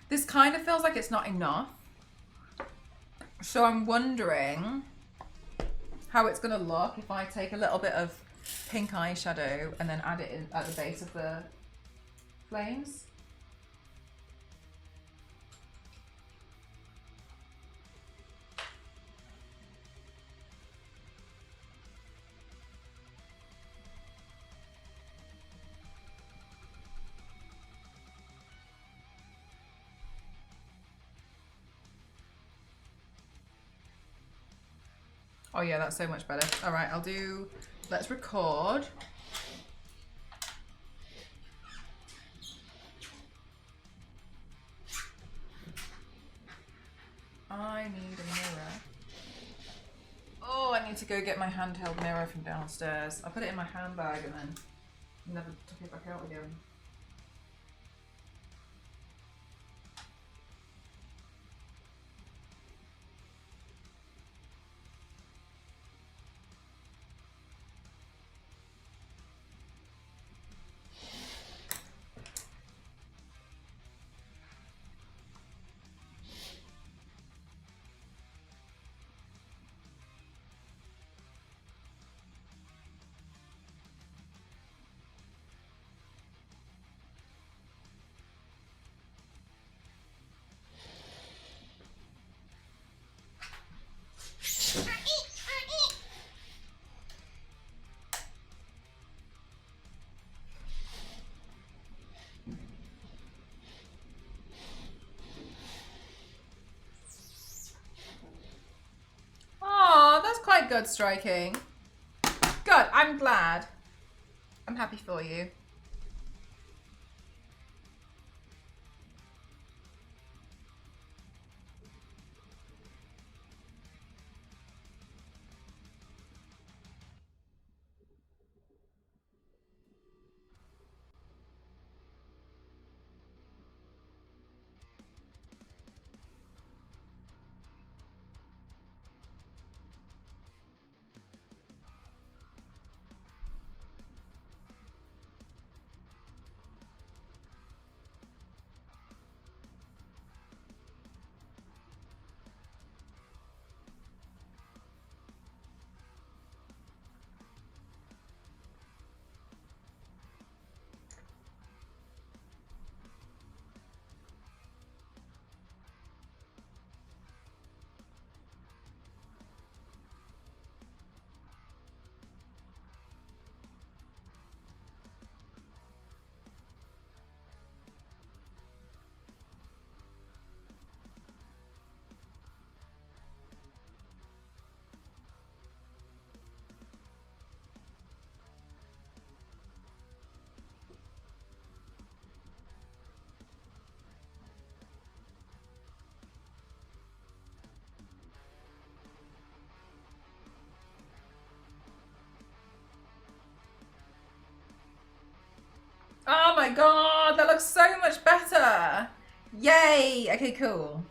This kind of feels like it's not enough. So I'm wondering how it's going to look if I take a little bit of pink eyeshadow and then add it in at the base of the flames. Oh yeah, that's so much better. All right, let's record. I need a mirror. Oh, I need to go get my handheld mirror from downstairs. I put it in my handbag and then never took it back out again. Oh, that's quite good, Striking. Good, I'm glad. I'm happy for you. that's so much better. Yay! Okay, cool.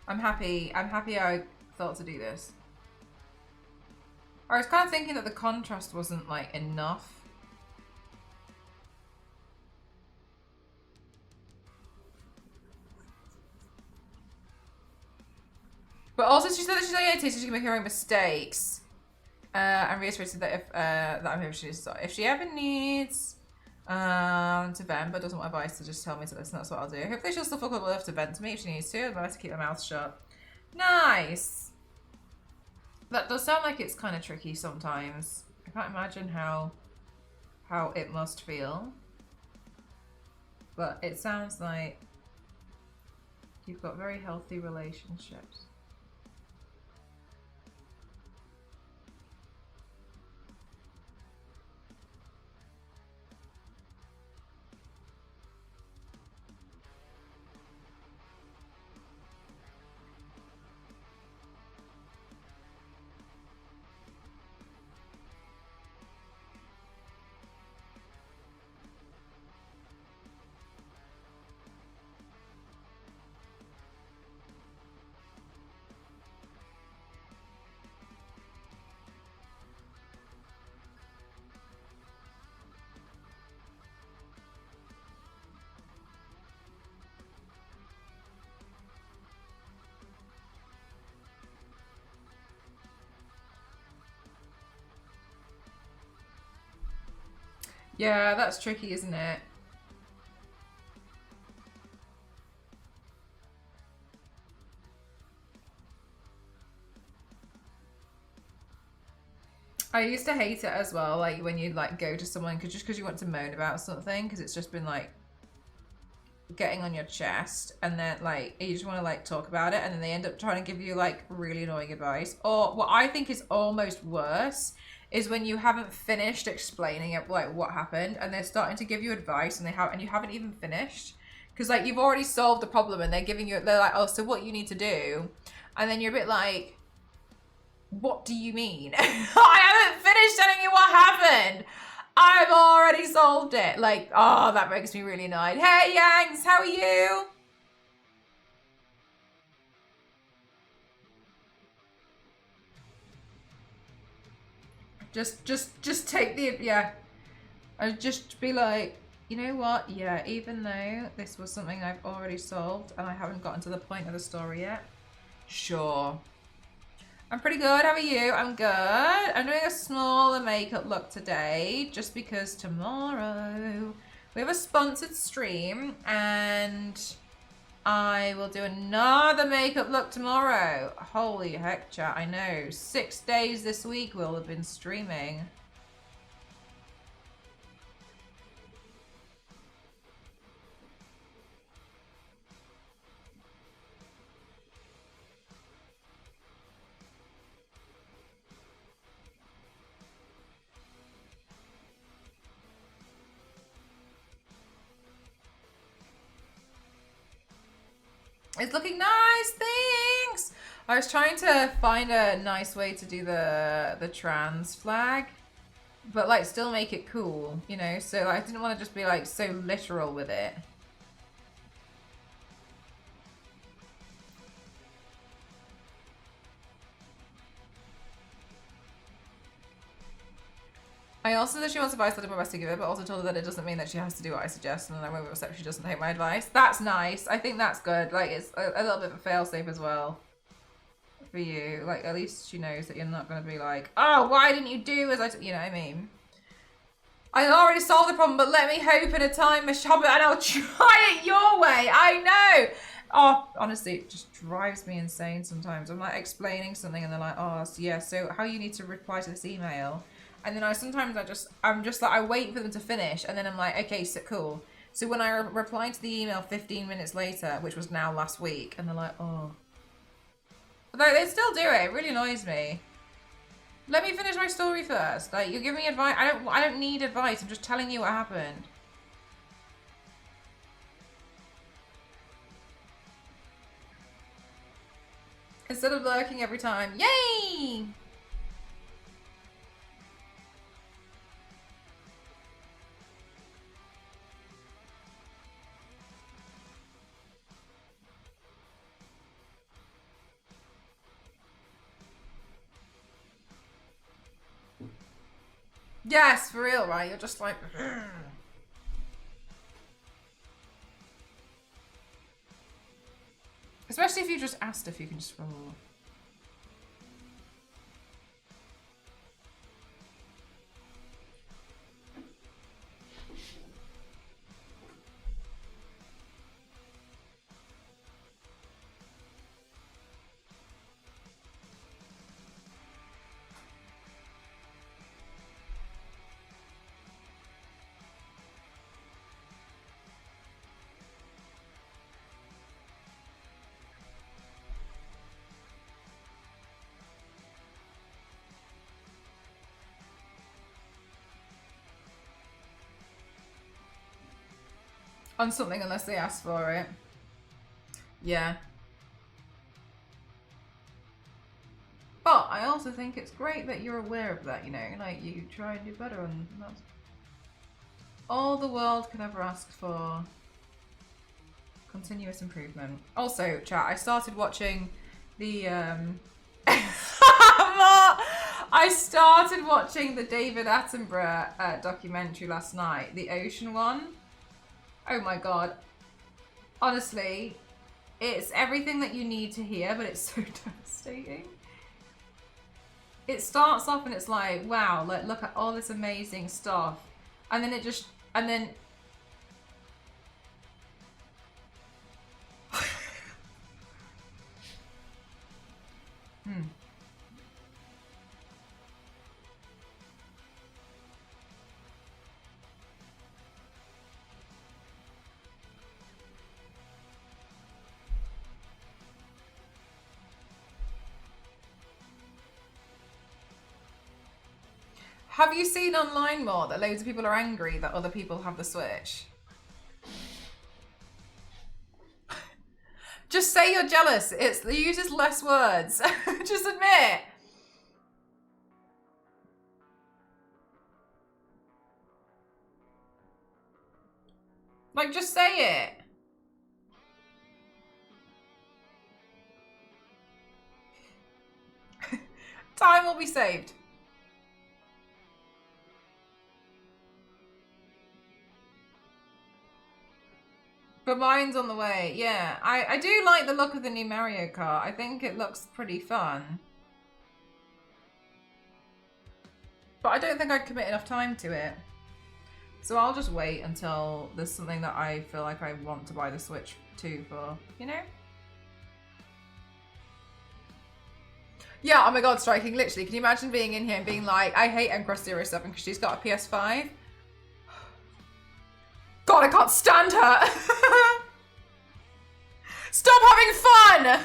I'm happy. I'm happy I thought to do this. I was kind of thinking that the contrast wasn't like enough. But also she said that she's AAT, so she can make her own mistakes. And reiterated that if she ever needs to vent but doesn't want advice to just tell me to listen, that's what I'll do. Hopefully she'll still feel comfortable enough to vent to me if she needs to. I'd like to keep her mouth shut. Nice. That does sound like it's kind of tricky sometimes. I can't imagine how it must feel. But it sounds like you've got very healthy relationships. Yeah, that's tricky, isn't it? I used to hate it as well, like when you like go to someone just because you want to moan about something, because it's just been like getting on your chest, and then like you just want to like talk about it, and then they end up trying to give you like really annoying advice. Or what I think is almost worse is when you haven't finished explaining it, like what happened, and they're starting to give you advice, and you haven't even finished, because like you've already solved the problem, and they're like, oh, so what you need to do, and then you're a bit like, what do you mean? I haven't finished telling you what happened. I've already solved it. Like, oh, that makes me really annoyed. Hey, Yangs, how are you? Just take the, yeah. I'd just be like, you know what? Yeah, even though this was something I've already solved and I haven't gotten to the point of the story yet. Sure. I'm pretty good. How are you? I'm good. I'm doing a smaller makeup look today just because tomorrow we have a sponsored stream and I will do another makeup look tomorrow. Holy heck, chat. I know. 6 days this week we'll have been streaming. It's looking nice, thanks! I was trying to find a nice way to do the trans flag, but like still make it cool, you know? So I didn't want to just be like so literal with it. I also said that she wants advice, that I do my best to give it, but also told her that it doesn't mean that she has to do what I suggest, and then I won't be upset if she doesn't take my advice. That's nice. I think that's good. Like, it's a little bit of a fail-safe as well for you. Like, at least she knows that you're not going to be like, oh, why didn't you do as you know what I mean? I already solved the problem, but let me hope in a time machine, and I'll try it your way. I know. Oh, honestly, it just drives me insane sometimes. I'm like explaining something, and they're like, oh, so yeah, so how you need to reply to this email. And then I'm just like, I wait for them to finish, and then I'm like, okay, so cool. So when I replied to the email 15 minutes later, which was now last week, and they're like, oh. Like, they still do it. It really annoys me. Let me finish my story first. Like, you're giving me advice. I don't need advice. I'm just telling you what happened. Instead of lurking every time. Yay! Yes, for real, right? You're just like... Especially if you just asked if you can just... On something unless they ask for it. Yeah. But I also think it's great that you're aware of that, you know, like you try and do better, and that's all the world could ever ask for. Continuous improvement. Also, chat, I started watching the I started watching the David Attenborough documentary last night, the ocean one. Oh my god. Honestly, it's everything that you need to hear, but it's so devastating. It starts off and it's like, wow, like look at all this amazing stuff. And then it just, and then Have you seen online more that loads of people are angry that other people have the Switch? Just say you're jealous. It uses less words. Just admit. Like, just say it. Time will be saved. But mine's on the way, yeah. I do like the look of the new Mario Kart. I think it looks pretty fun. But I don't think I'd commit enough time to it. So I'll just wait until there's something that I feel like I want to buy the Switch 2 for, you know? Yeah, oh my god, Striking, literally. Can you imagine being in here and being like, I hate M-Cross07 because she's got a PS5? God, I can't stand her! Stop having fun!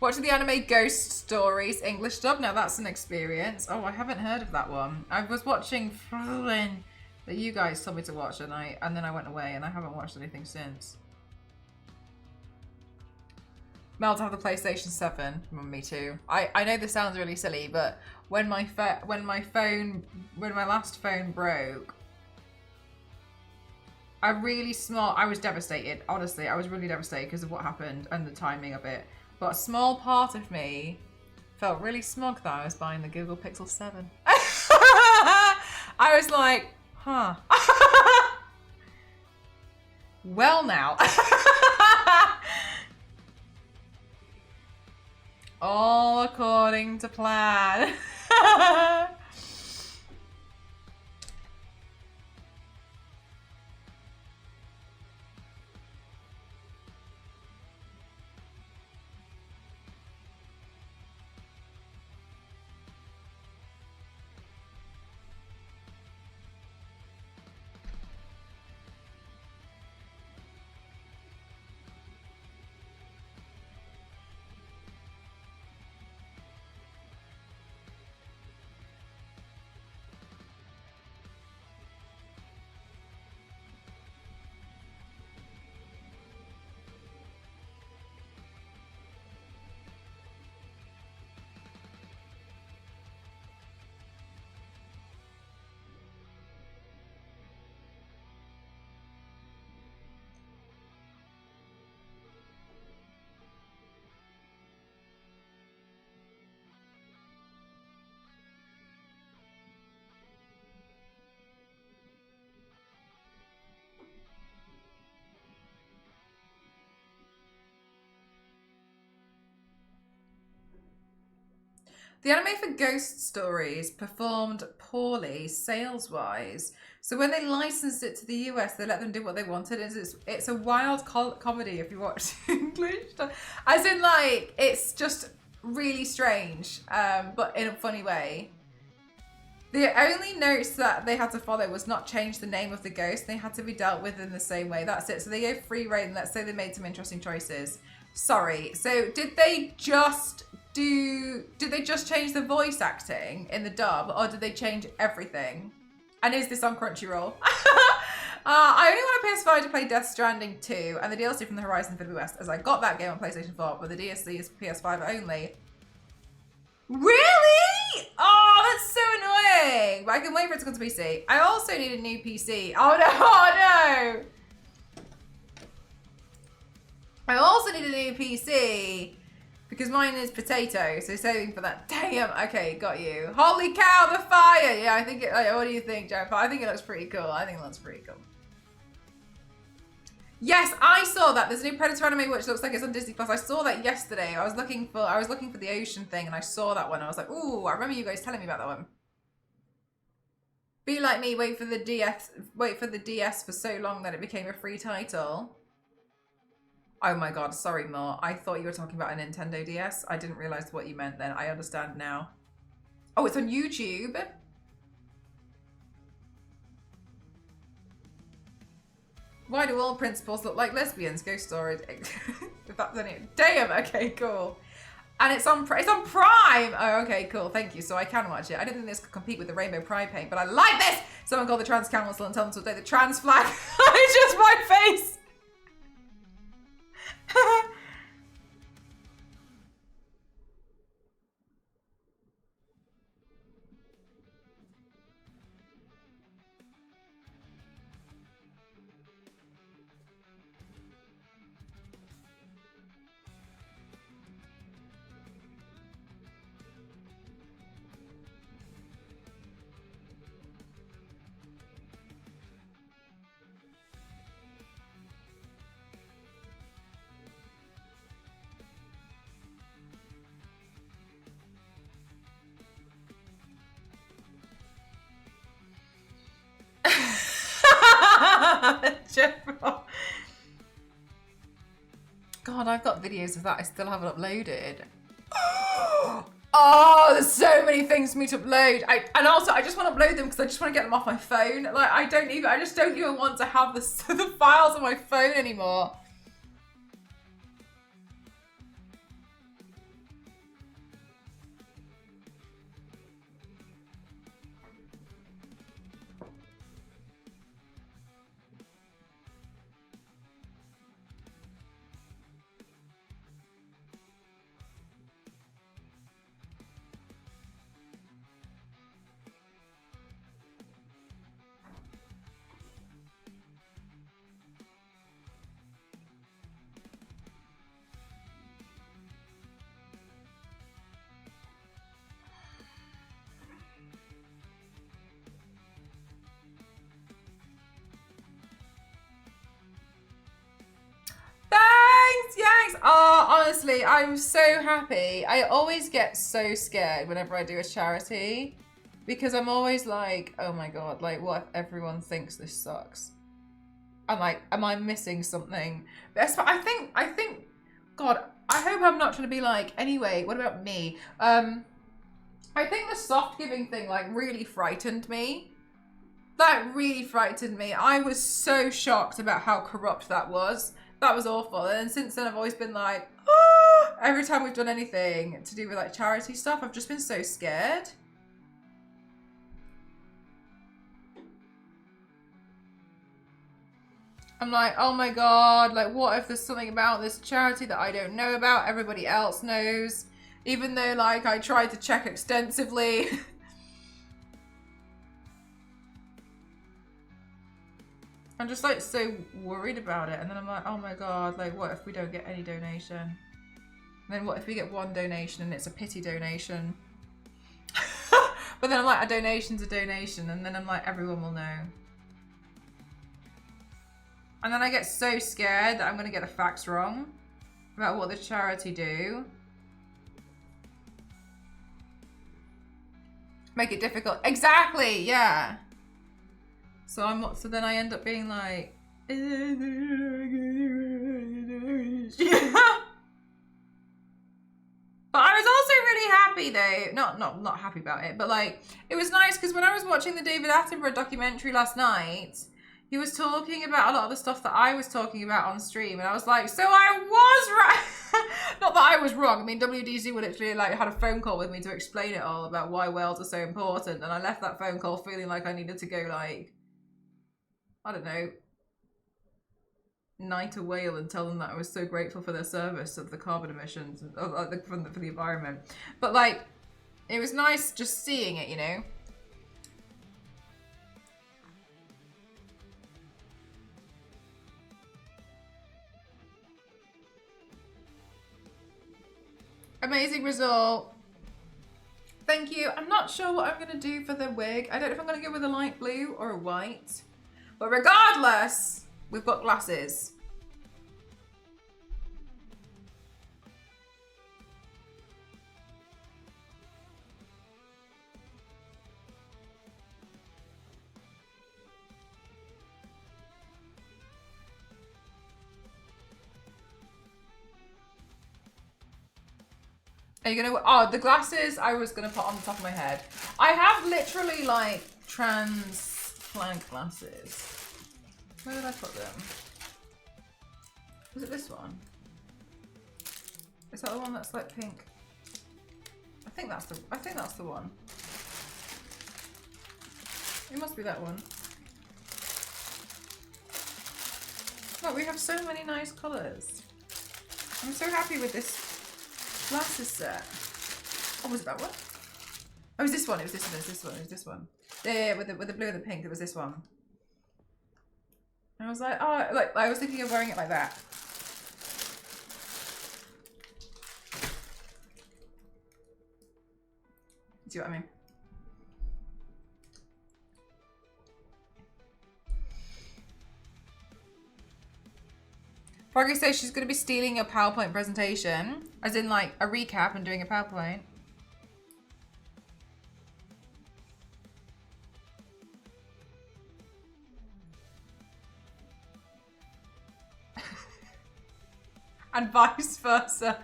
Watching the anime Ghost Stories English dub. Now that's an experience. Oh, I haven't heard of that one. I was watching Frolin that you guys told me to watch, and then I went away and I haven't watched anything since. Mel to have the PlayStation 7. Me too. I know this sounds really silly, but when my last phone broke, I was devastated. Honestly, I was really devastated because of what happened and the timing of it. But a small part of me felt really smug that I was buying the Google Pixel 7. I was like, huh. Well now. All according to plan. The anime for Ghost Stories performed poorly sales-wise. So when they licensed it to the US, they let them do what they wanted. It's a wild comedy if you watch English. As in, like, it's just really strange, but in a funny way. The only notes that they had to follow was not change the name of the ghost. They had to be dealt with in the same way. That's it. So they gave free reign. Let's say they made some interesting choices. Sorry. So did they just change the voice acting in the dub, or did they change everything? And is this on Crunchyroll? I only want a PS5 to play Death Stranding 2 and the DLC from the Horizon Forbidden West, as I got that game on PlayStation 4, but the DLC is PS5 only. Really? Oh, that's so annoying. But I can wait for it to come to PC. I also need a new PC. Oh no, oh no. I also need a new PC because mine is potato, so saving for that. Damn, okay, got you. Holy cow, the fire. Yeah, I think it, like, what do you think, Jennifer? I think it looks pretty cool. I think it looks pretty cool. Yes, I saw that. There's a new Predator anime which looks like it's on Disney Plus. I saw that yesterday. I was looking for the ocean thing and I saw that one. I was like, ooh, I remember you guys telling me about that one. Be like me, wait for the DS for so long that it became a free title. Oh my god, sorry, Mo. I thought you were talking about a Nintendo DS. I didn't realize what you meant then. I understand now. Oh, it's on YouTube. Why do all principals look like lesbians? Ghost Story. If that's any. Damn. Okay. Cool. And it's on Prime. Oh, okay. Cool. Thank you. So I can watch it. I didn't think this could compete with the Rainbow Pride paint, but I like this. Someone called the Trans Council and tell them to update the trans flag. It's just my face. God, I've got videos of that I still haven't uploaded. Oh, there's so many things for me to upload. And also, I just want to upload them because I just want to get them off my phone. Like, I just don't even want to have the files on my phone anymore. Oh, honestly, I'm so happy. I always get so scared whenever I do a charity because I'm always like, oh my god, like what if everyone thinks this sucks? I'm like, am I missing something? I think, God, I hope I'm not trying to be like, anyway, what about me? I think the soft giving thing like really frightened me. That really frightened me. I was so shocked about how corrupt that was. That was awful. And since then I've always been like, oh, every time we've done anything to do with like charity stuff, I've just been so scared. I'm like, oh my god, like what if there's something about this charity that I don't know about, everybody else knows, even though like I tried to check extensively. I'm just like so worried about it, and then I'm like, oh my god, like what if we don't get any donation? And then what if we get one donation and it's a pity donation? But then I'm like, a donation's a donation, and then I'm like, everyone will know. And then I get so scared that I'm gonna get the facts wrong about what the charity do. Make it difficult. Exactly, yeah. So so then I end up being like but I was also really happy though. Not happy about it, but like it was nice because when I was watching the David Attenborough documentary last night, he was talking about a lot of the stuff that I was talking about on stream, and I was like, so I was right. Not that I was wrong. I mean, WDC would literally like had a phone call with me to explain it all about why whales are so important, and I left that phone call feeling like I needed to go like, I don't know, knight a whale and tell them that I was so grateful for their service of the carbon emissions for the environment. But like, it was nice just seeing it, you know. Amazing result. Thank you. I'm not sure what I'm going to do for the wig. I don't know if I'm going to go with a light blue or a white. But regardless, we've got glasses. Are you gonna, oh, the glasses I was gonna put on the top of my head. I have literally like transplant glasses. Where did I put them? Was it this one? Is that the one that's like pink? I think that's the one. It must be that one. Look, we have so many nice colours. I'm so happy with this glasses set. Oh, was it that one? Oh, it was this one. It was this one. It was this one. It was this one. Yeah, with the blue and the pink. It was this one. And I was like, oh, like I was thinking of wearing it like that. See what I mean? Froggy says she's going to be stealing a PowerPoint presentation, as in like a recap and doing a PowerPoint. And vice versa.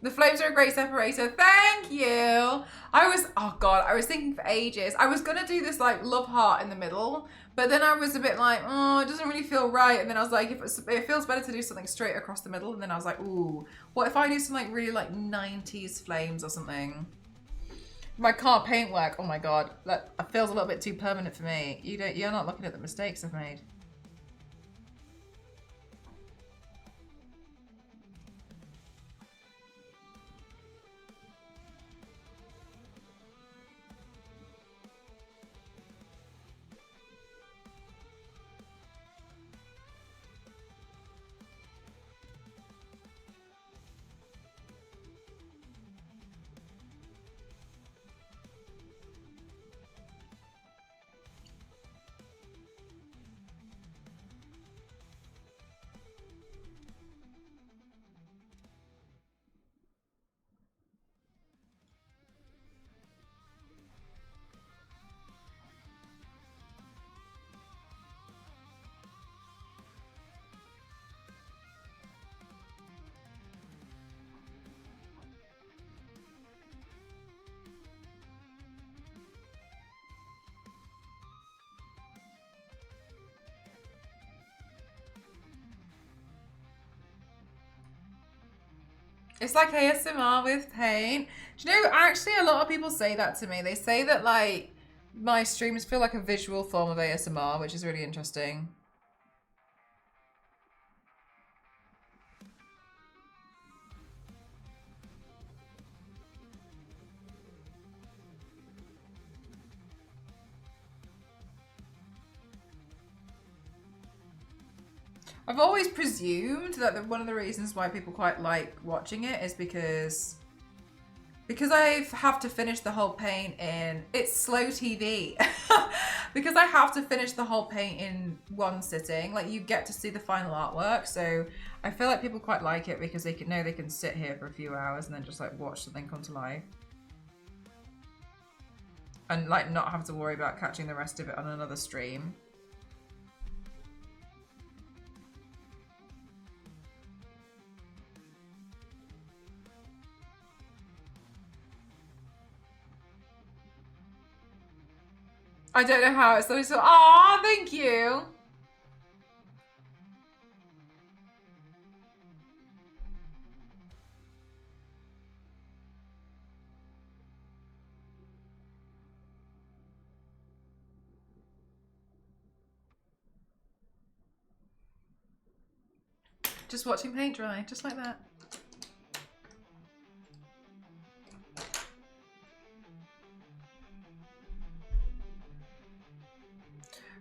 The flames are a great separator. Thank you. I was thinking for ages. I was going to do this like love heart in the middle, but then I was a bit like, oh, it doesn't really feel right. And then I was like, it feels better to do something straight across the middle. And then I was like, ooh, what if I do some like really like 90s flames or something? My car paintwork, oh my God, that feels a little bit too permanent for me. You're not looking at the mistakes I've made. It's like ASMR with paint. Do you know, actually a lot of people say that to me. They say that like my streams feel like a visual form of ASMR, which is really interesting. I've always presumed that one of the reasons why people quite like watching it is because I have to finish the whole paint in, it's slow TV. because I have to finish the whole paint in one sitting. Like, you get to see the final artwork, so I feel like people quite like it because they can know they can sit here for a few hours and then just like watch something come to life. And like not have to worry about catching the rest of it on another stream. I don't know how it's so. Aw, thank you. Just watching paint dry, just like that.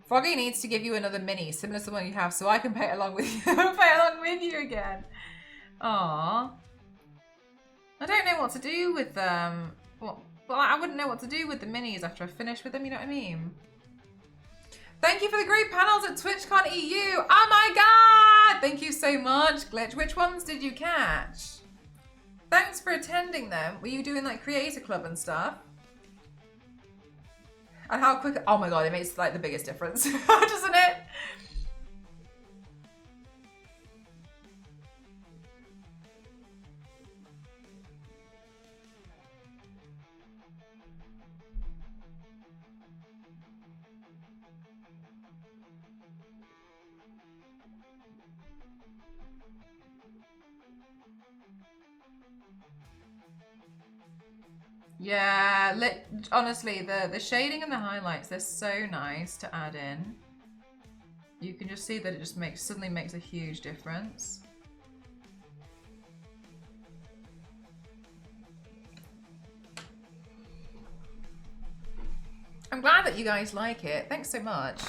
Froggy needs to give you another mini, similar to the one you have, so I can play along with you. Play along with you again. Aww. I don't know what to do with them. Well, I wouldn't know what to do with the minis after I finish with them, you know what I mean? Thank you for the great panels at TwitchCon EU. Oh my god! Thank you so much, Glitch. Which ones did you catch? Thanks for attending them. Were you doing like Creator Club and stuff? And how quick, oh my god, it makes like the biggest difference, doesn't it? Yeah, honestly, the shading and the highlights, they're so nice to add in. You can just see that it just suddenly makes a huge difference. I'm glad that you guys like it. Thanks so much.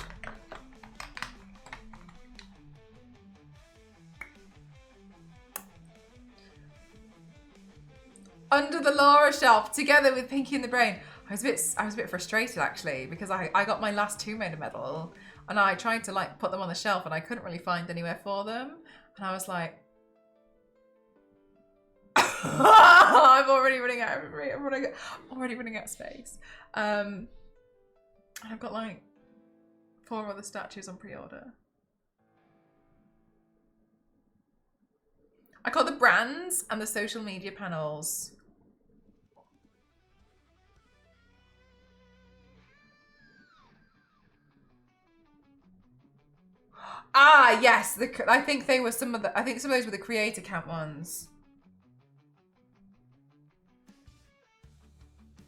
Under the Laura shelf, together with Pinky and the Brain. I was a bit frustrated actually because I got my last Tomb Raider medal and I tried to like put them on the shelf and I couldn't really find anywhere for them. And I was like, I'm already running out of already running out of space. And I've got like 4 other statues on pre-order. I got the brands and the social media panels. Ah, yes. I think they were some of those were the Creator Camp ones.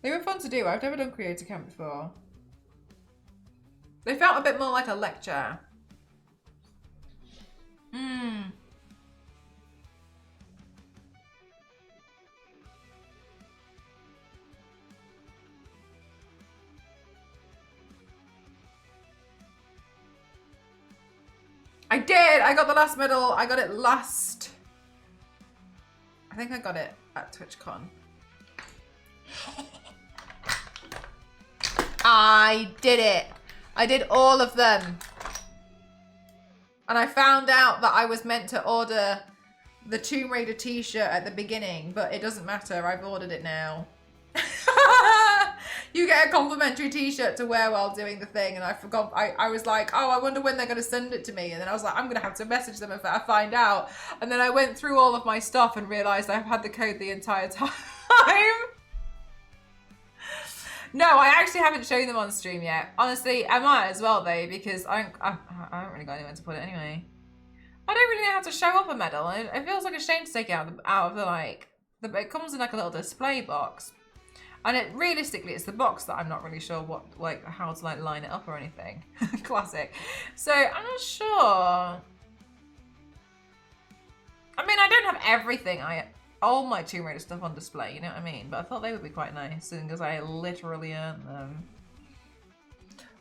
They were fun to do. I've never done Creator Camp before. They felt a bit more like a lecture. I did! I got the last medal. I got it last... I think I got it at TwitchCon. I did it. I did all of them. And I found out that I was meant to order the Tomb Raider t-shirt at the beginning, but it doesn't matter. I've ordered it now. You get a complimentary t-shirt to wear while doing the thing, and I forgot. I was like, oh, I wonder when they're going to send it to me. And then I was like, I'm going to have to message them if I find out. And then I went through all of my stuff and realized I've had the code the entire time. No, I actually haven't shown them on stream yet. Honestly, I might as well though, because I haven't really got anywhere to put it anyway. I don't really know how to show off a medal. It feels like a shame to take it out of the like. It comes in like a little display box. And realistically, it's the box that I'm not really sure how to like line it up or anything. Classic. So I'm not sure. I mean, I don't have everything. All my Tomb Raider stuff on display, you know what I mean? But I thought they would be quite nice because I literally earned them.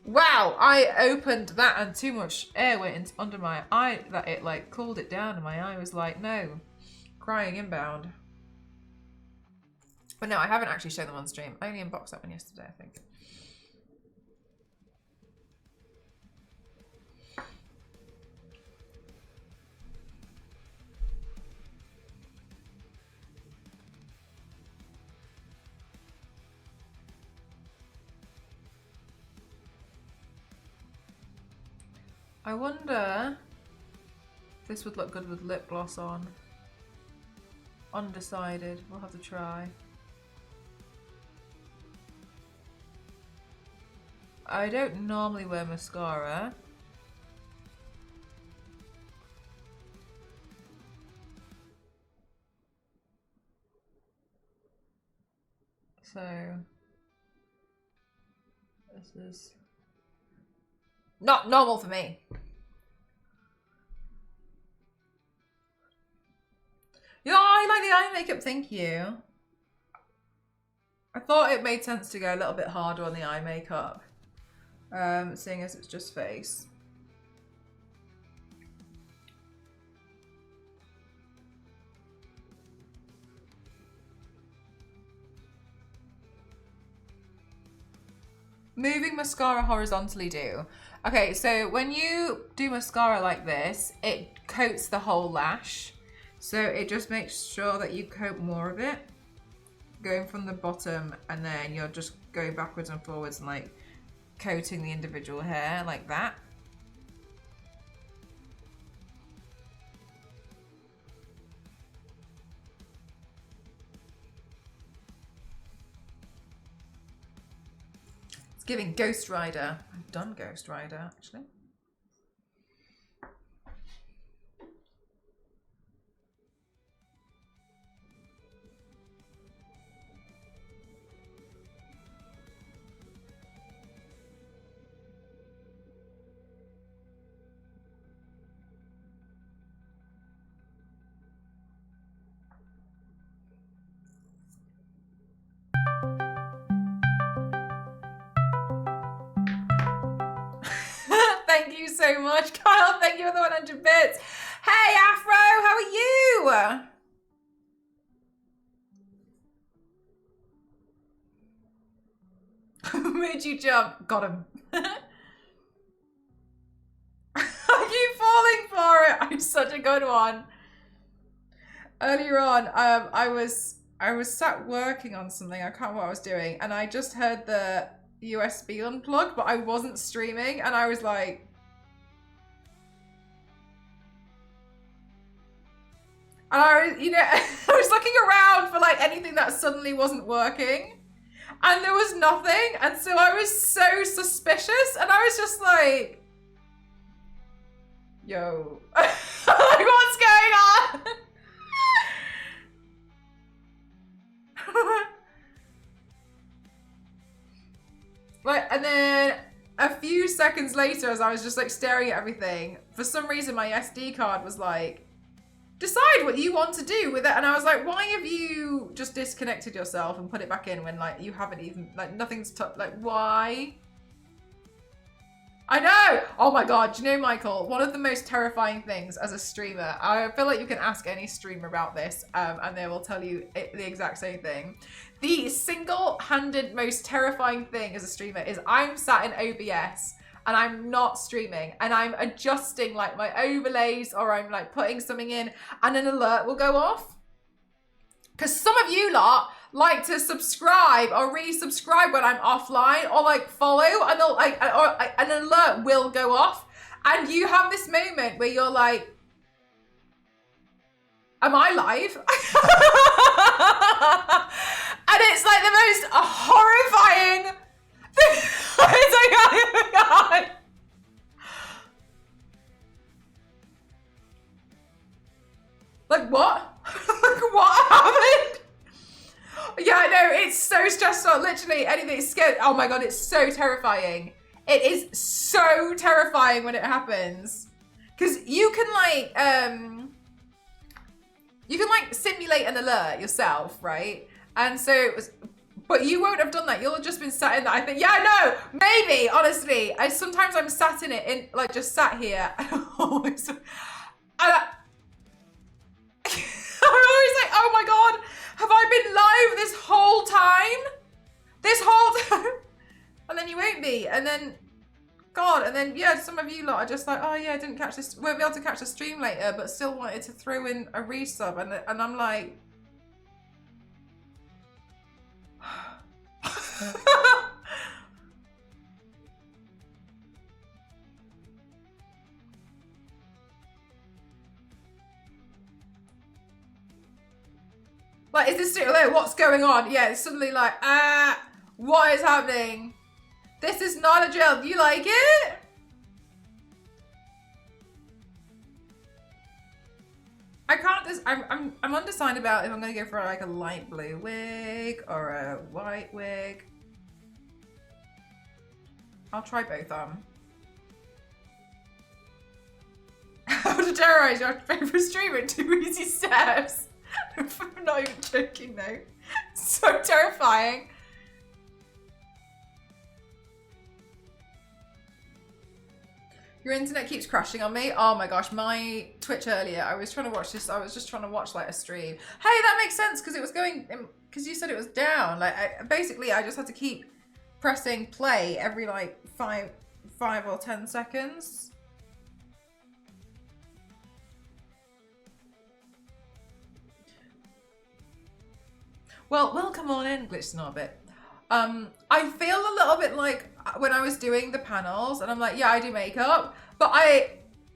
Wow, I opened that and too much air went under my eye that it like cooled it down and my eye was like, no, crying inbound. But no, I haven't actually shown them on stream. I only unboxed that one yesterday, I think. I wonder if this would look good with lip gloss on. Undecided. We'll have to try. I don't normally wear mascara. So this is not normal for me. Yeah, I like the eye makeup, thank you. I thought it made sense to go a little bit harder on the eye makeup, seeing as it's just face. Moving mascara horizontally do. Okay, so when you do mascara like this, it coats the whole lash. So it just makes sure that you coat more of it, going from the bottom, and then you're just going backwards and forwards and like coating the individual hair like that. It's giving Ghost Rider. I've done Ghost Rider actually. Thank you so much, Kyle. Thank you for the 100 bits. Hey, Afro, how are you? Made you jump. Got him. I keep falling for it. I'm such a good one. Earlier on, I was sat working on something. I can't remember what I was doing, and I just heard the USB unplug, but I wasn't streaming, and I was like, and I was, you know, I was looking around for like anything that suddenly wasn't working, and there was nothing, and so I was so suspicious, and I was just like, yo, like, what's going on? Like, and then a few seconds later, as I was just like staring at everything, for some reason my SD card was like, decide what you want to do with it. And I was like, why have you just disconnected yourself and put it back in when like you haven't even, like nothing's touched, like why? I know! Oh my God, do you know, Michael, one of the most terrifying things as a streamer, I feel like you can ask any streamer about this and they will tell you the exact same thing. The single-handed most terrifying thing as a streamer is I'm sat in OBS and I'm not streaming and I'm adjusting like my overlays or I'm like putting something in and an alert will go off. Because some of you lot like to subscribe or resubscribe when I'm offline or like follow and they'll like, or an alert will go off and you have this moment where you're like, am I live? And it's like the most horrifying thing. It's like, oh my God. Like what? Like what happened? Yeah, I know, it's so stressful. Literally anything is scared. Oh my God, it's so terrifying. It is so terrifying when it happens. Because you can like simulate an alert yourself, right? And so it was, but you won't have done that. You'll have just been sat in that. I think, yeah, no, maybe, honestly. Sometimes I'm sat in it, like just sat here. And I'm always like, oh my God, have I been live this whole time? This whole time? And then you won't be. And then, God, and then, yeah, some of you lot are just like, oh yeah, I didn't catch this, won't be able to catch the stream later, but still wanted to throw in a resub. And I'm like, Like, is this still there? What's going on? Yeah, it's suddenly like, what is happening? This is not a drill. Do you like it? I can't just, I'm undecided about if I'm gonna go for like a light blue wig or a white wig. I'll try both on. How to terrorize your favorite streamer in 2 easy steps. I'm not even joking though. So terrifying. Your internet keeps crashing on me. Oh my gosh, my Twitch earlier, I was trying to watch this. I was just trying to watch like a stream. Hey, that makes sense because it was going, because you said it was down. Like basically I just had to keep pressing play every like 5 or 10 seconds. Well, welcome on in, Glitched in Orbit. I feel a little bit like when I was doing the panels and I'm like, yeah, I do makeup, but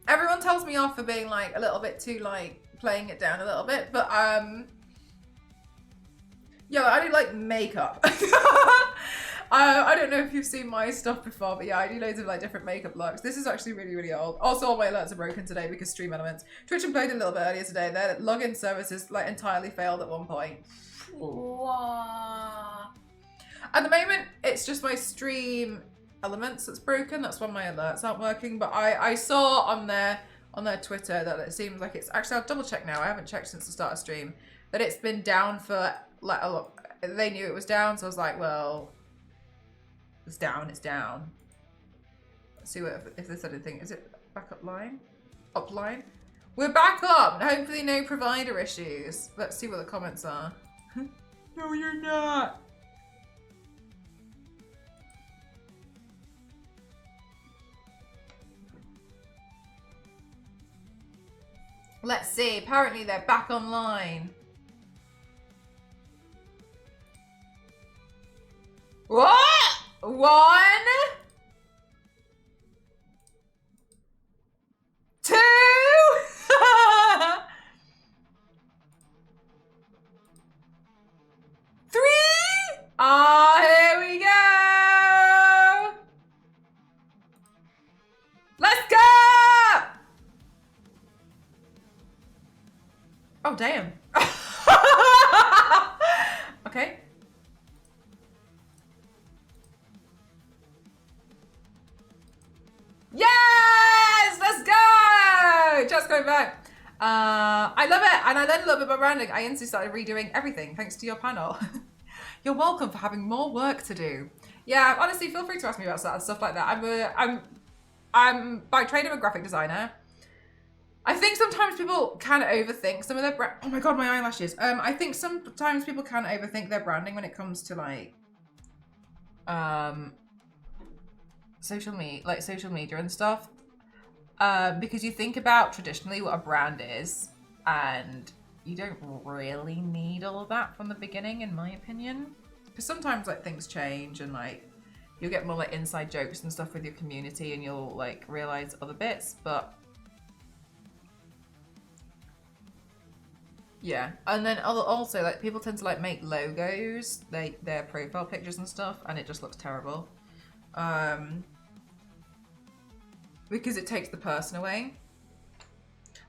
everyone tells me off for being like a little bit too like playing it down a little bit, but yeah, I do like makeup. I don't know if you've seen my stuff before, but yeah, I do loads of like different makeup looks. This is actually really, really old. Also, all my alerts are broken today because Stream Elements. Twitch uploaded a little bit earlier today. Their login services like entirely failed at one point. At the moment, it's just my Stream Elements that's broken. That's when my alerts aren't working. But I saw on their Twitter that it seems like it's actually, I'll double check now. I haven't checked since the start of stream. That it's been down for like a lot. They knew it was down, so I was like, well, it's down. It's down. Let's see what if there's anything. Is it back up line? Up line? We're back up. Hopefully, no provider issues. Let's see what the comments are. No, you're not. Let's see. Apparently, they're back online. What? 1, 2. 3. Here we go. Let's go. Oh, damn. Okay. Yes! Let's go! Just going back. I love it. And I learned a little bit about branding. I instantly started redoing everything thanks to your panel. You're welcome for having more work to do. Yeah, honestly, feel free to ask me about stuff like that. I'm by trade, I'm a graphic designer. I think sometimes people can overthink some of their oh my god, my eyelashes. I think sometimes people can overthink their branding when it comes to like social media and stuff. Because you think about traditionally what a brand is, and you don't really need all of that from the beginning, in my opinion. Because sometimes like things change and like you'll get more like inside jokes and stuff with your community and you'll like realize other bits, but yeah. And then also like people tend to like make logos, their profile pictures and stuff, and it just looks terrible. Because it takes the person away.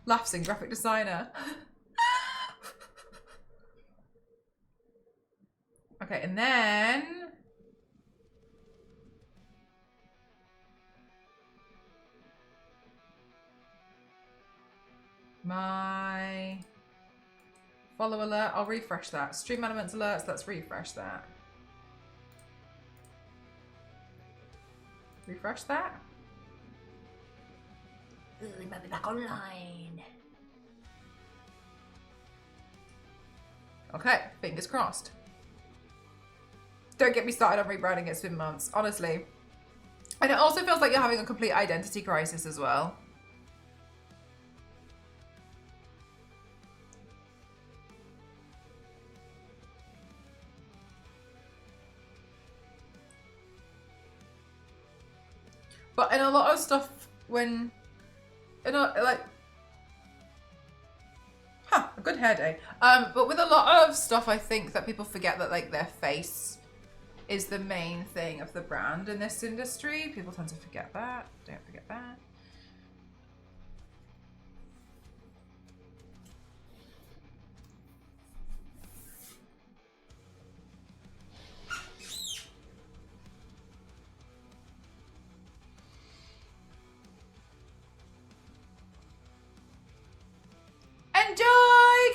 Laughing graphic designer. Okay, and then my follow alert. I'll refresh that. Stream Elements alerts. Let's refresh that. Refresh that. We might be back online. Okay, fingers crossed. Don't get me started on rebranding. It's been months, honestly. And it also feels like you're having a complete identity crisis as well. But in a lot of stuff, when, like, A good hair day. But with a lot of stuff, I think that people forget that like their face is the main thing of the brand in this industry. People tend to forget that. Don't forget that. Enjoy,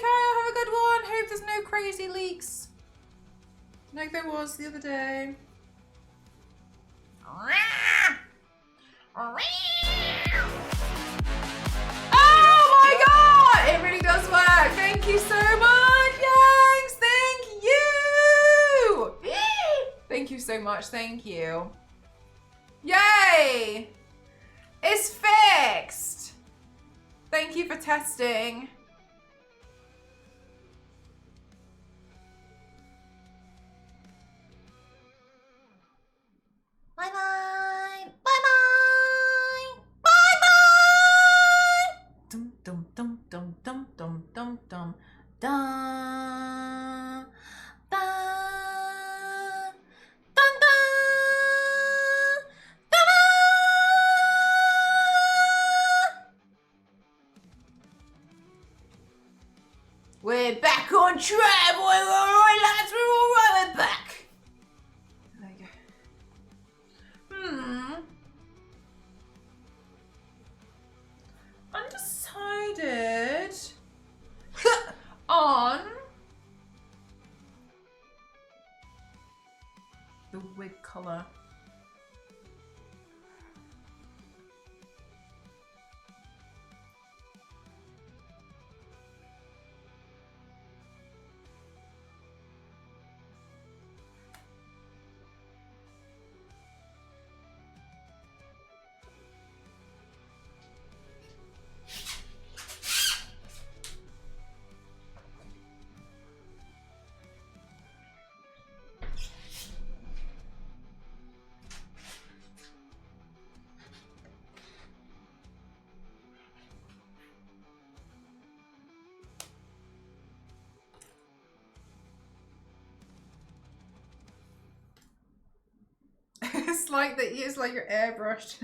Kyle. Have a good one. Hope there's no crazy leaks like there was the other day. Oh my god! It really does work. Thank you so much, Yanks. Thank you. Thank you so much. Thank you. Yay! It's fixed. Thank you for testing. Bye bye. Bye bye. Bye bye. Dum dum dum dum dum dum dum dum da da dun da da da. We're back on track, boy. We're alright, lads. We're alright. We're back. There you go. Undecided on the wig colour. It's like you're airbrushed.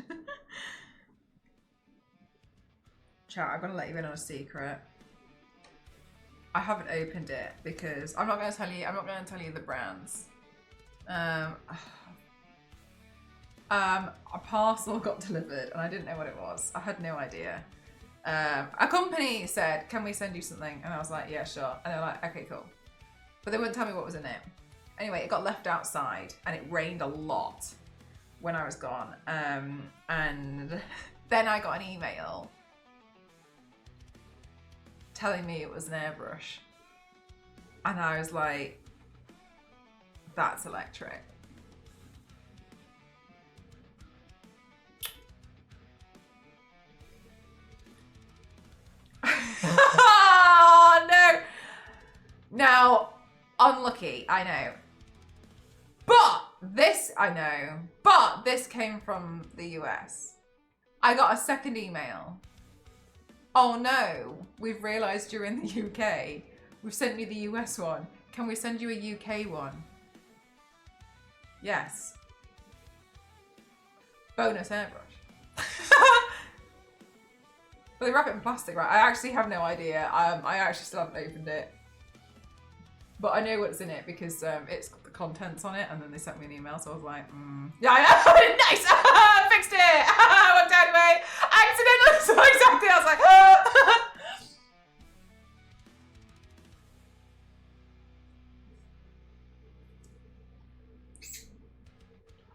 Chat, I'm gonna let you in on a secret. I haven't opened it because I'm not gonna tell you the brands. A parcel got delivered and I didn't know what it was. I had no idea. A company said, "Can we send you something?" And I was like, "Yeah, sure." And they're like, "Okay, cool." But they wouldn't tell me what was in it. Anyway, it got left outside and it rained a lot when I was gone. And then I got an email telling me it was an airbrush. And I was like, that's electric. Oh, no. Now, unlucky, I know. But this came from the US. I got a second email. Oh no, we've realised you're in the UK. We've sent you the US one. Can we send you a UK one? Yes. Bonus airbrush. But they wrap it in plastic, right? I actually have no idea. I actually still haven't opened it. But I know what's in it because it's got the contents on it, and then they sent me an email, so I was like, yeah, I know. Nice! I fixed it! Worked out anyway! Accidentally! So exactly, I was like,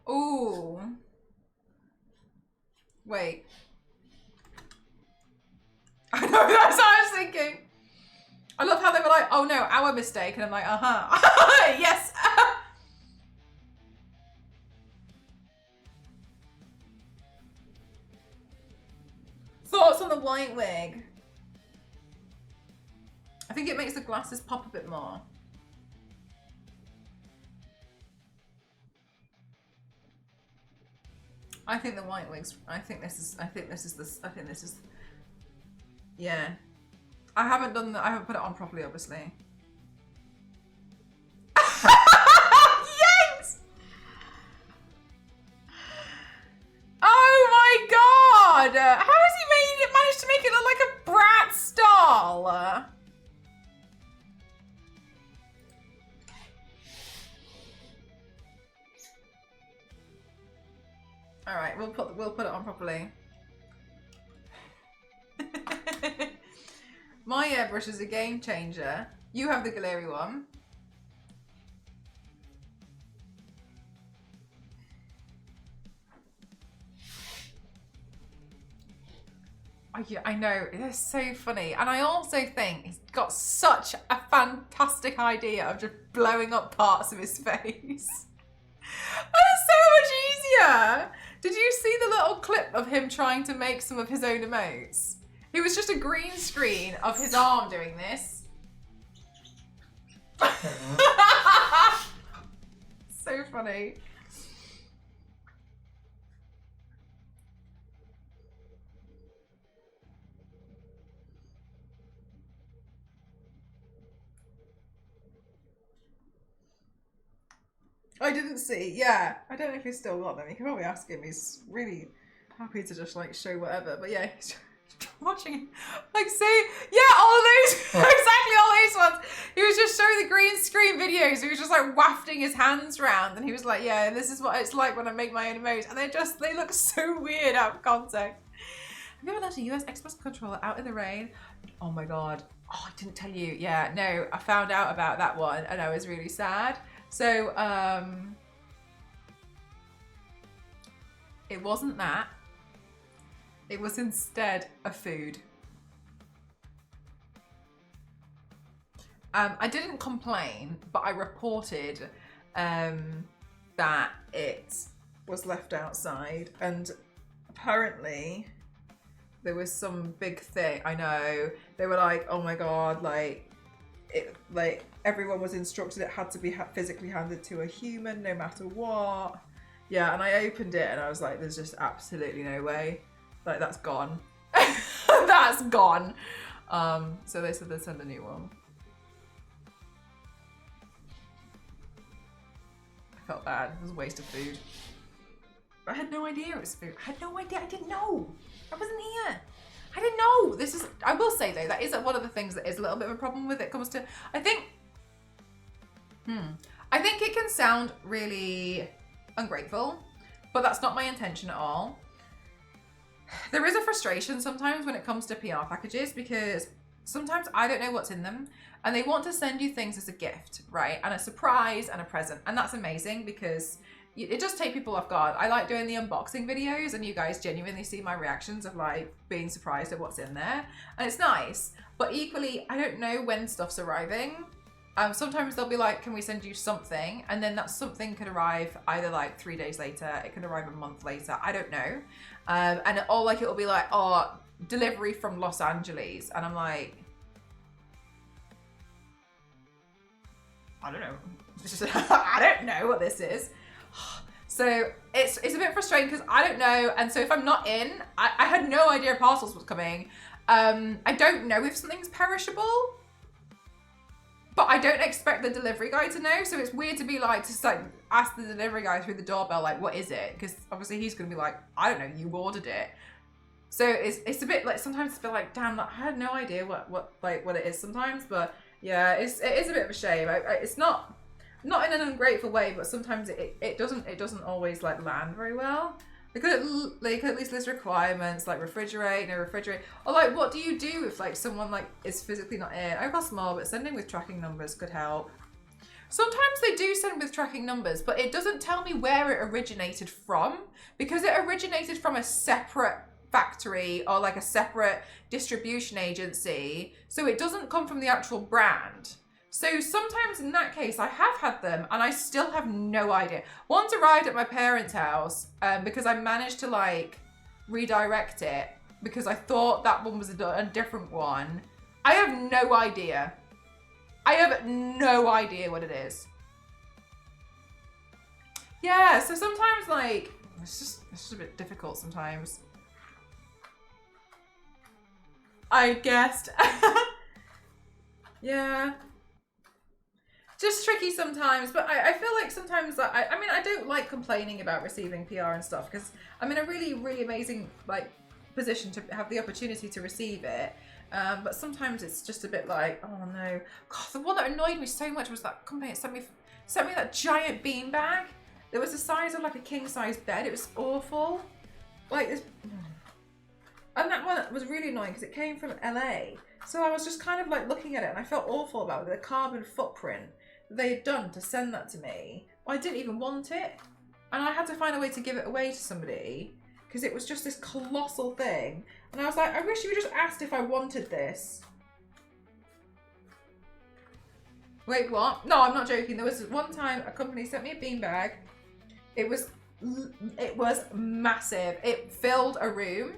ooh. Wait. I know, that's what I was thinking. I love how they were like, "Oh no, our mistake," and I'm like, yes. Thoughts on the white wig? I think it makes the glasses pop a bit more. I think the white wigs. I think this is. Yeah. I haven't done that. I haven't put it on properly, obviously. Yes! Oh my god! How has he managed to make it look like a Bratz doll? All right, we'll put it on properly. My airbrush is a game changer. You have the Galeri one. Oh, yeah, I know, it's so funny. And I also think he's got such a fantastic idea of just blowing up parts of his face. That is so much easier. Did you see the little clip of him trying to make some of his own emotes? It was just a green screen of his arm doing this. So funny. I didn't see. Yeah, I don't know if he's still got them. You can probably ask him. He's really happy to just like show whatever. But yeah, he's watching like say all those exactly all those ones. He was just showing the green screen videos. He was just like wafting his hands around, and he was like, "Yeah, this is what it's like when I make my own emotes." And they look so weird out of context. Have you ever left a US Xbox controller out in the rain? Oh my god! Oh, I didn't tell you. Yeah, no, I found out about that one, and I was really sad. So, it wasn't that. It was instead a food. I didn't complain, but I reported that it was left outside, and apparently there was some big thing. I know. They were like, oh my god, like everyone was instructed it had to be physically handed to a human no matter what. Yeah, and I opened it and I was like, there's just absolutely no way. Like, that's gone. That's gone. So they said they'd send a new one. I felt bad. It was a waste of food. I had no idea it was food. I had no idea. I didn't know. I wasn't here. I didn't know. I will say though, that is one of the things that is a little bit of a problem with it comes to, I think it can sound really ungrateful, but that's not my intention at all. There is a frustration sometimes when it comes to PR packages, because sometimes I don't know what's in them and they want to send you things as a gift, right? And a surprise and a present. And that's amazing because it does take people off guard. I like doing the unboxing videos and you guys genuinely see my reactions of like being surprised at what's in there. And it's nice, but equally, I don't know when stuff's arriving. Sometimes they'll be like, can we send you something? And then that something could arrive either like 3 days later, it could arrive a month later, I don't know. And or like it'll be like, oh, delivery from Los Angeles. And I'm like, I don't know. I don't know what this is. So it's a bit frustrating because I don't know. And so if I'm not in, I had no idea parcels was coming. I don't know if something's perishable, but I don't expect the delivery guy to know. So it's weird to be like, just like ask the delivery guy through the doorbell, like, what is it? Because obviously he's going to be like, I don't know, you ordered it. So it's a bit like, sometimes it's a bit like, damn, I had no idea what it is sometimes. But yeah, it is a bit of a shame. It's not in an ungrateful way, but sometimes it doesn't always like land very well. They could at least list requirements like refrigerate, no refrigerate, or like what do you do if like someone like is physically not in? I cost more, but sending with tracking numbers could help. Sometimes they do send with tracking numbers, but it doesn't tell me where it originated from, because it originated from a separate factory or like a separate distribution agency, so it doesn't come from the actual brand. So sometimes in that case, I have had them and I still have no idea. Once arrived at my parents' house because I managed to like redirect it because I thought that one was a different one. I have no idea. I have no idea what it is. Yeah, so sometimes like, it's just a bit difficult sometimes. I guessed. Yeah. Just tricky sometimes, but I feel like sometimes that I mean I don't like complaining about receiving PR and stuff because I'm in a really, really amazing like position to have the opportunity to receive it. But sometimes it's just a bit like, oh no. God, the one that annoyed me so much was that company that sent me that giant beanbag. There was the size of like a king size bed. It was awful. Like this, and that one was really annoying because it came from LA. So I was just kind of like looking at it and I felt awful about the carbon footprint they had done to send that to me. I didn't even want it. And I had to find a way to give it away to somebody because it was just this colossal thing. And I was like, I wish you just asked if I wanted this. Wait, what? No, I'm not joking. There was one time a company sent me a beanbag. It was massive. It filled a room.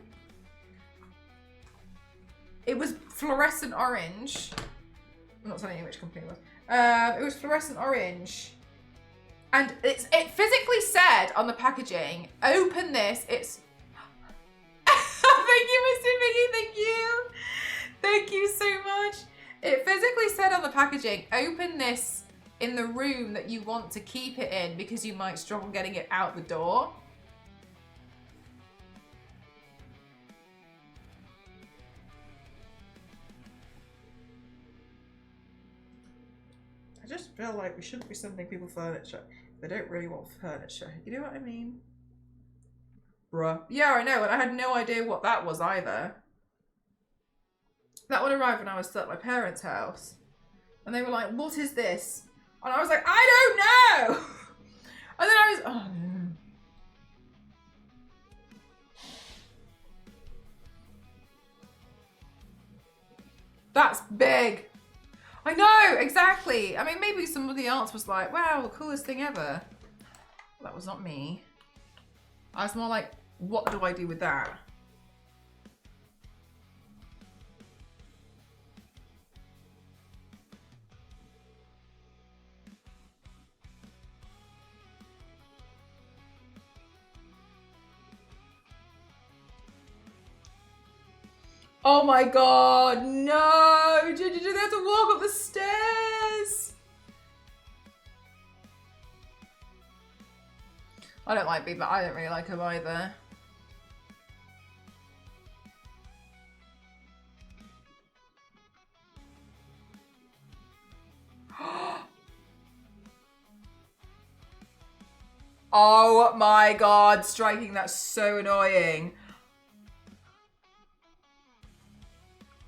It was fluorescent orange. I'm not telling you which company it was. It was fluorescent orange. And it physically said on the packaging, open this, it's... Thank you, Mr. Mickey, thank you. Thank you so much. It physically said on the packaging, open this in the room that you want to keep it in because you might struggle getting it out the door. I just feel like we shouldn't be sending people furniture. They don't really want furniture. You know what I mean? Bruh. Yeah, I know, and I had no idea what that was either. That would arrive when I was still at my parents' house. And they were like, what is this? And I was like, I don't know! And then I was, oh no. That's big. I know, exactly. I mean, maybe somebody else was like, wow, the coolest thing ever. That was not me. I was more like, what do I do with that? Oh my god, no! They have to walk up the stairs! I don't like Bee, but I don't really like him either. Oh my god, striking, that's so annoying.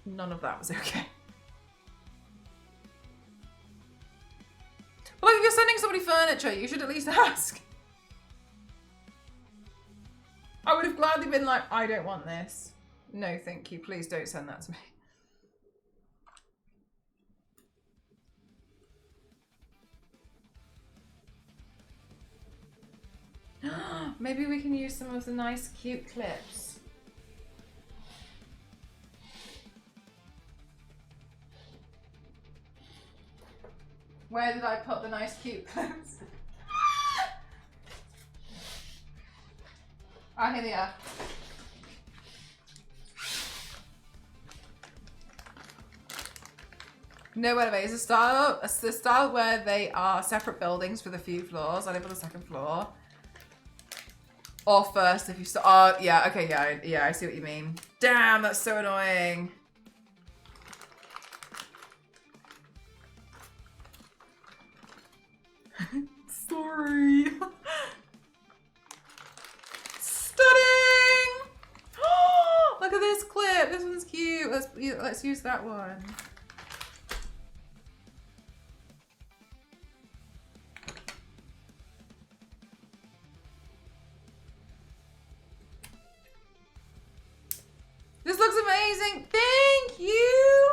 None of that was okay. Well, like, if you're sending somebody furniture, you should at least ask. I would have gladly been like, I don't want this. No, thank you. Please don't send that to me. Maybe we can use some of the nice, cute clips. Where did I put the nice, cute clips? Ah, here they are. No, by the way, it's the style where they are separate buildings for the few floors. I live on the second floor. Or first, if you start. Oh, yeah, okay, yeah, I see what you mean. Damn, that's so annoying. Sorry. Stunning! Look at this clip. This one's cute. Let's use that one. This looks amazing. Thank you.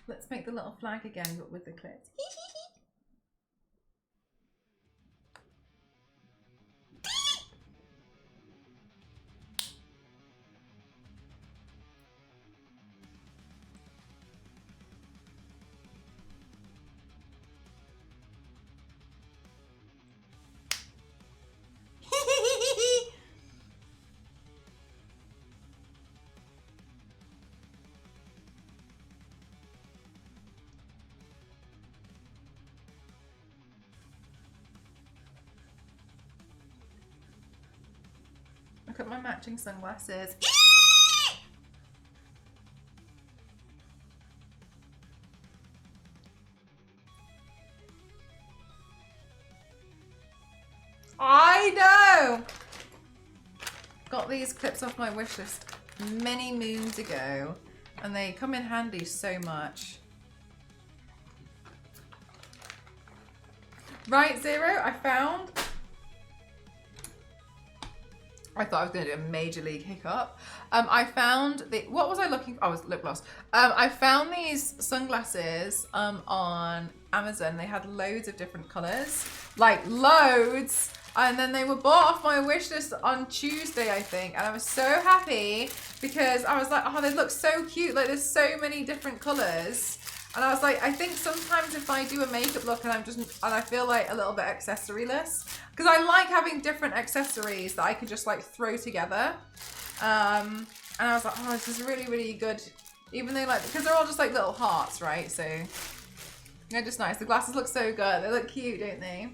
Let's make the little flag again, but with the clips. Look at my matching sunglasses. I know! Got these clips off my wish list many moons ago, and they come in handy so much. Right, Zero, I found. I thought I was going to do a major league hiccup. I found the, what was I looking for? Oh, it was lip gloss. I found these sunglasses on Amazon. They had loads of different colors, like loads. And then they were bought off my wish list on Tuesday, I think. And I was so happy because I was like, oh, they look so cute. Like there's so many different colors. And I was like, I think sometimes if I do a makeup look and I feel like a little bit accessory-less, because I like having different accessories that I can just like throw together. And I was like, oh, this is really, really good. Even though like, because they're all just like little hearts, right? So they're just nice. The glasses look so good. They look cute, don't they?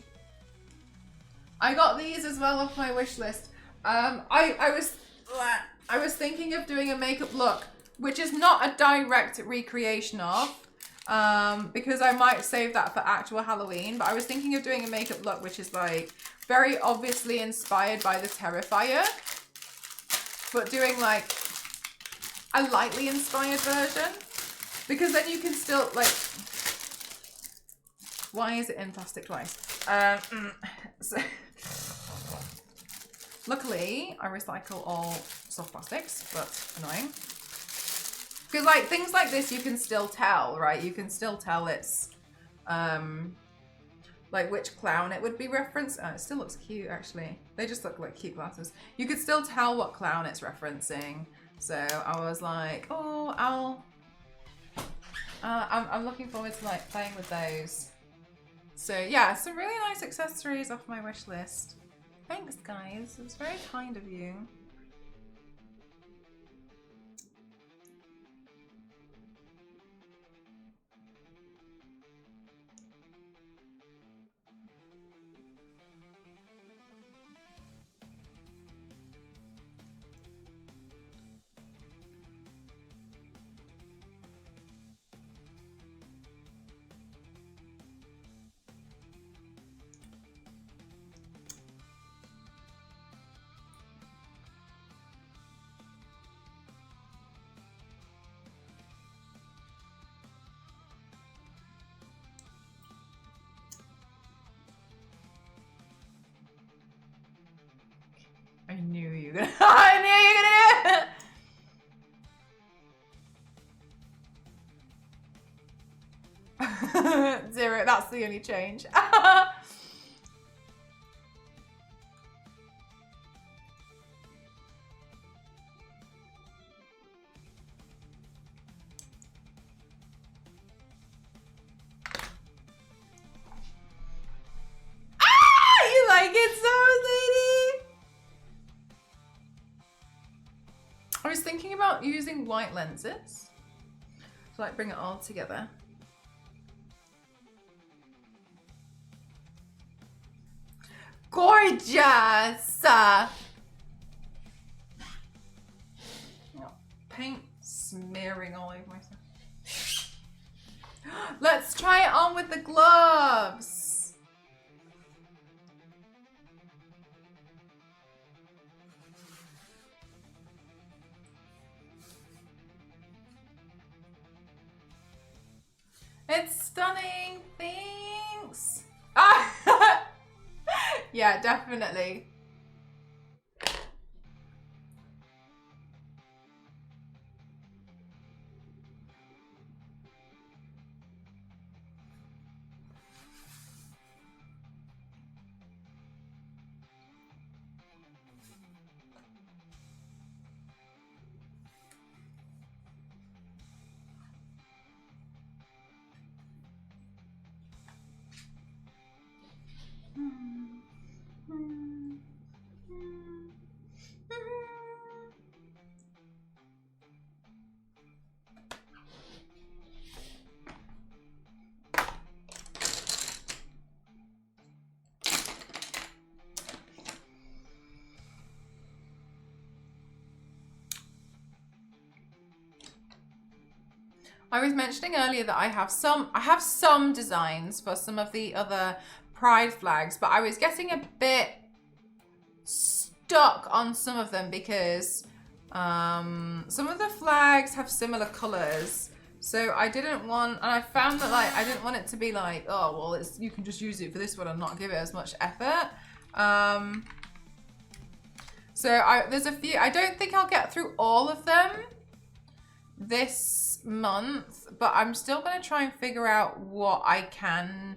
I got these as well off my wish list. I was thinking of doing a makeup look, which is not a direct recreation of, because I might save that for actual Halloween, but I was thinking of doing a makeup look which is like very obviously inspired by the Terrifier, but doing like a lightly inspired version, because then you can still like, why is it in plastic twice? So, luckily I recycle all soft plastics, but annoying. Because like things like this you can still tell, right? You can still tell it's like which clown it would be referenced. Oh, it still looks cute actually. They just look like cute glasses. You could still tell what clown it's referencing. So I was like, oh, I'm looking forward to like playing with those. So yeah, some really nice accessories off my wish list. Thanks guys, it's very kind of you. I knew you were gonna I knew you were gonna do it! Zero, that's the only change. You like it so, lady? I was thinking about using white lenses to like bring it all together. Gorgeous! Paint smearing all over myself. Let's try it on with the gloves. It's stunning. Thanks. Ah! Yeah, definitely. I was mentioning earlier that I have some designs for some of the other pride flags, but I was getting a bit stuck on some of them because some of the flags have similar colors. So I didn't want, and I found that like I didn't want it to be like, oh well, it's you can just use it for this one and not give it as much effort. So there's a few. I don't think I'll get through all of them this month, but I'm still going to try and figure out what I can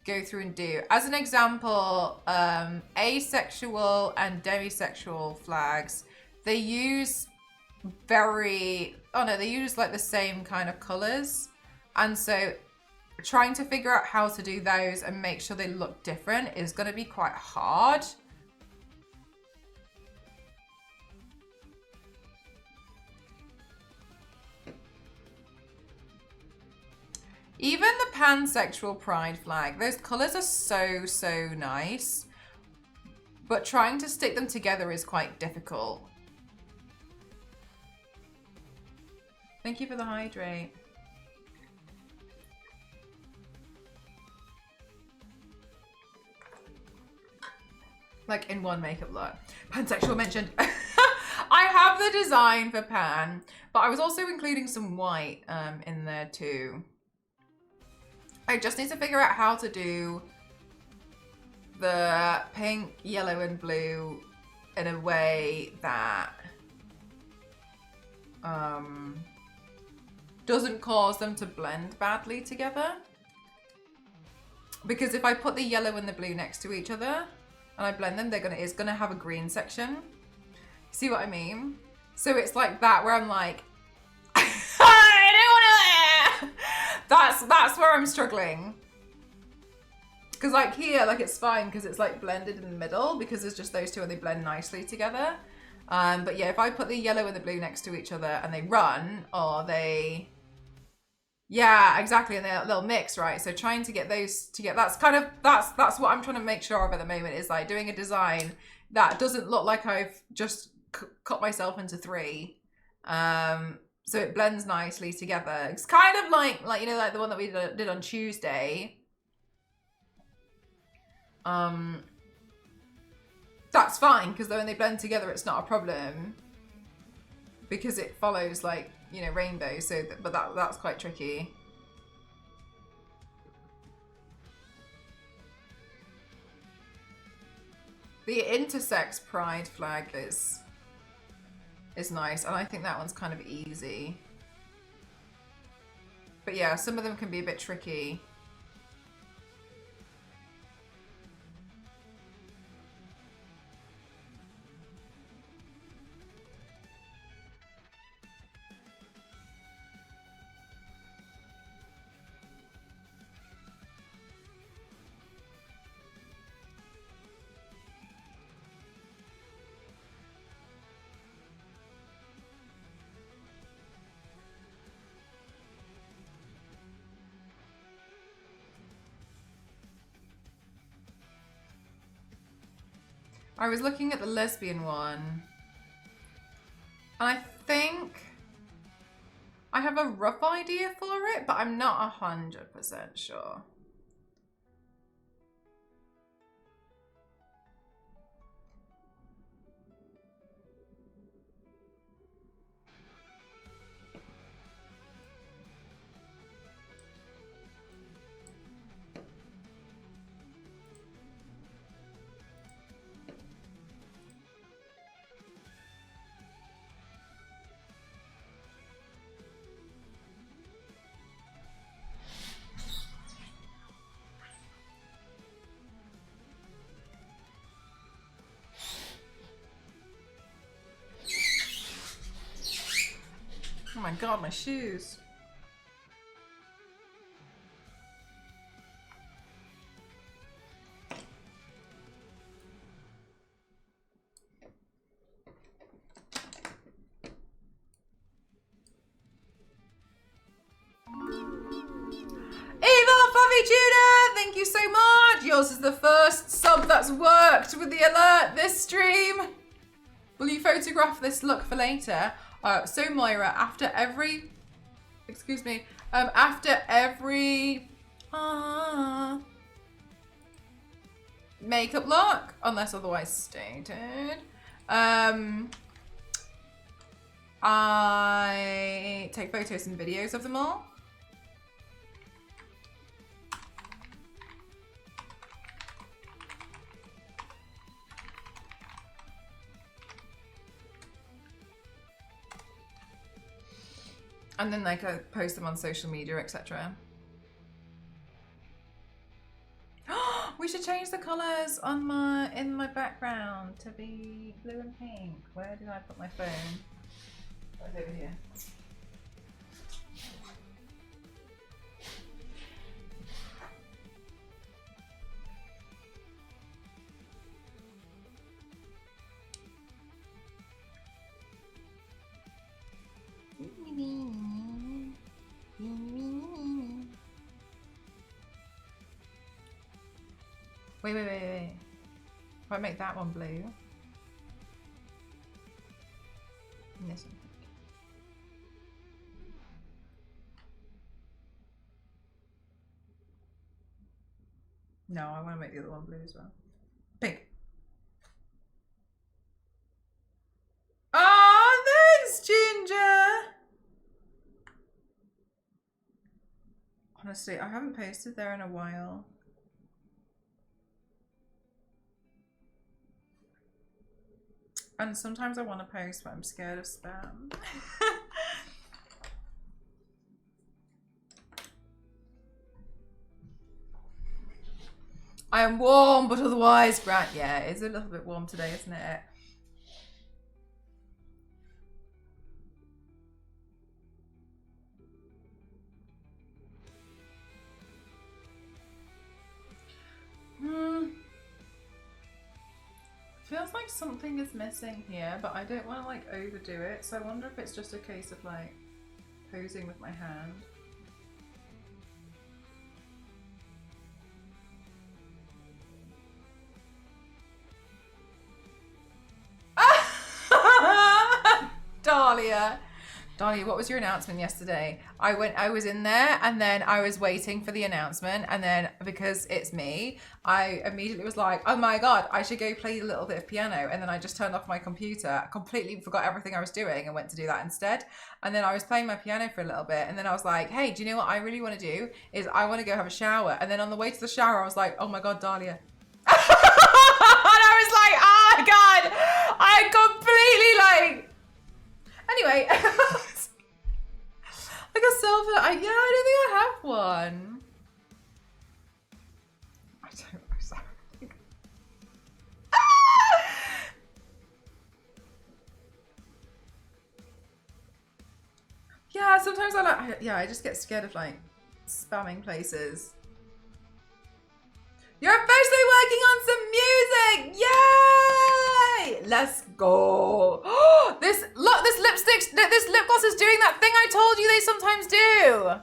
go through and do. As an example, asexual and demisexual flags, they use they use like the same kind of colors, and so trying to figure out how to do those and make sure they look different is going to be quite hard. Even the pansexual pride flag, those colors are so nice, but trying to stick them together is quite difficult. Thank you for the hydrate. Like in one makeup look. Pansexual mentioned. I have the design for pan, but I was also including some white in there too. I just need to figure out how to do the pink, yellow, and blue in a way that doesn't cause them to blend badly together. Because if I put the yellow and the blue next to each other and I blend them, it's gonna have a green section. See what I mean? So it's like that where I'm like, I don't want to. That's where I'm struggling. Because like here, like it's fine because it's like blended in the middle because there's just those two and they blend nicely together. But yeah, if I put the yellow and the blue next to each other and they run, or they, yeah, exactly, and they'll mix, right? So trying to get those together, that's what I'm trying to make sure of at the moment, is like doing a design that doesn't look like I've just cut myself into three. So it blends nicely together. It's kind of like you know, like the one that we did on Tuesday. That's fine because when they blend together, it's not a problem because it follows like, you know, rainbow. So, but that's quite tricky. The intersex pride flag is nice, and I think that one's kind of easy. But yeah, some of them can be a bit tricky. I was looking at the lesbian one, and I think I have a rough idea for it, but I'm not 100% sure. Oh my god, my shoes. Thank you so much. Yours is the first sub that's worked with the alert this stream. Will you photograph this look for later? So Moira, after every excuse me, after every makeup look, unless otherwise stated, I take photos and videos of them all. And then like I post them on social media, etc. We should change the colours on in my background to be blue and pink. Where did I put my phone? Oh, it's over here. Wait. If I make that one blue. And this one. No, I want to make the other one blue as well. Pink. Oh, thanks, Ginger! Honestly, I haven't posted there in a while. And sometimes I want to post, but I'm scared of spam. I am warm, but otherwise, Grant, yeah, it's a little bit warm today, isn't it? Feels like something is missing here, but I don't want to like overdo it. So I wonder if it's just a case of like posing with my hand. Dahlia. Dahlia, what was your announcement yesterday? I was in there and then I was waiting for the announcement, and then because it's me, I immediately was like, oh my God, I should go play a little bit of piano. And then I just turned off my computer, completely forgot everything I was doing and went to do that instead. And then I was playing my piano for a little bit, and then I was like, hey, do you know what I really want to do? Is I want to go have a shower. And then on the way to the shower, I was like, oh my God, Dahlia. And I was like, oh my God, I completely like, anyway, like a silver. I don't think I have one. I don't know. Sorry. Yeah, sometimes I just get scared of like spamming places. You're officially working on some music! Yay! Let's go. This lip gloss is doing that thing I told you they sometimes do.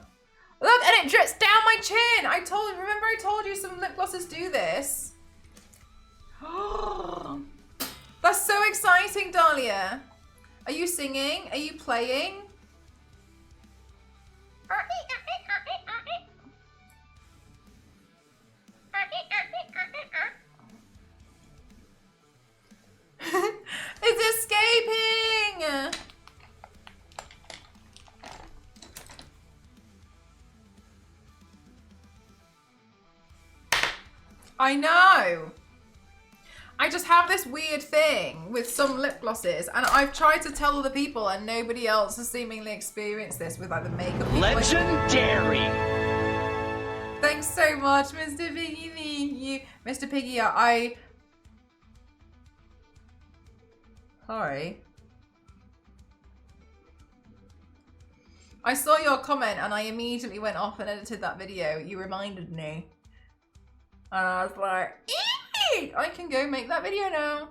Look, and it drips down my chin. Remember I told you some lip glosses do this. That's so exciting, Dahlia. Are you singing? Are you playing? It's escaping! I know! I just have this weird thing with some lip glosses, and I've tried to tell other people and nobody else has seemingly experienced this with like the makeup. Legendary! Thanks so much, Mr. Piggy. Thank you. Mr. Piggy, Sorry. I saw your comment and I immediately went off and edited that video. You reminded me. And I was like, eee! I can go make that video now.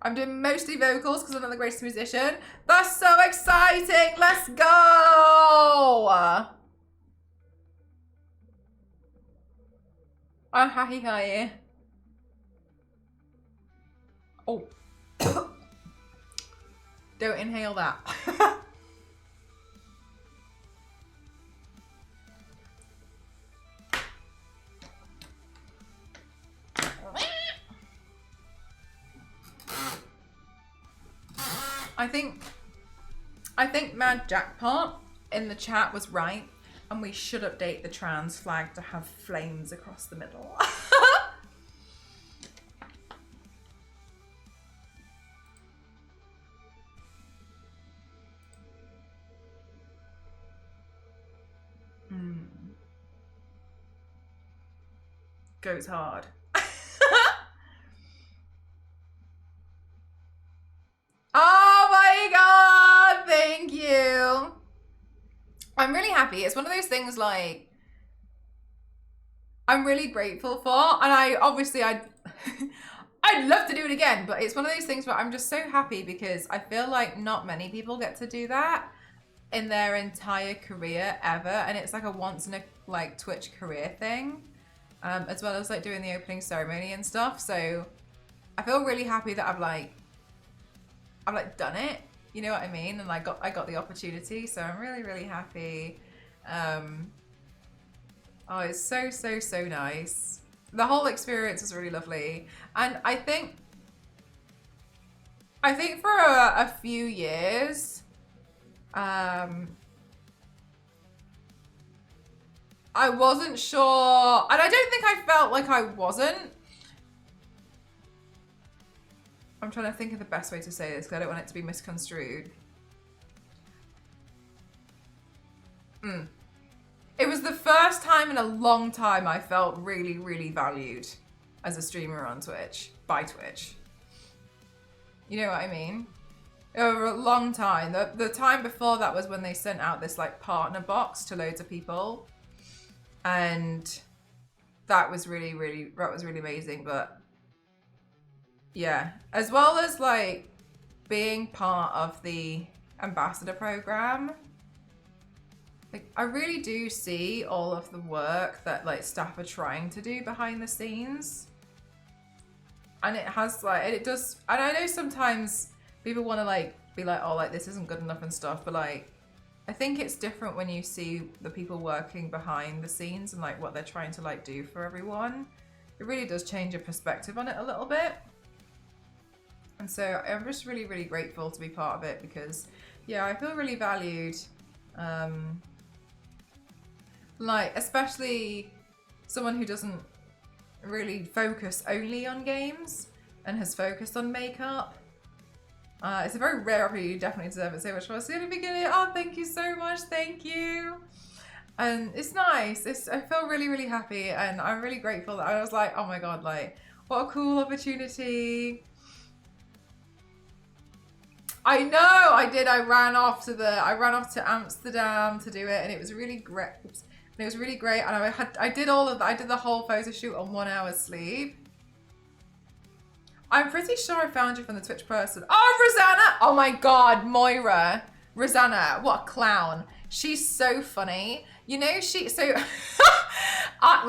I'm doing mostly vocals because I'm not the greatest musician. That's so exciting! Let's go! I'm happy guy. Oh. Don't inhale that. I think Mad Jackpot in the chat was right, and we should update the trans flag to have flames across the middle. Goes hard. Oh my god, thank you. I'm really happy. It's one of those things like I'm really grateful for, and I'd love to do it again, but it's one of those things where I'm just so happy because I feel like not many people get to do that in their entire career ever, and it's like a once in a like Twitch career thing, as well as like doing the opening ceremony and stuff. So I feel really happy that I've done it, you know what I mean? And I got the opportunity, so I'm really, really happy. Oh, it's so, so, so nice. The whole experience was really lovely. And I think for a few years, I wasn't sure, and I don't think I felt like I wasn't. I'm trying to think of the best way to say this because I don't want it to be misconstrued. It was the first time in a long time I felt really, really valued as a streamer on Twitch, by Twitch. You know what I mean? Over a long time. The time before that was when they sent out this like partner box to loads of people. And that was really, really amazing. But yeah, as well as like being part of the ambassador program, like I really do see all of the work that like staff are trying to do behind the scenes. And it has like, and it does, and I know sometimes people want to like be like, oh, like this isn't good enough and stuff, but like I think it's different when you see the people working behind the scenes and like what they're trying to like do for everyone. It really does change your perspective on it a little bit. And so I'm just really, really grateful to be part of it because yeah, I feel really valued. Like, especially someone who doesn't really focus only on games and has focused on makeup. It's a very rare opportunity. You definitely deserve it so much. I see at the beginning. Oh, thank you so much. Thank you. And it's nice. I feel really, really happy. And I'm really grateful that I was like, oh my God, like, what a cool opportunity. I know I did. I ran off to Amsterdam to do it, and it was really great. And it was really great, and I did all of that. I did the whole photo shoot on 1 hour's sleep. I'm pretty sure I found you from the Twitch person. Oh, Rosanna! Oh my God, Moira. Rosanna, what a clown. She's so funny. You know, so at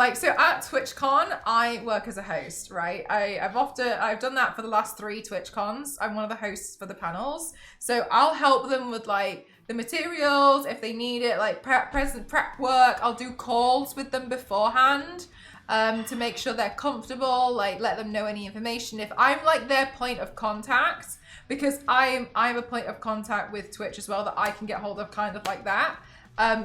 TwitchCon, I work as a host, right? I've done that for the last 3 TwitchCons. I'm one of the hosts for the panels. So I'll help them with like the materials if they need it, like prep work. I'll do calls with them beforehand to make sure they're comfortable, like let them know any information. If I'm like their point of contact, because I'm a point of contact with Twitch as well that I can get hold of kind of like that.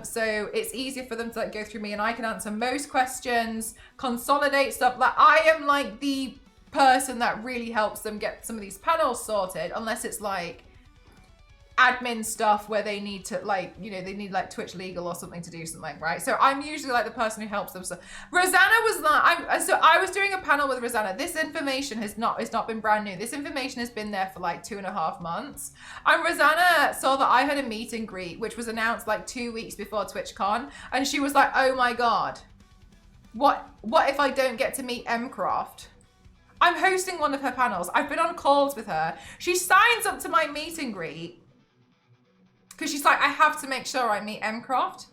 So it's easier for them to like go through me and I can answer most questions, consolidate stuff. Like I am like the person that really helps them get some of these panels sorted, unless it's like admin stuff where they need to like, you know, they need like Twitch legal or something to do something, right? So I'm usually like the person who helps them. So Rosanna was like, so I was doing a panel with Rosanna. This information it's not been brand new. This information has been there for like 2.5 months. And Rosanna saw that I had a meet and greet, which was announced like 2 weeks before TwitchCon. And she was like, oh my God, what if I don't get to meet Mcroft? I'm hosting one of her panels. I've been on calls with her. She signs up to my meet and greet because she's like, I have to make sure I meet Mcroft.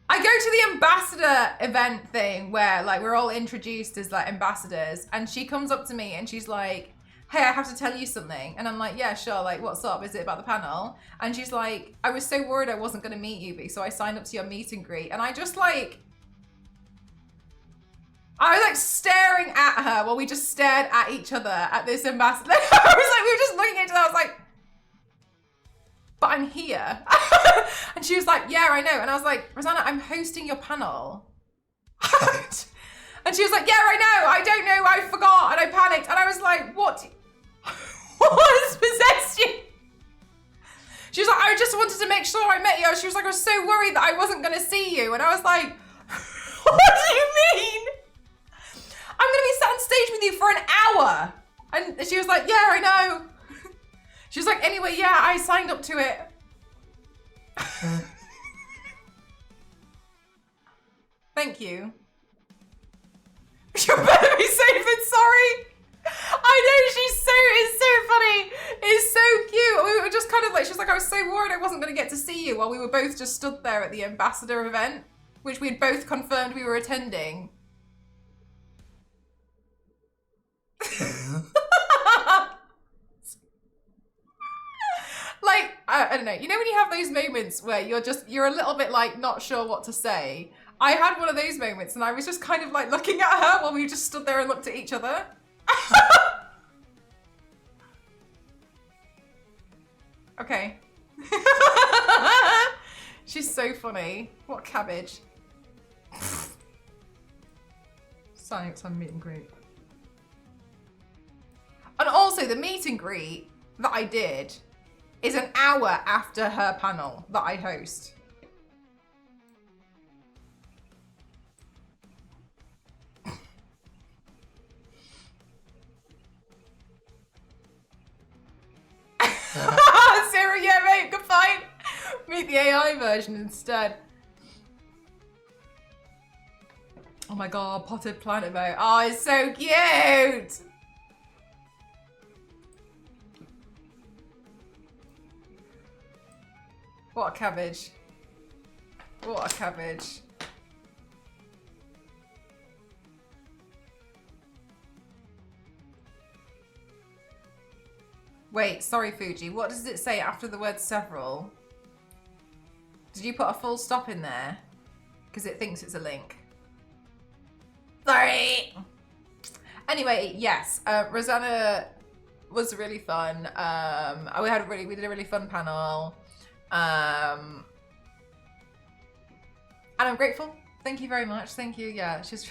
I go to the ambassador event thing where like we're all introduced as like ambassadors, and she comes up to me and she's like, hey, I have to tell you something. And I'm like, yeah, sure, like what's up? Is it about the panel? And she's like, I was so worried I wasn't gonna meet you, so I signed up to your meet and greet. And I just like, I was like staring at her while we just stared at each other at this ambassador. I was like, we were just looking at each other. I was like, but I'm here. And she was like, yeah, I know. And I was like, Rosanna, I'm hosting your panel. And she was like, yeah, I know. I don't know. I forgot. And I panicked. And I was like, what? What has possessed you? She was like, I just wanted to make sure I met you. She was like, I was so worried that I wasn't going to see you. And I was like, what do you mean? I'm going to be sat on stage with you for an hour. And she was like, yeah, I know. She was like, anyway, yeah, I signed up to it. Thank you. You better be safe and sorry. I know, it's so funny. It's so cute. We were just kind of like, she's like, I was so worried I wasn't going to get to see you while we were both just stood there at the ambassador event, which we had both confirmed we were attending. Like, I don't know. You know when you have those moments where you're a little bit like not sure what to say? I had one of those moments and I was just kind of like looking at her while we just stood there and looked at each other. Okay. She's so funny. What cabbage? Science on meet and greet. And also the meet and greet that I did is an hour after her panel that I host. Sarah, yeah, mate, good fight. Meet the AI version instead. Oh my god, potted plant emote. Oh, it's so cute. What a cabbage. What a cabbage. Wait, sorry, Fuji. What does it say after the word several? Did you put a full stop in there? Because it thinks it's a link. Sorry. Anyway, yes. Rosanna was really fun. We did a really fun panel. And I'm grateful. Thank you very much. Thank you. Yeah, she's...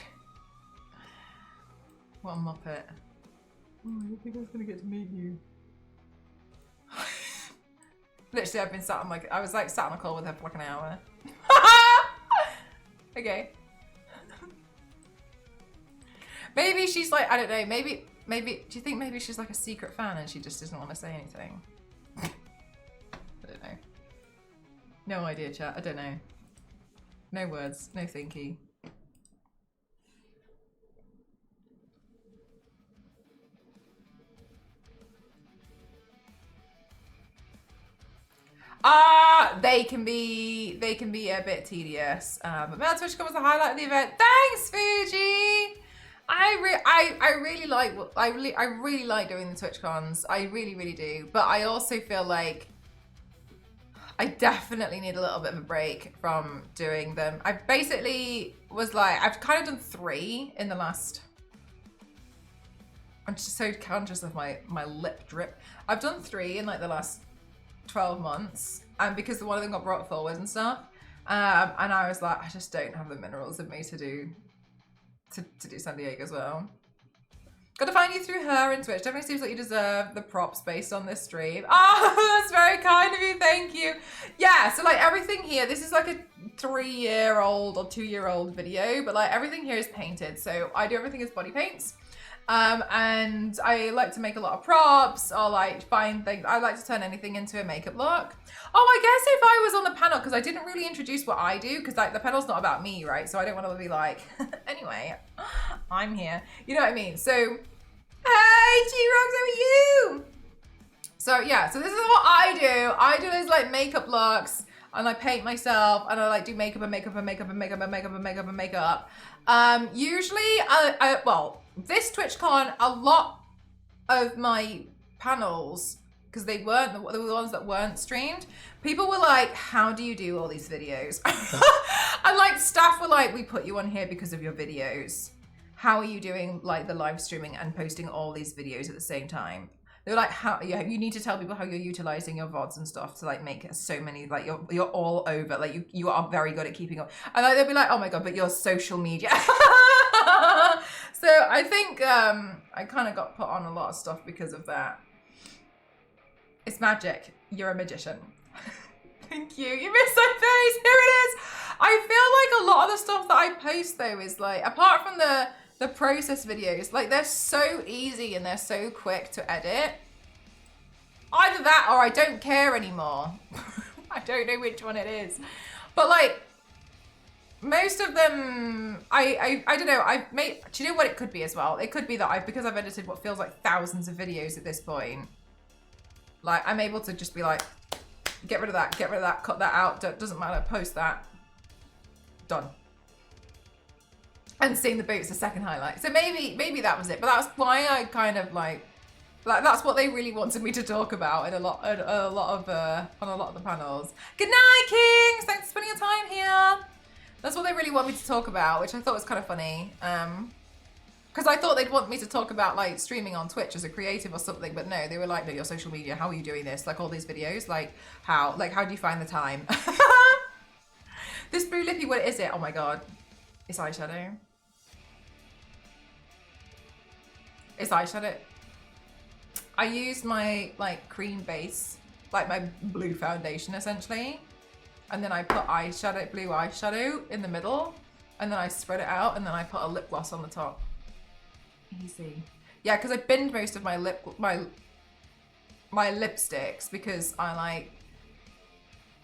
What a muppet. Oh, I don't think I was going to get to meet you. Literally, I've been sat on I was like sat on a call with her for like an hour. Okay. Maybe she's like, I don't know, maybe, do you think maybe she's like a secret fan and she just doesn't want to say anything? I don't know. No idea, chat, I don't know. No words, no thinky. They can be a bit tedious. But Mel TwitchCon was the highlight of the event. Thanks, Fuji. I really like doing the TwitchCons. I really do. But I also feel like I definitely need a little bit of a break from doing them. I basically was like, I've kind of done 3 in the last. I'm just so conscious of my lip drip. I've done 3 in like the last 12 months, and because one of them got brought forward and stuff, and I was like, I just don't have the minerals in me to do San Diego as well. Got to find you through her and Twitch. Definitely seems like you deserve the props based on this stream. Oh, that's very kind of you. Thank you. Yeah, so like everything here, this is like a 3-year-old or 2-year-old video, but like everything here is painted. So I do everything as body paints. And I like to make a lot of props or like find things. I like to turn anything into a makeup look. Oh, I guess if I was on the panel, because I didn't really introduce what I do, because like the panel's not about me, right? So I don't want to be like, anyway, I'm here. You know what I mean? So, hey, G-Rox, how are you? So yeah, so this is what I do. I do these like makeup looks. and I paint myself, and I like do makeup and makeup and makeup and makeup and makeup and makeup and makeup. Usually, well, this TwitchCon, a lot of my panels, because they were the ones that weren't streamed, people were like, how do you do all these videos? And like staff were like, we put you on here because of your videos. How are you doing like the live streaming and posting all these videos at the same time? They were like, how you need to tell people how you're utilizing your VODs and stuff to like make so many, like you're all over, like you are very good at keeping up. And like they'll be like, oh my god, but your social media. So I think I kind of got put on a lot of stuff because of that. It's magic. You're a magician. Thank you. You missed my face. Here it is. I feel like a lot of the stuff that I post though is like, apart from the process videos, like they're so easy and they're so quick to edit. Either that or I don't care anymore. I don't know which one it is. But like most of them, I don't know, do you know what it could be as well? It could be that because I've edited what feels like thousands of videos at this point, like I'm able to just be like, get rid of that, cut that out, doesn't matter, post that, done. And seeing the boots, the second highlight. So maybe that was it. But that's why I kind of like that's what they really wanted me to talk about in on a lot of the panels. Good night, Kings. Thanks for spending your time here. That's what they really want me to talk about, which I thought was kind of funny. Because I thought they'd want me to talk about like streaming on Twitch as a creative or something, but no, they were like, no, your social media. How are you doing this? Like all these videos, how do you find the time? This blue lippy, what is it? Oh my god, it's eyeshadow. It's eyeshadow. I used my like cream base, like my blue foundation essentially, and then I put blue eyeshadow in the middle, and then I spread it out, and then I put a lip gloss on the top. Easy. Yeah, because I binned most of my lipsticks because I like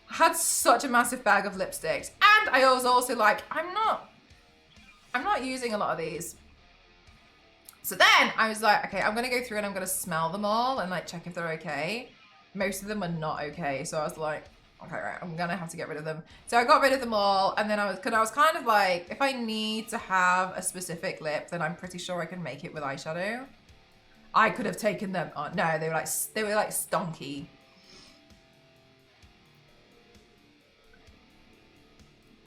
had such a massive bag of lipsticks, and I was also like, I'm not using a lot of these. So then I was like, okay, I'm gonna go through and I'm gonna smell them all and like check if they're okay. Most of them are not okay, so I was like, okay, right, I'm gonna have to get rid of them. So I got rid of them all, and then I was kind of like, if I need to have a specific lip, then I'm pretty sure I can make it with eyeshadow. I could have taken them on. No, they were like stonky.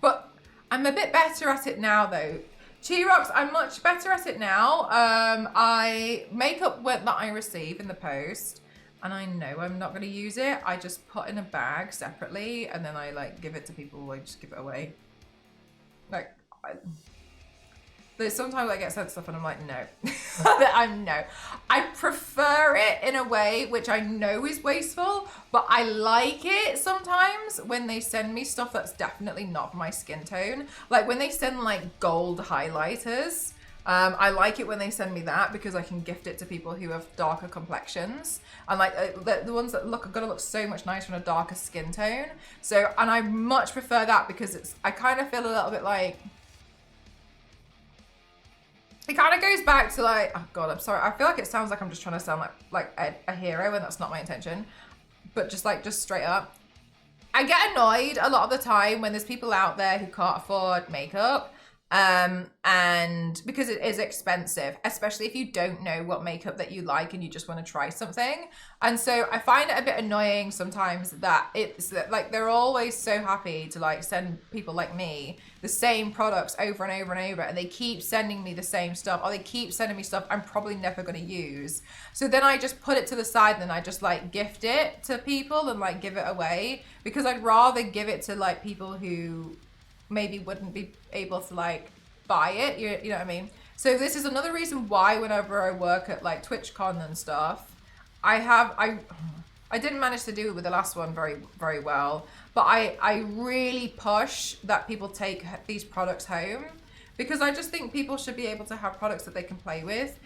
But I'm a bit better at it now though. Chirox, I'm much better at it now. I makeup that I receive in the post, and I know I'm not going to use it. I just put in a bag separately, and then I like give it to people. I just give it away. Like, there's sometimes I get sent stuff and I'm like, no. I prefer it in a way which I know is wasteful, but I like it sometimes when they send me stuff that's definitely not my skin tone. Like when they send like gold highlighters, I like it when they send me that because I can gift it to people who have darker complexions, and like the ones that are gonna look so much nicer on a darker skin tone. So, and I much prefer that because I kind of feel a little bit like, it kind of goes back to like, oh god, I'm sorry. I feel like it sounds like I'm just trying to sound like a hero, and that's not my intention. But just straight up, I get annoyed a lot of the time when there's people out there who can't afford makeup. And because it is expensive, especially if you don't know what makeup that you like and you just want to try something. And so I find it a bit annoying sometimes that it's like they're always so happy to like send people like me the same products over and over and over, and they keep sending me the same stuff, or they keep sending me stuff I'm probably never going to use. So then I just put it to the side and I just like gift it to people and like give it away, because I'd rather give it to like people who maybe wouldn't be able to like buy it, you know what I mean? So this is another reason why whenever I work at like TwitchCon and stuff, I didn't manage to do it with the last one very, very well, but I really push that people take these products home, because I just think people should be able to have products that they can play with.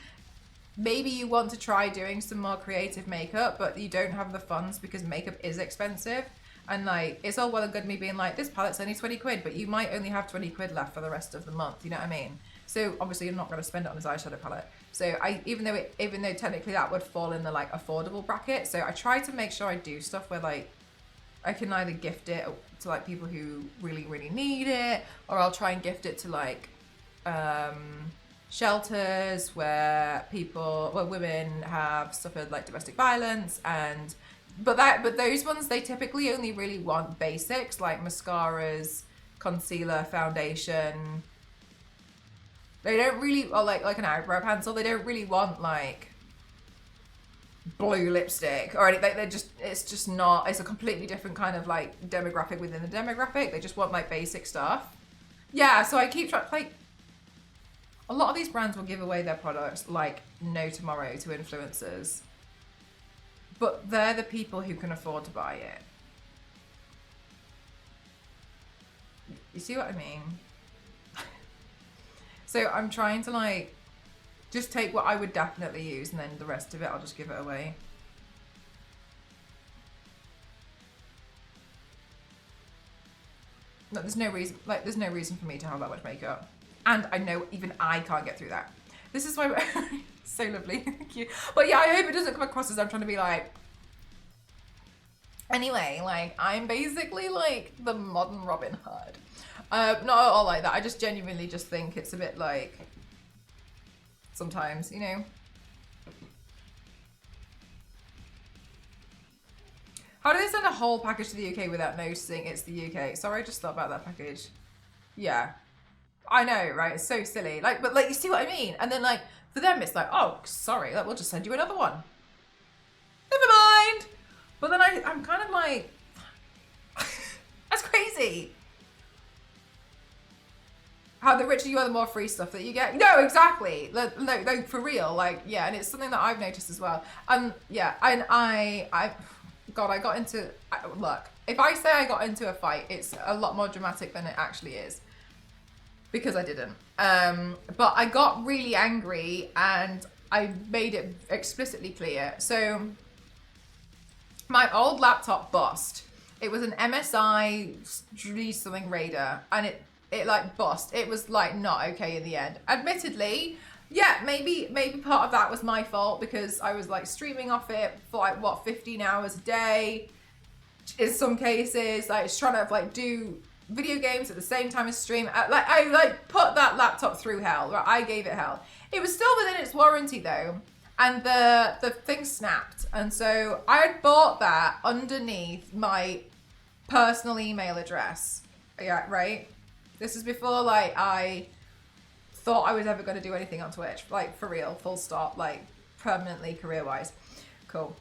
Maybe you want to try doing some more creative makeup, but you don't have the funds because makeup is expensive. And like, it's all well and good me being like, this palette's only 20 quid, but you might only have 20 quid left for the rest of the month, you know what I mean? So obviously you're not going to spend it on this eyeshadow palette. So even though technically that would fall in the like affordable bracket, so I try to make sure I do stuff where like, I can either gift it to like people who really, really need it, or I'll try and gift it to like shelters where women have suffered like domestic violence, and but those ones, they typically only really want basics like mascaras, concealer, foundation. They don't really, or like an eyebrow pencil. They don't really want like blue lipstick or anything. It's just not. It's a completely different kind of like demographic within the demographic. They just want like basic stuff. Yeah, so I keep trying. Like, a lot of these brands will give away their products like no tomorrow to influencers, but they're the people who can afford to buy it. You see what I mean? So I'm trying to like just take what I would definitely use, and then the rest of it I'll just give it away. No, there's no reason for me to have that much makeup. And I know even I can't get through that. This is why so lovely. Thank you. But yeah, I hope it doesn't come across as I'm trying to be like. Anyway, like I'm basically like the modern Robin Hood. Not at all like that. I just genuinely just think it's a bit like sometimes, you know. How do they send a whole package to the UK without noticing it's the UK? Sorry, I just thought about that package. Yeah. I know, right? It's so silly. Like, but like, you see what I mean? And then like, for them, it's like, oh, sorry, like, we'll just send you another one. Never mind. But then I'm kind of like, that's crazy. How the richer you are, the more free stuff that you get. No, exactly. No, for real. Like, yeah, and it's something that I've noticed as well. Yeah, and God, I got into, look, if I say I got into a fight, it's a lot more dramatic than it actually is. Because I didn't. But I got really angry and I made it explicitly clear. So my old laptop bust. It was an MSI something Raider, and it like bust. It was like not okay in the end. Admittedly, yeah, maybe part of that was my fault because I was like streaming off it for like what 15 hours a day. In some cases, like trying to like do video games at the same time as stream. I put that laptop through hell. Right? I gave it hell. It was still within its warranty though, and the thing snapped. And so I had bought that underneath my personal email address. Yeah, right. This is before like I thought I was ever going to do anything on Twitch, like for real, full stop, like permanently career-wise. Cool.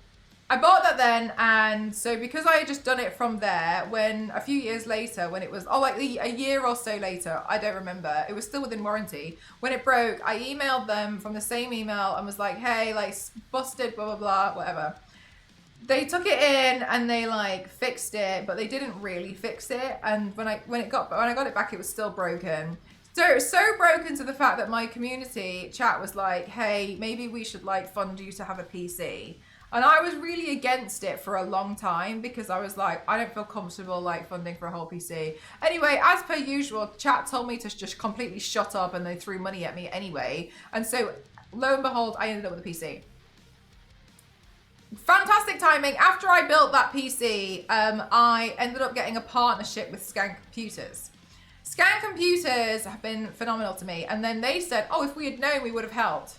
I bought that then, and so because I had just done it from there, when a few years later, when it was, like a year or so later, I don't remember, it was still within warranty. When it broke, I emailed them from the same email and was like, hey, like busted, blah, blah, blah, whatever. They took it in and they like fixed it, but they didn't really fix it. And when I got it back, it was still broken. So it was so broken to the fact that my community chat was like, hey, maybe we should like fund you to have a PC. And I was really against it for a long time because I was like, I don't feel comfortable like funding for a whole PC. Anyway, as per usual, chat told me to just completely shut up and they threw money at me anyway. And so lo and behold, I ended up with a PC. Fantastic timing. After I built that PC, I ended up getting a partnership with Scan Computers. Scan Computers have been phenomenal to me. And then they said, oh, if we had known, we would have helped.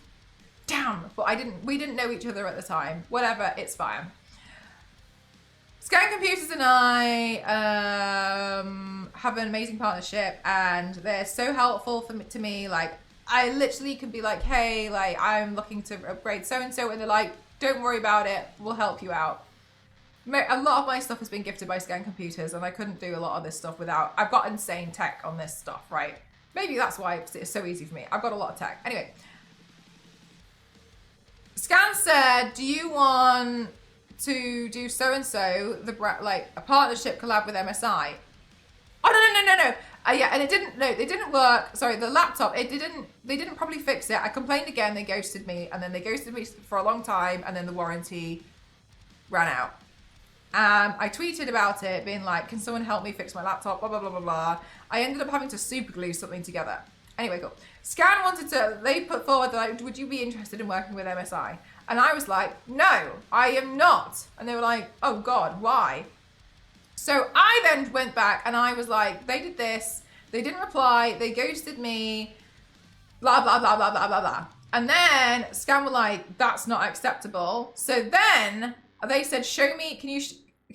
Damn, but we didn't know each other at the time. Whatever, it's fine. Scan Computers and I have an amazing partnership, and they're so helpful to me. Like, I literally could be like, hey, like, I'm looking to upgrade so-and-so, and they're like, don't worry about it, we'll help you out. A lot of my stuff has been gifted by Scan Computers, and I couldn't do a lot of this stuff without, I've got insane tech on this stuff, right? Maybe that's why it's so easy for me. I've got a lot of tech. Anyway. Scan said, do you want to do so-and-so, like a partnership collab with MSI? Oh, no. Yeah, and they didn't work. Sorry, the laptop, they didn't probably fix it. I complained again, they ghosted me, and then they ghosted me for a long time, and then the warranty ran out. I tweeted about it, being like, can someone help me fix my laptop, blah, blah, blah, blah, blah. I ended up having to super glue something together. Anyway, cool. Scan they put forward, like, would you be interested in working with MSI? And I was like, no, I am not. And they were like, oh God, why? So I then went back and I was like, they did this, they didn't reply, they ghosted me, blah, blah, blah, blah, blah, blah, blah. And then Scan were like, that's not acceptable. So then they said, show me, can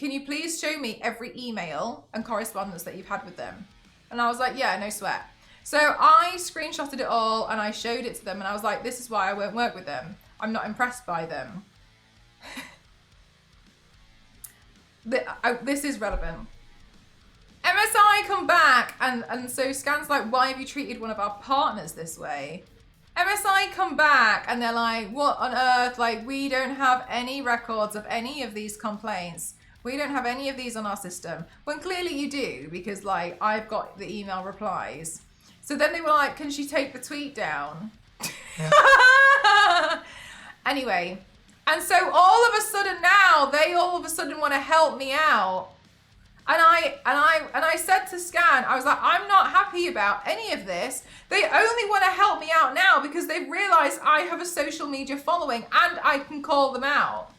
you please show me every email and correspondence that you've had with them? And I was like, yeah, no sweat. So I screenshotted it all and I showed it to them and I was like, this is why I won't work with them. I'm not impressed by them. This is relevant. MSI come back and so Scan's like, why have you treated one of our partners this way? MSI come back and they're like, what on earth? Like, we don't have any records of any of these complaints. We don't have any of these on our system. When clearly you do, because like, I've got the email replies. So then they were like, can she take the tweet down? Yeah. Anyway, and so all of a sudden now, they all of a sudden want to help me out. And I said to Scan, I was like, I'm not happy about any of this. They only want to help me out now because they've realized I have a social media following and I can call them out.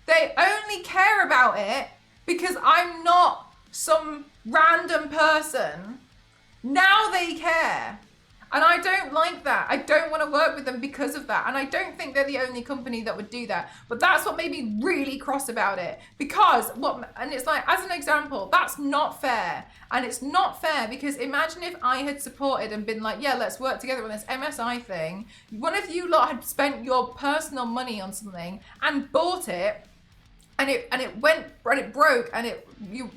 They only care about it because I'm not some random person. Now they care. And I don't like that. I don't want to work with them because of that. And I don't think they're the only company that would do that. But that's what made me really cross about it. Because and it's like, as an example, that's not fair. And it's not fair because imagine if I had supported and been like, yeah, let's work together on this MSI thing. One of you lot had spent your personal money on something and bought it. And it broke and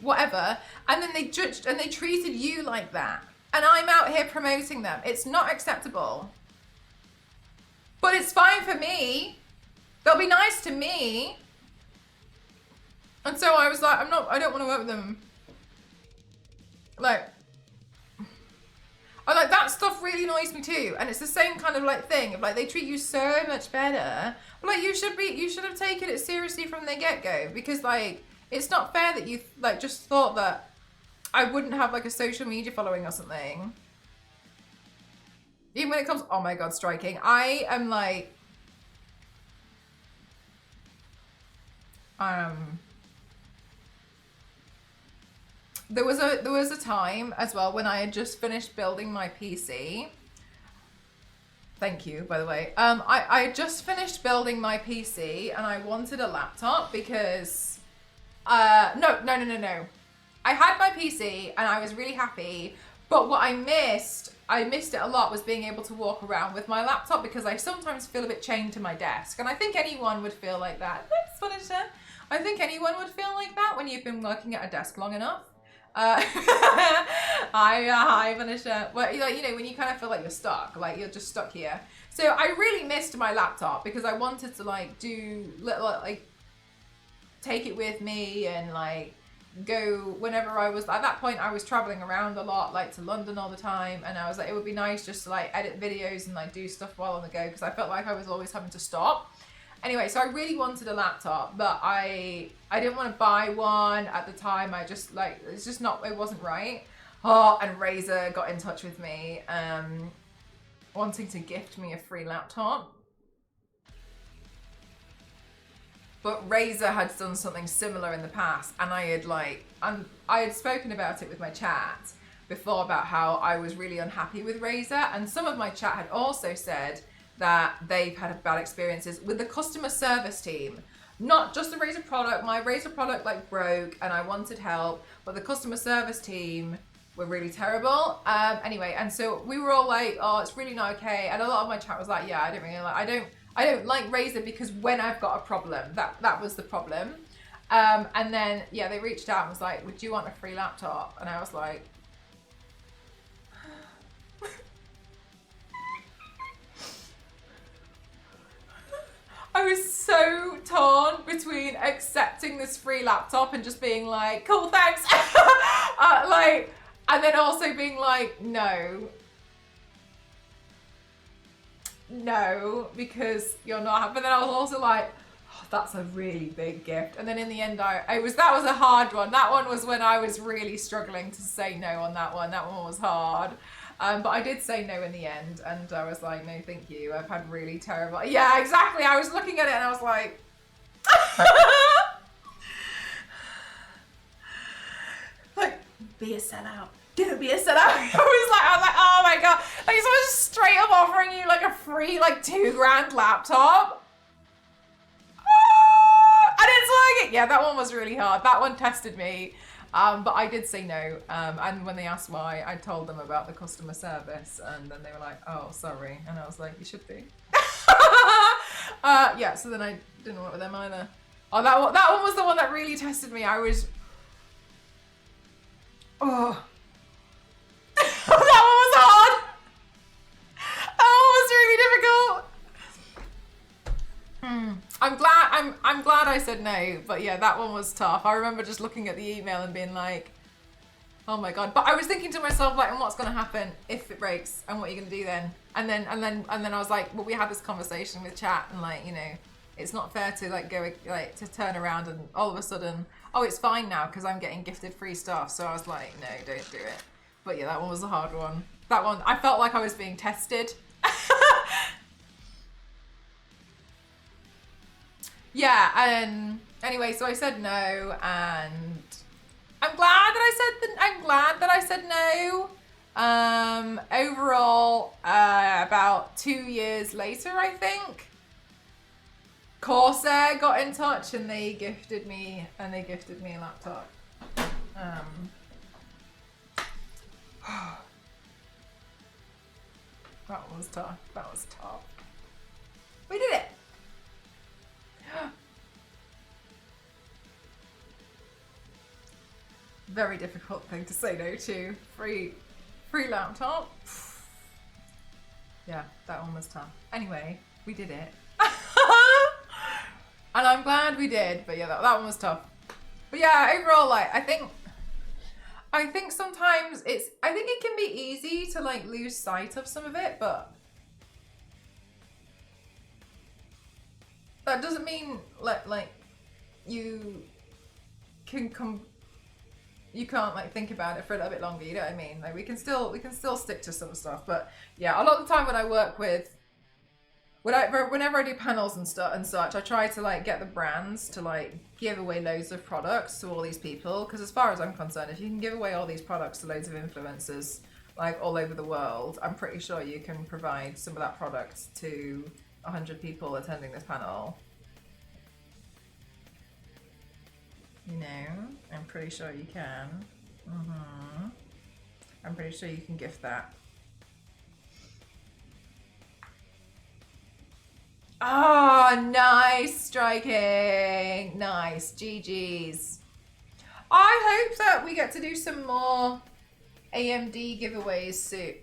whatever. And then they judged and they treated you like that. And I'm out here promoting them. It's not acceptable. But it's fine for me. They'll be nice to me. And so I was like, I don't want to work with them. Like, that stuff really annoys me too. And it's the same kind of like thing of like, they treat you so much better. But like, you should have taken it seriously from the get-go. Because like, it's not fair that you like just thought that I wouldn't have like a social media following or something. Even when it comes, oh my God, striking. I am like, there was a time as well when I had just finished building my PC. Thank you, by the way. I had just finished building my PC and I wanted a laptop because, no. I had my PC and I was really happy, but what I missed it a lot was being able to walk around with my laptop because I sometimes feel a bit chained to my desk. And I think anyone would feel like that. Thanks, Felicia. I think anyone would feel like that when you've been working at a desk long enough. Hi, Felicia. Well, like, you know, when you kind of feel like you're stuck, like you're just stuck here. So I really missed my laptop because I wanted to like do little, like take it with me and like go whenever I was, at that point I was traveling around a lot, like to London all the time, and I was like, it would be nice just to like edit videos and like do stuff while on the go because I felt like I was always having to stop. Anyway, so I really wanted a laptop, but I didn't want to buy one at the time. I just like, it's just not, it wasn't right. Oh, and Razer got in touch with me wanting to gift me a free laptop. But Razer had done something similar in the past, and I had spoken about it with my chat before about how I was really unhappy with Razer, and some of my chat had also said that they've had bad experiences with the customer service team. Not just the Razer product, my Razer product like broke and I wanted help, but the customer service team were really terrible. Anyway, and so we were all like, oh, it's really not okay. And a lot of my chat was like, yeah, I don't like Razer because when I've got a problem, that was the problem. And then, yeah, they reached out and was like, would you want a free laptop? And I was like, I was so torn between accepting this free laptop and just being like, cool, thanks. And then also being like, no, because you're not happy. But then I was also like, oh, that's a really big gift. And then in the end, that was a hard one. That one was when I was really struggling to say no on that one. That one was hard. But I did say no in the end, and I was like, no, thank you. I've had really terrible. Yeah, exactly. I was looking at it and I was like, be a sellout. Don't be a sellout. I was like, oh my god. Like someone's straight up offering you like a free like $2,000 laptop. And it's like, yeah, that one was really hard. That one tested me. But I did say no. And when they asked why, I told them about the customer service, and then they were like, oh, sorry. And I was like, you should be. Yeah, so then I didn't work with them either. Oh, that one was the one that really tested me. I was, oh. That one was hard. That one was really difficult. I'm glad I said no, but yeah, that one was tough. I remember just looking at the email and being like, oh my god. But I was thinking to myself, like, and what's gonna happen if it breaks, and what are you gonna do then? And then I was like, well, we had this conversation with chat, and like, you know, it's not fair to like go like to turn around and all of a sudden, oh, it's fine now because I'm getting gifted free stuff. So I was like, no, don't do it. But yeah, that one was a hard one. That one, I felt like I was being tested. Yeah, and anyway, so I said no, and I'm glad that I said no. Overall, about 2 years later, I think, Corsair got in touch and they gifted me a laptop. That was tough. That was tough. We did it. Very difficult thing to say no to. Free laptop. Yeah, that one was tough. Anyway, we did it. And I'm glad we did, but yeah, that one was tough. But yeah, overall, like, I think sometimes I think it can be easy to like lose sight of some of it, but that doesn't mean like you can't like think about it for a little bit longer, you know what I mean? Like we can still stick to some stuff, but yeah, a lot of the time when I work with, whenever I do panels and such, I try to like get the brands to like give away loads of products to all these people, because as far as I'm concerned, if you can give away all these products to loads of influencers like all over the world, I'm pretty sure you can provide some of that product to 100 people attending this panel. You know, I'm pretty sure you can. I'm pretty sure you can gift that. Oh, nice striking. Nice. GG's. I hope that we get to do some more AMD giveaways soon.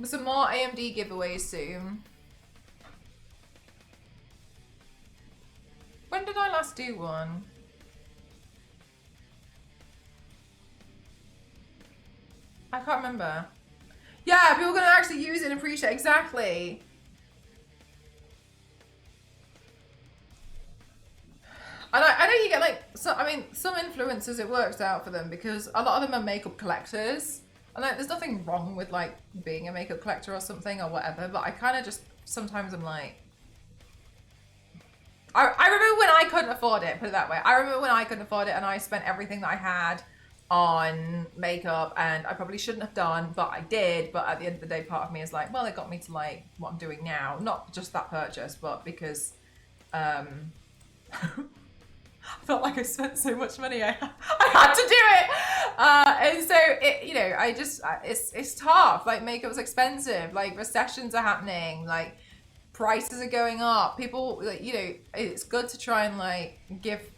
Some more AMD giveaways soon. When did I last do one? I can't remember. Yeah, people are going to actually use it and appreciate it. Exactly. And I know you get like, so, I mean, some influencers, it works out for them because a lot of them are makeup collectors. And like, there's nothing wrong with like being a makeup collector or something or whatever, but I kind of just, sometimes I'm like, I remember when I couldn't afford it, put it that way. I remember when I couldn't afford it and I spent everything that I had on makeup, and I probably shouldn't have done, but I did. But at the end of the day, part of me is like, well, it got me to like what I'm doing now. Not just that purchase, but because I felt like I spent so much money, I had to do it. And so it, you know, it's tough. Like makeup's expensive. Like recessions are happening. Like prices are going up. People, like, you know, it's good to try and like give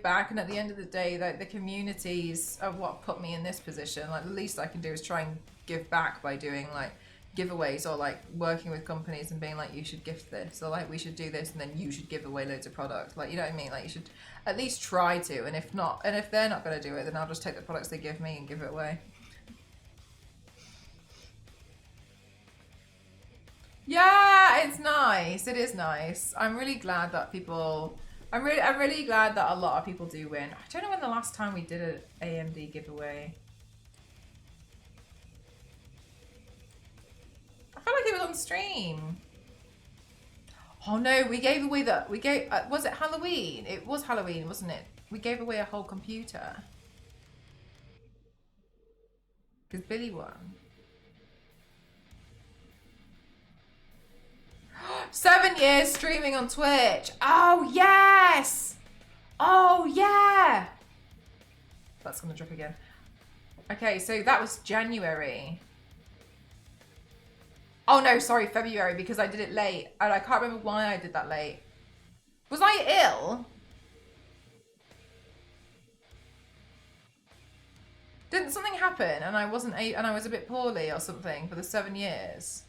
back, and at the end of the day, like the communities are what put me in this position. Like the least I can do is try and give back by doing like giveaways or like working with companies and being like, you should gift this, or like we should do this, and then you should give away loads of products. Like, you know what I mean? Like you should at least try to, and if not, and if they're not going to do it, then I'll just take the products they give me and give it away. Yeah, it's nice. It is nice. I'm really glad that people. I'm really glad that a lot of people do win. I don't know when the last time we did an AMD giveaway. I feel like it was on stream. Oh no, we gave away was it Halloween? It was Halloween, wasn't it? We gave away a whole computer. Because Billy won. 7 years streaming on Twitch. Oh, yes. Oh, yeah. That's going to drop again. Okay, so that was January. Oh, no, sorry, February, because I did it late. And I can't remember why I did that late. Was I ill? Didn't something happen and I wasn't and I was a bit poorly or something for the 7 years?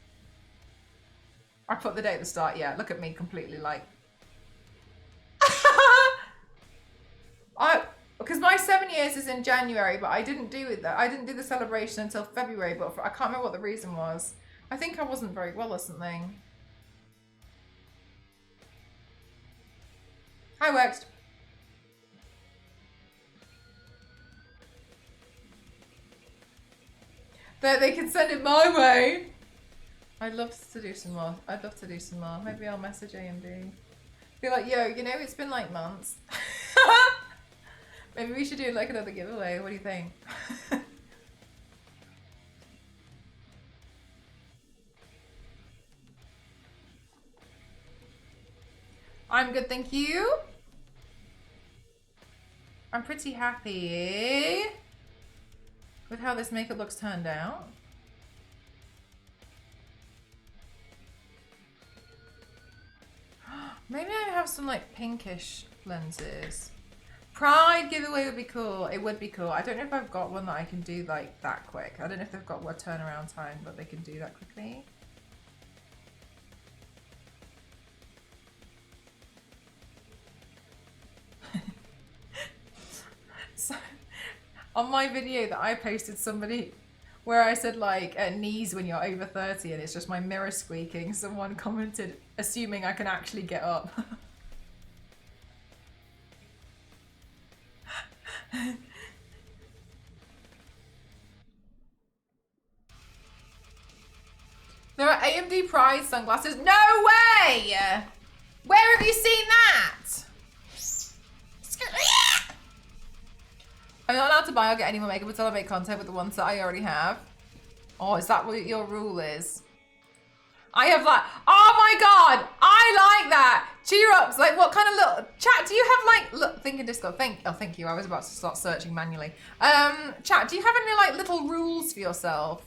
I put the date at the start. Yeah, look at me completely like. Because my 7 years is in January, but I didn't do it. I didn't do the celebration until February. But I can't remember what the reason was. I think I wasn't very well or something. Hi, Wext. That they can send it my way. I'd love to do some more. I'd love to do some more. Maybe I'll message AMD. Be like, yo, you know, it's been like months. Maybe we should do like another giveaway. What do you think? I'm good, thank you. I'm pretty happy with how this makeup looks turned out. Maybe I have some like pinkish lenses. Pride giveaway would be cool. It would be cool. I don't know if I've got one that I can do like that quick. I don't know if they've got a turnaround time, but they can do that quickly. So, on my video that I posted, somebody where I said like knees when you're over 30 and it's just my mirror squeaking, someone commented assuming I can actually get up. There are AMD Pride sunglasses. No way! Where have you seen that? I'm not allowed to buy or get any more makeup until I make content with the ones that I already have. Oh, is that what your rule is? I have like, oh my god, I like that. Cheer ups, like what kind of little chat do you have? Like, look, thinking Discord. Thank you. I was about to start searching manually. Chat, do you have any like little rules for yourself?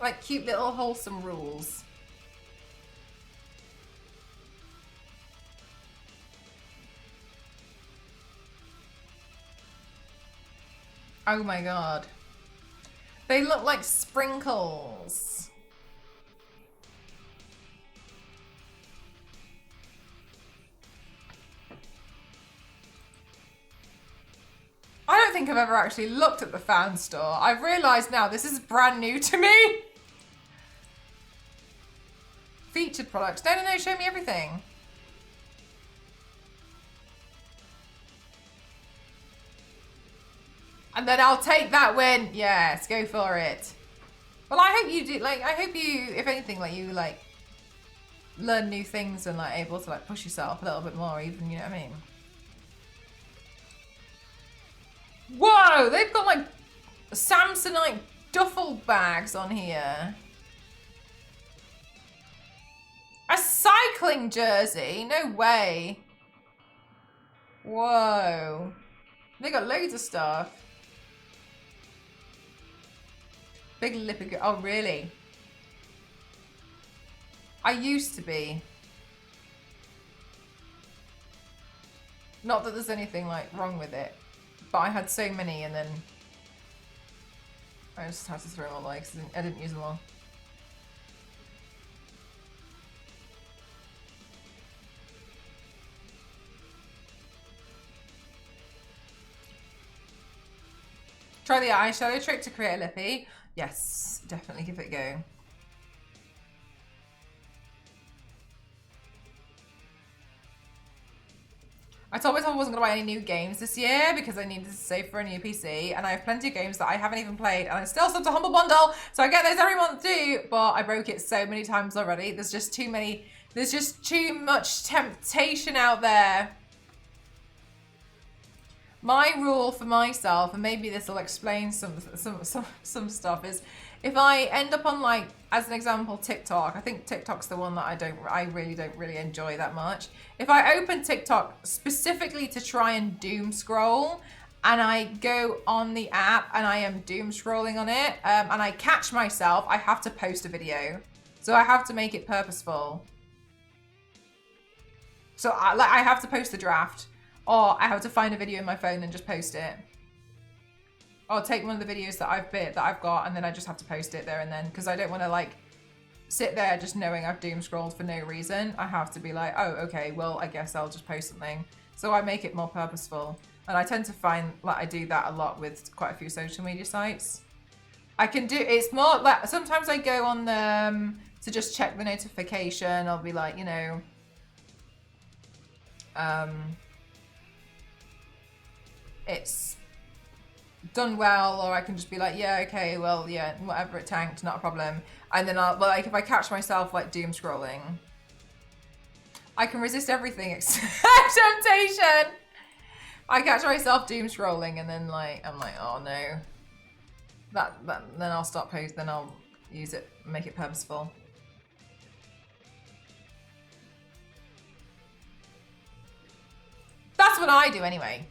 Like cute little wholesome rules. Oh my god. They look like sprinkles. I don't think I've ever actually looked at the fan store. I've realised now this is brand new to me. Featured products. No, show me everything. And then I'll take that win. Yes, go for it. Well, I hope you do, like, I hope you, if anything, like, you, like, learn new things and, like, able to, like, push yourself a little bit more even, you know what I mean? Whoa, they've got, like, Samsonite duffel bags on here. A cycling jersey? No way. Whoa. They got loads of stuff. Big lippy. Oh, really? I used to be. Not that there's anything like wrong with it, but I had so many and then I just had to throw them all away because I didn't use them all. Try the eyeshadow trick to create a lippy. Yes, definitely give it a go. I told myself I wasn't going to buy any new games this year because I needed to save for a new PC, and I have plenty of games that I haven't even played, and I still subbed to Humble Bundle, so I get those every month too, but I broke it so many times already. There's just too much temptation out there. My rule for myself, and maybe this will explain some stuff, is if I end up on, like, as an example, TikTok. I think TikTok's the one that I really don't enjoy that much. If I open TikTok specifically to try and doom scroll, and I go on the app and I am doom scrolling on it, and I catch myself, I have to post a video. So I have to make it purposeful. So I have to post the draft, or I have to find a video in my phone and just post it. Or take one of the videos that I've got, and then I just have to post it there and then, because I don't want to, like, sit there just knowing I've doom scrolled for no reason. I have to be like, oh, okay, well, I guess I'll just post something. So I make it more purposeful. And I tend to find like I do that a lot with quite a few social media sites. I can do, it's more like, sometimes I go on them to just check the notification. I'll be like, you know, it's done well, or I can just be like, yeah, okay, well, yeah, whatever, it tanked, not a problem. And then I'll, well, like, if I catch myself like doom scrolling, I can resist everything except temptation. I catch myself doom scrolling, and then like I'm like, oh no, that then I'll stop post, then I'll use it, make it purposeful. That's what I do anyway.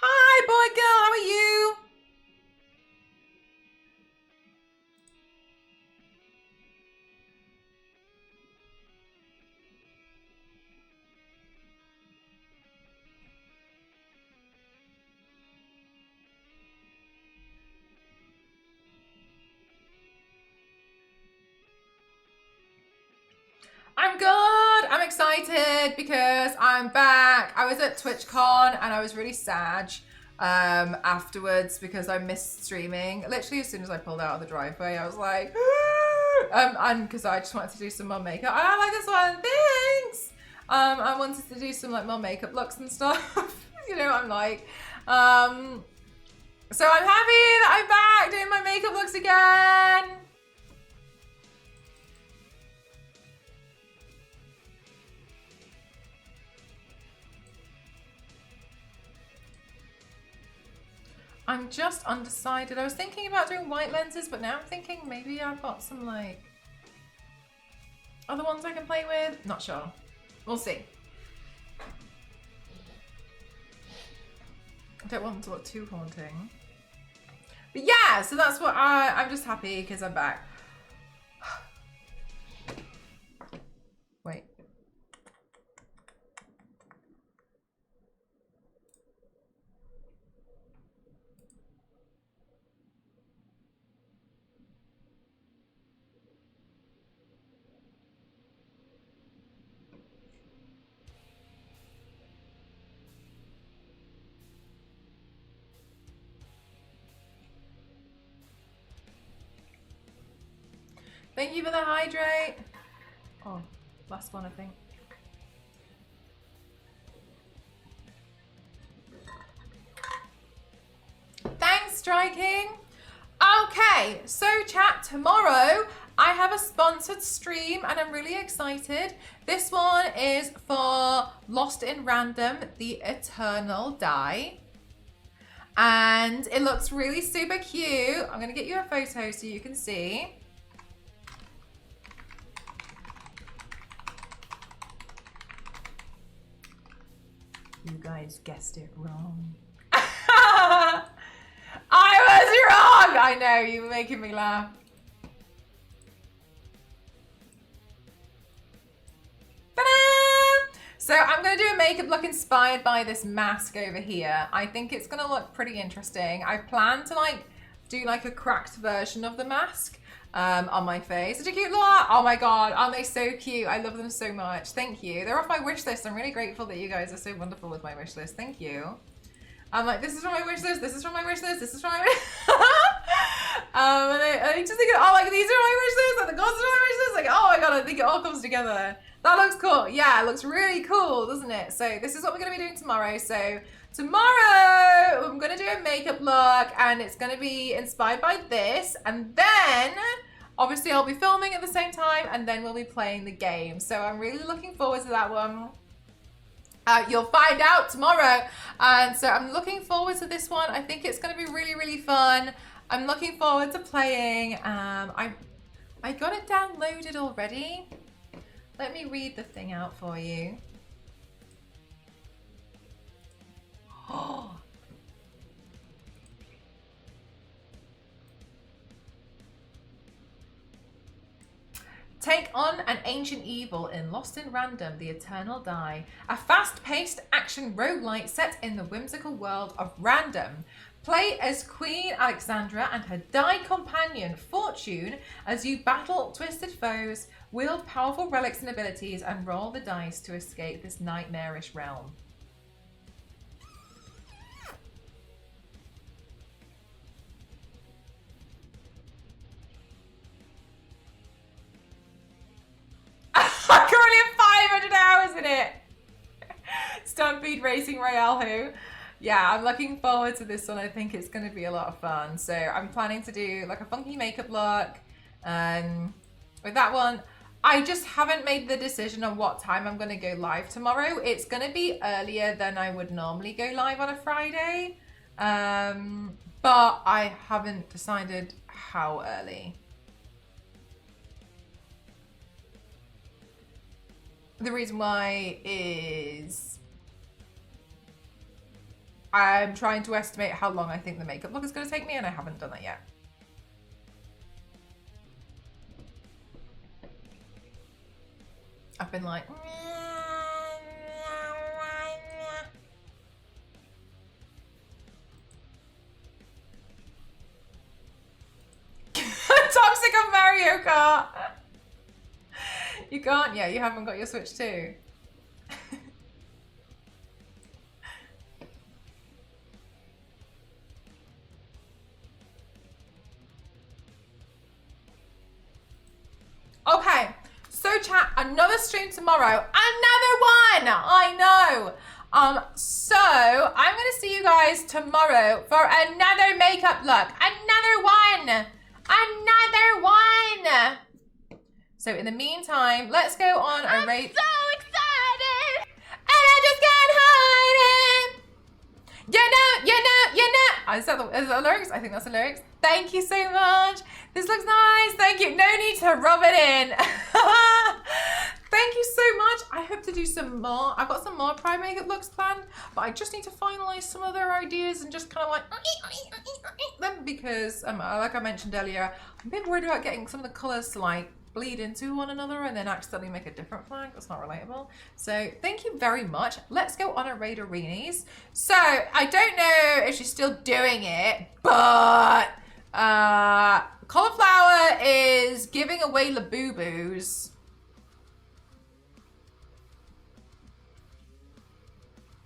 Hi, boy, girl, how are you? I'm good. I'm excited because I'm back. I was at TwitchCon and I was really sad afterwards because I missed streaming. Literally as soon as I pulled out of the driveway, I was like, and because I just wanted to do some more makeup. I like this one, thanks. I wanted to do some like more makeup looks and stuff. You know, I'm like, so I'm happy that I'm back doing my makeup looks again. I'm just undecided. I was thinking about doing white lenses, but now I'm thinking maybe I've got some like other ones I can play with. Not sure. We'll see. I don't want them to look too haunting. But yeah, so that's what I'm just happy because I'm back. Wait. Thank you for the hydrate. Oh, last one, I think. Thanks, Striking. Okay, so chat, tomorrow I have a sponsored stream and I'm really excited. This one is for Lost in Random, the Eternal Die. And it looks really super cute. I'm gonna get you a photo so you can see. You guys guessed it wrong. I was wrong! I know, you were making me laugh. So I'm going to do a makeup look inspired by this mask over here. I think it's going to look pretty interesting. I plan to like do like a cracked version of the mask on my face. Such a cute lot. Oh my god, aren't they so cute? I love them so much. Thank you. They're off my wish list. I'm really grateful that you guys are so wonderful with my wish list. Thank you. I'm like, this is from my wish list, this is from my wish list, this is from my wish and I just think, oh, like, these are my wish list, and the goals are my wish list. Like, oh my god, I think it all comes together. That looks cool. Yeah, it looks really cool, doesn't it? So this is what we're going to be doing tomorrow. So tomorrow, I'm going to do a makeup look, and it's going to be inspired by this. And then, obviously, I'll be filming at the same time, and then we'll be playing the game. So I'm really looking forward to that one. You'll find out tomorrow. And so I'm looking forward to this one. I think it's going to be really, really fun. I'm looking forward to playing. I got it downloaded already. Let me read the thing out for you. Oh. Take on an ancient evil in Lost in Random, The Eternal Die, a fast-paced action roguelite set in the whimsical world of Random. Play as Queen Alexandra and her Die companion, Fortune, as you battle twisted foes, wield powerful relics and abilities, and roll the dice to escape this nightmarish realm. I'm currently at 500 hours in it. Stampede Racing Royale who? Yeah, I'm looking forward to this one. I think it's going to be a lot of fun. So I'm planning to do like a funky makeup look. With that one, I just haven't made the decision on what time I'm going to go live tomorrow. It's going to be earlier than I would normally go live on a Friday. But I haven't decided how early. The reason why is I'm trying to estimate how long I think the makeup look is going to take me, and I haven't done that yet. I've been like... Toxic on Mario Kart! You can't yet, you haven't got your Switch 2. Okay, so chat, another stream tomorrow. Another one! I know. So I'm gonna see you guys tomorrow for another makeup look. Another one! Another one! So in the meantime, let's go on a raid. So excited! And I just can't hide it! You know. Is that the lyrics? I think that's the lyrics. Thank you so much. This looks nice. Thank you. No need to rub it in. Thank you so much. I hope to do some more. I've got some more Pride makeup looks planned, but I just need to finalize some other ideas and just kind of like them because, like I mentioned earlier, I'm a bit worried about getting some of the colors to like bleed into one another and then accidentally make a different flag. That's not relatable. So thank you very much. Let's go on a raid arenas. So I don't know if she's still doing it, but Cauliflower is giving away Labubu's.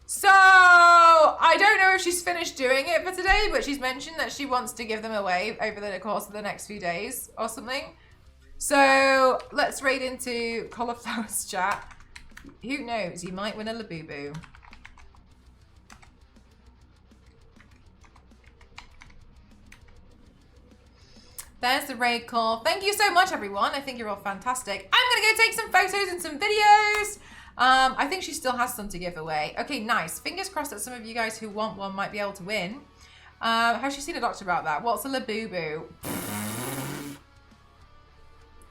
So I don't know if she's finished doing it for today, but she's mentioned that she wants to give them away over the course of the next few days or something. So let's raid into Cauliflower's chat. Who knows? You might win a Labubu. There's the raid call. Thank you so much, everyone. I think you're all fantastic. I'm going to go take some photos and some videos. I think she still has some to give away. Okay, nice. Fingers crossed that some of you guys who want one might be able to win. Has she seen a doctor about that? What's a Labubu?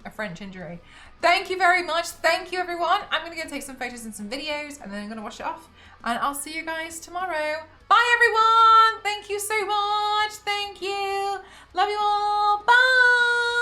A French injury. Thank you very much. Thank you, everyone. I'm going to go take some photos and some videos, and then I'm going to wash it off. And I'll see you guys tomorrow. Bye, everyone. Thank you so much. Thank you. Love you all. Bye.